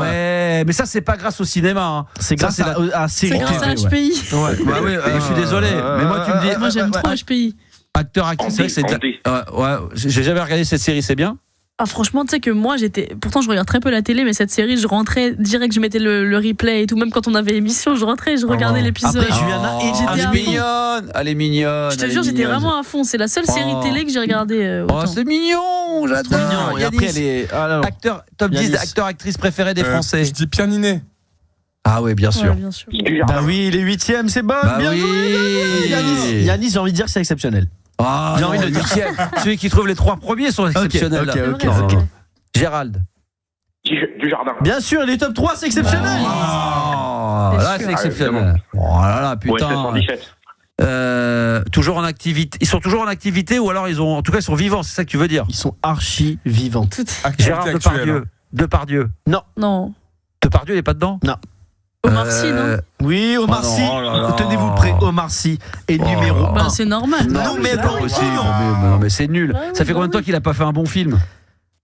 Ouais, mais ça, c'est pas grâce au cinéma. Hein. C'est grâce à C'est grâce à HPI. Ouais. Bah oui, je suis désolé. Mais moi, tu me dis. Moi, j'aime trop HPI. Acteur, actrice, c'est vrai que c'est. Ouais, j'ai jamais regardé cette série, c'est bien? Ah, franchement, tu sais que moi, pourtant, je regarde très peu la télé, mais cette série, je rentrais direct, je mettais le replay et tout. Même quand on avait émission, je rentrais, je regardais l'épisode. Après, Juliana, elle est mignonne. Je te jure, j'étais vraiment à fond. C'est la seule série télé que j'ai regardée. Oh, c'est mignon, j'adore. Mignon. Et après, elle est. Acteur, top 10 acteurs, actrices préférés des Français. Je dis Pierre Ninet. Ah oui, bien sûr. Ouais, bien sûr. Bah oui, il est 8ème, c'est bon. Bah bien oui. joué. Yanis, j'ai envie de dire que c'est exceptionnel. Ah, j'ai envie de le dire. Celui qui trouve les 3 premiers sont exceptionnels. Ok. Gérald. Du Jardin. Bien sûr, les top 3, c'est exceptionnel. Oh, là, c'est exceptionnel. Oh là là, putain. Toujours en activité. Ils sont toujours en activité ou alors en tout cas, ils sont vivants, c'est ça que tu veux dire? Ils sont archi vivants. Gérard Depardieu. Non. Depardieu, il est pas dedans? Non. Omar Sy, non? Oui, Omar Sy. Tenez-vous prêt, Omar Sy est numéro 1. Bah, c'est normal. Non, mais non, mais c'est nul. Ça fait combien de temps qu'il a pas fait un bon film?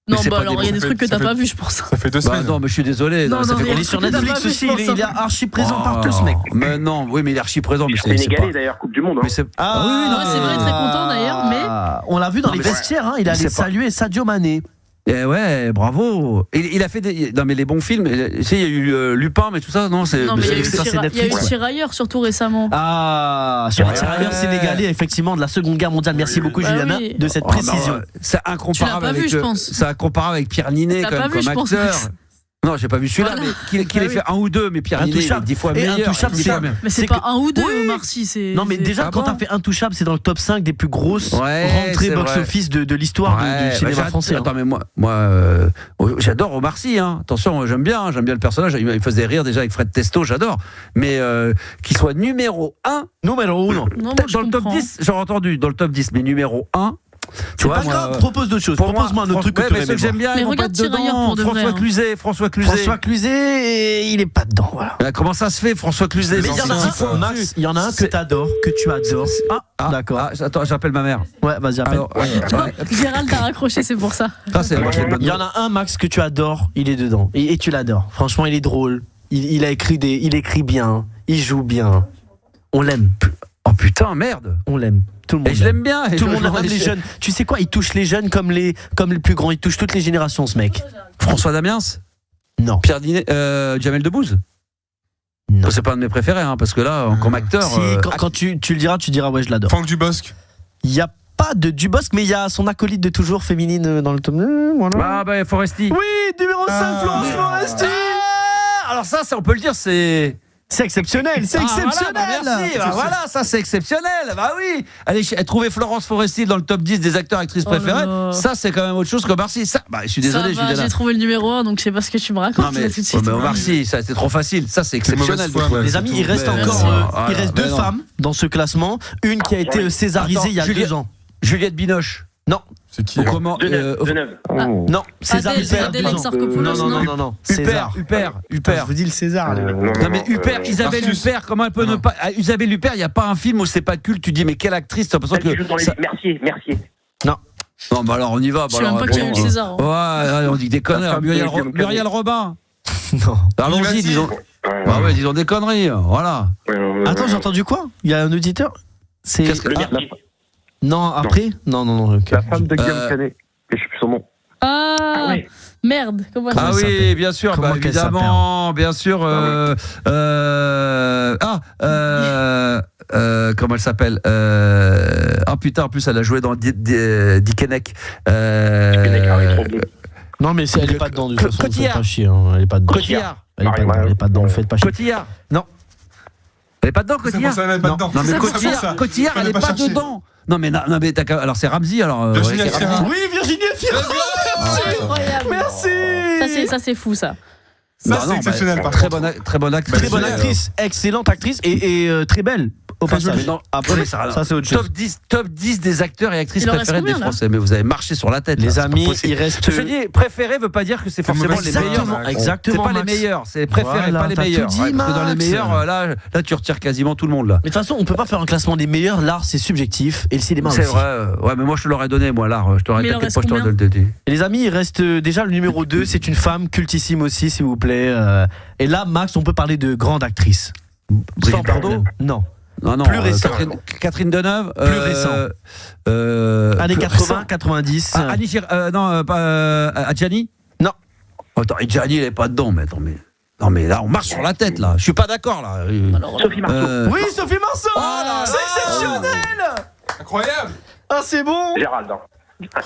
Non, bah alors il y a des trucs que t'as pas vu, je pense. Ça fait 2 semaines. Non, mais je suis désolé. Non, il est sur Netflix aussi, il est archi présent partout, ce mec. Mais non, oui, mais il est archi présent. Il est sénégalais d'ailleurs, Coupe du Monde. Mais c'est... Ah oui, non, c'est vrai, très content d'ailleurs, mais. On l'a vu dans les vestiaires, il allait saluer Sadio Mané. Eh ouais, bravo. Il a fait non mais les bons films. Tu sais, il y a eu Lupin, mais tout ça, non, c'est. Non, mais il y a eu Tirailleurs surtout récemment. Ah, sur les tirailleurs sénégalais, effectivement, de la Seconde Guerre mondiale. Merci beaucoup, Juliana, de cette précision. C'est incomparable. Tu l'as pas vu, je pense. C'est incomparable avec Pierre Ninet quand même comme acteur. Non, j'ai pas vu celui-là, mais qu'il ait fait un ou deux, mais Pierre Ninet est 10 fois meilleur. Mais c'est pas un ou deux, Omar Sy, c'est. Non, mais déjà, quand t'as fait Intouchable, c'est dans le top 5 des plus grosses rentrées box-office de l'histoire du cinéma français. Attends, mais moi, j'adore Omar Sy, hein. Attention, j'aime bien le personnage. Il faisait rire déjà avec Fred Testo, j'adore. Mais qu'il soit numéro 1. Numéro 1. Dans le top 10, j'aurais entendu, dans le top 10, mais numéro 1. C'est pas grave, propose d'autres choses. Propose-moi un autre truc que tu aimes bien. J'aime bien. Mais regarde Tirailleurs pour de vrai. François Cluzet, il est pas dedans. Voilà. Comment ça se fait, François Cluzet? Mais Max, il y en a un que t'adores, que tu adores. Ah, d'accord. Attends, j'appelle ma mère. Ouais, vas-y, appelle. Gérald t'a raccroché, c'est pour ça. Il y en a un, Max, que tu adores, il est dedans. Et tu l'adores. Franchement, il est drôle. Il écrit bien. Il joue bien. On l'aime. Oh putain, merde. On l'aime. Tout le monde. Et je l'aime bien. Tout le monde aime les jeunes. Tu sais quoi? Il touche les jeunes comme les plus grands. Il touche toutes les générations, ce mec. François Damiens? Non. Pierre Ninet, Jamel Debbouze? Non. C'est pas un de mes préférés, hein, parce que là, comme acteur. Si, quand tu le diras, tu diras ouais, je l'adore. Franck Dubosc. Il y a pas de Dubosc, mais il y a son acolyte de toujours féminine dans le tome. Voilà. Ah bah Foresti. Oui, numéro 5, Florence Foresti. Alors ça, on peut le dire, c'est exceptionnel, c'est exceptionnel. Merci, voilà, ça c'est exceptionnel. Bah oui. Allez, trouver Florence Foresti dans le top 10 des acteurs actrices préférés, ça c'est quand même autre chose qu'Omar Sy. Ça, bah je suis désolé, Juliana. J'ai trouvé le numéro 1, donc je sais pas ce que tu me racontes. Non mais, tout de suite. Omar Sy, ça c'est trop facile. Ça c'est exceptionnel. Les amis, il reste encore il reste 2 femmes dans ce classement, une qui a été césarisée il y a 2 ans. Juliette Binoche. Non. C'est qui? Deneuve. Non, César Huppert. Non. Huppert. Je vous dis le César. Non mais Huppert, Isabelle Huppert, comment elle peut ne pas. Isabelle Huppert, il n'y a pas un film où c'est pas culte, tu dis mais quelle actrice, t'as l'impression que. Mercier. Non, bah alors on y va. Je sais même pas qu'il y a eu le César. Ouais, on dit des conneries. Muriel Robin. Non. Allons-y, disons. Bah ouais, disons des conneries, voilà. Attends, j'ai entendu quoi? Il y a un auditeur. C'est. Non, après. Non. La femme de Guillaume Canet. Je sais plus son nom. Ah, Merde, comment Ah oui, bien sûr, Comment qu'elle évidemment, bien sûr. Comment elle s'appelle Ah putain, en plus elle a joué dans Dickeneck. Non, mais elle est pas dedans, de toute façon. Cotillard. Faites pas chier, hein. Elle est pas dedans. Cotillard. Elle est pas dedans, faites pas chier. Cotillard. Non. Elle est pas dedans, C'est Cotillard. pour ça qu'elle est pas dedans. Non mais C'est pour ça. Cotillard, elle est pas chercher. dedans. Non mais alors c'est Ramsey alors. Virginie c'est Efira. Ramsey. Oui, Virginie Efira. Incroyable. Merci. Ça c'est fou ça. Ça, c'est exceptionnel, par Très contre. bonne actrice. Très bonne actrice, excellente actrice et très belle. Au passage. Mais non, Après, ça ça c'est autre chose. Top 10 des acteurs et actrices Il en reste préférés des combien, là Français. Mais vous avez marché sur la tête. Les là, c'est amis, pas possible. il reste. Ce que je dis, préféré veut pas dire que c'est forcément les meilleurs. Exactement. C'est pas les Max. meilleurs, c'est les préférés, Voilà, pas les t'as meilleurs. tout dit, Ouais, parce que dans les Max. meilleurs, là tu retires quasiment tout le monde là. Mais de toute façon, on peut pas faire un classement des meilleurs. L'art, c'est subjectif et le cinéma C'est aussi. vrai. Ouais, mais moi je te l'aurais donné, moi l'art. Je t'aurais Mais il en t'inquiète reste pas, je t'aurais combien donné. Et les amis, il reste déjà le numéro 2. C'est une femme cultissime aussi, s'il vous plaît. Et là, Max, on peut parler de grande actrice. Brigitte Bardot. Non. Non, Plus récent. Catherine Deneuve. Plus récent. Années 80, 90. Annie Adjani. Non. Attends, Adjani elle est pas dedans, mais attends, mais. Non mais là on marche sur la tête là. Je suis pas d'accord là. Sophie Marceau. Oui, Sophie Marceau. C'est exceptionnel. Incroyable. Ah, c'est bon. Gérald.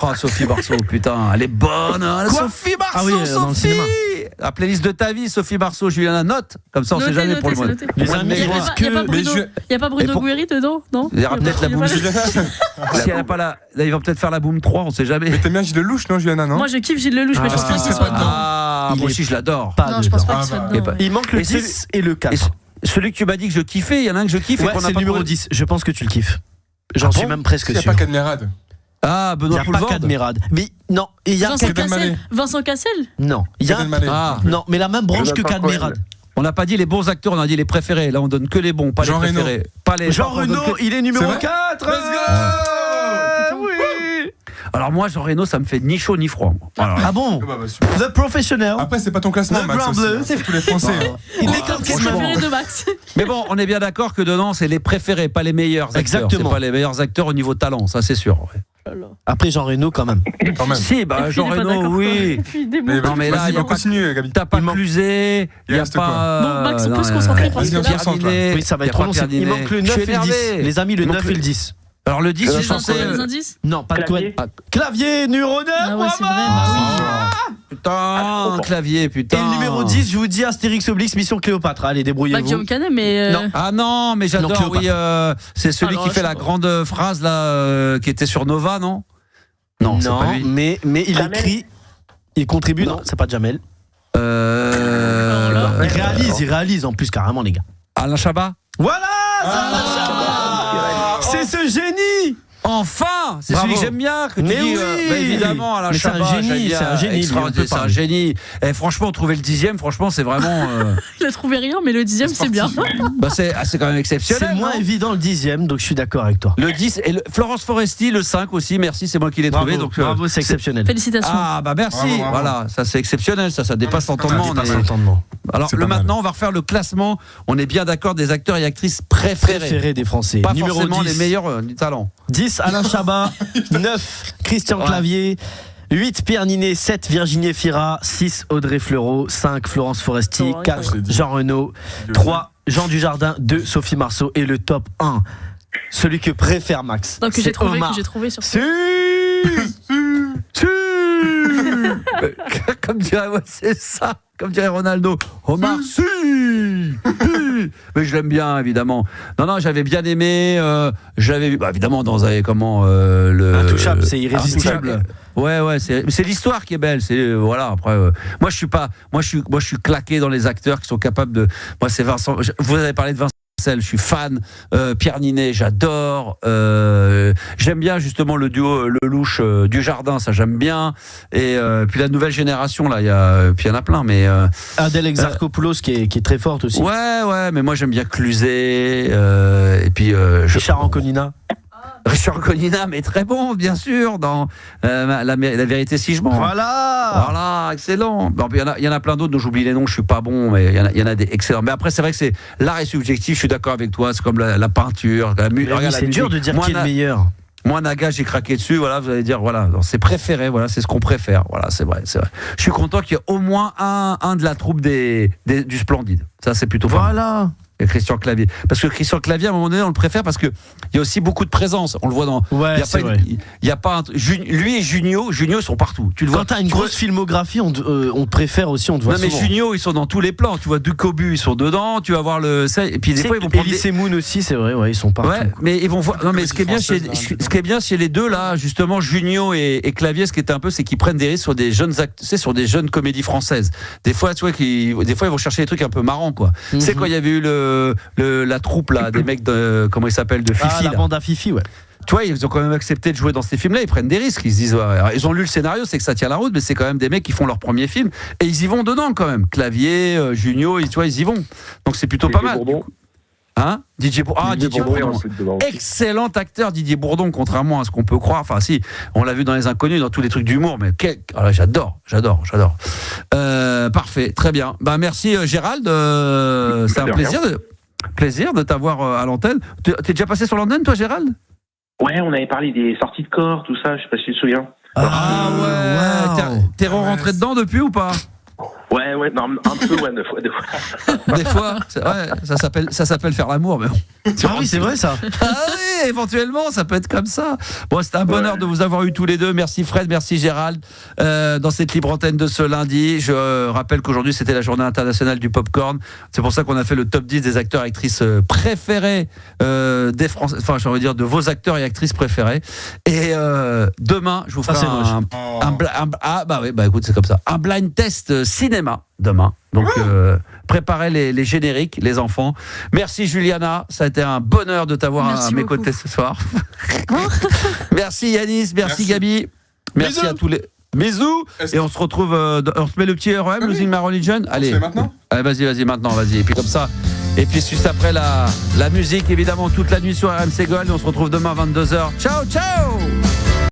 Oh, Sophie Marceau, putain, elle est bonne. Hein, Quoi Sophie Marceau, Ah oui, dans le cinéma. Sophie. La playlist de ta vie, Sophie Marceau, Julien note. Comme ça, on sait jamais pour le moment. Les amis, Il n'y a pas Bruno Guéry dedans, non? Il y aura peut-être la boum. Si elle a pas la. Là, ils vont peut-être faire la boum 3, on sait jamais. Mais t'aimes bien Gilles Lelouch, non, Juliana, non? Moi je kiffe Gilles Lelouch, mais je pense pas qu'il soit dedans. Ah, moi aussi, je l'adore. Non, je pense pas qu'il soit dedans. Il manque le Et 10 et le 4. Celui que tu m'as dit que je kiffais, il y en a un que je kiffe. Ouais, c'est le numéro 10. Je pense que tu le kiffes. J'en suis même presque sûr. Il n'y a pas Cadmerade. Ah, Il n'y Benoît a pas Poulvord. Cadmerade. Mais non, il y a Vincent Cassel. Non, il y a non, mais la même branche que Cadmerade. On n'a pas dit les bons acteurs, on a dit les préférés. Là, on donne que les bons, pas Jean les préférés. Reno. Pas les. Jean Reno, il est numéro 4. Let's go. Oui. Alors moi, Jean Reno, ça me fait ni chaud ni froid. Alors, Ah bon? Bah, super. The Professional. Après, c'est pas ton classement, Le Max. Blanc aussi, Bleu. hein, c'est tous les Français. hein. Il est C'est le préféré de Max. mais bon, on est bien d'accord que dedans, c'est les préférés, pas les meilleurs acteurs. Exactement. C'est pas les meilleurs acteurs au niveau talent, ça c'est sûr. Ouais. Après Jean Reno quand même. Quand même. Si, bah Jean Reno, oui. Non mais là, il y a pas continue, Gabi. T'as pas Cluzet, il y a reste pas. Bon, Max, on peut non, se concentrer parce que vas-y, on là. se concentre, là. Pierre Oui, ça va Ninet, être trop long. Pierre Il Ninet. manque le Je 9 suis et le 10. énervé. Les amis, le Il manque 9 et le 10. Alors le 10, Les c'est censé. indices. Non, pas de quoi. Clavier. Clavier numéro 9. Ah ouais, c'est vrai, bah Putain, clavier, putain. Et le numéro 10, je vous dis Astérix Obélix Mission Cléopâtre. Allez, Bah, débrouillez-vous. Guillaume Canet, mais. Non. Ah non, mais j'adore, Non, oui, c'est celui Alors, qui je fait sais la pas. grande phrase là, qui était sur Nova, non? Non, c'est pas lui. mais il Jamel. écrit. Il contribue, non, c'est pas Jamel. Euh... Il réalise en plus carrément, les gars. Alain Chabat. Voilà, c'est ce génie. Enfin, c'est Bravo. celui que j'aime bien, que tu Mais dis. oui. Bah, évidemment, Alain Mais c'est un Chabat, génie, j'aime bien, c'est un génie, lui, on extraordinaire, peut c'est un parler. génie. Et franchement, trouver le 10e, franchement, c'est vraiment. Il a trouvé rien, mais le 10e, c'est bien. Bah, c'est quand même exceptionnel. C'est moins non évident le 10e, donc je suis d'accord avec toi. Le 10 et Florence Foresti, le 5 aussi, merci, c'est moi qui l'ai trouvé. Donc, bravo, c'est exceptionnel. Félicitations. Ah bah merci, Bravo, bravo. voilà, ça c'est exceptionnel, ça dépasse l'entendement. Ça dépasse on est- l'entendement. Alors C'est le pas mal. maintenant, on va refaire le classement. On est bien d'accord des acteurs et actrices préférés. Préféré des Français. Pas Numéro forcément 10. les meilleurs du talent. 10 Alain Chabat, 9 Christian Ouais. Clavier, 8 Pierre Ninet, 7 Virginie Efira, 6 Audrey Fleurot, 5 Florence Foresti, Oh, 4 je l'ai dit. Jean Reno, 3 Jean Dujardin, 2 Sophie Marceau et le top 1, celui que préfère Max. Donc, que c'est j'ai trouvé, Omar. sur. Si. Comme dirait, ouais, c'est ça. Comme dirait Ronaldo. Omar, si. Mais je l'aime bien, évidemment. Non, j'avais bien aimé. J'avais vu, bah, évidemment, dans le. Intouchable, c'est irrésistible. Intouchable. Ouais, c'est l'histoire qui est belle. C'est voilà. Après, moi, je suis claqué dans les acteurs qui sont capables de. Moi, c'est Vincent. Vous avez parlé de Vincent. Je suis fan, Pierre Ninet, j'adore. J'aime bien justement le duo Lelouch Dujardin, ça j'aime bien. Et puis la nouvelle génération là, puis il y en a plein, mais Adèle Exarchopoulos qui est très forte aussi. ouais, mais moi j'aime bien Cluzet. Et puis Richard Anconina. Richard Anconina, mais très bon, bien sûr, dans la vérité si je mens. Voilà, excellent. Bon, il y en a plein d'autres dont j'oublie les noms, je suis pas bon, mais il y en a des excellents. Mais après, c'est vrai que c'est l'art est subjectif, je suis d'accord avec toi, c'est comme la peinture, la musique. C'est dur de dire qui est le meilleur. Moi, Naga, j'ai craqué dessus. Voilà, vous allez dire, voilà, c'est préféré. Voilà, c'est ce qu'on préfère. Voilà, c'est vrai. Je suis content qu'il y ait au moins un de la troupe du Splendide. Ça, c'est plutôt voilà. Et Christian Clavier. Parce que Christian Clavier, à un moment donné, on le préfère parce qu'il y a aussi beaucoup de présence. On le voit dans. Ouais, il y a pas lui et Junio sont partout. Tu le vois. Quand t'as une grosse filmographie, on te préfère aussi, on te voit souvent. Non, mais Junio, ils sont dans tous les plans. Tu vois, Ducobu, ils sont dedans. Tu vas voir le. Et puis des fois, ils vont prendre. Elise Moon aussi, c'est vrai, ouais, ils sont partout. Ouais, mais ils vont voir. Non, mais ce qui est bien chez les deux, là, justement, Junio et Clavier, ce qui est un peu, c'est qu'ils prennent des risques sur des sur des jeunes comédies françaises. Des fois, tu vois, des fois, ils vont chercher des trucs un peu marrants, quoi. Tu sais, quand il y avait eu la troupe là, des mecs de comment ils s'appellent, de Fifi, la bande à Fifi, ouais. Tu vois, ils ont quand même accepté de jouer dans ces films-là. Ils prennent des risques. Ils se disent, alors, ils ont lu le scénario, c'est que ça tient la route, mais c'est quand même des mecs qui font leur premier film et ils y vont dedans quand même. Clavier, Junio, tu vois, ils y vont. Donc c'est plutôt pas mal. Hein, Didier Bourdon. Excellent acteur, Didier Bourdon, contrairement à ce qu'on peut croire. Enfin, si, on l'a vu dans Les Inconnus, dans tous les trucs d'humour, mais j'adore. Parfait, très bien. Bah, merci Gérald. C'est un plaisir de t'avoir à l'antenne. T'es déjà passé sur l'antenne, toi, Gérald? Ouais, on avait parlé des sorties de corps, tout ça, je sais pas si tu te souviens. Ah ouais, t'es rentré dedans depuis ou pas? Ouais, non, un peu, ouais, deux fois. Des fois, ouais, ça s'appelle faire l'amour, mais bon. Ah oui, c'est vrai ça. Ah oui, éventuellement, ça peut être comme ça. Bon, c'était un bonheur de vous avoir eu tous les deux. Merci Fred, merci Gérald. Dans cette libre antenne de ce lundi, je rappelle qu'aujourd'hui c'était la journée internationale du popcorn. C'est pour ça qu'on a fait le top 10 des acteurs et actrices préférés des Français. Enfin, j'ai envie de dire de vos acteurs et actrices préférés. Et demain, je vous ferai écoute, c'est comme ça. Un blind test cinéma demain. Donc préparez les génériques, les enfants. Merci Juliana, ça a été un bonheur de t'avoir à mes côtés ce soir. Merci Yanis, merci Gabi. Merci Bisous. À tous les bisous. Et on se retrouve on se met le petit REM, Losing My Religion. Allez, maintenant. Allez, vas-y maintenant, vas-y. Et puis comme ça. Et puis juste après la musique, évidemment, toute la nuit sur RMC Gold. On se retrouve demain à 22h. Ciao.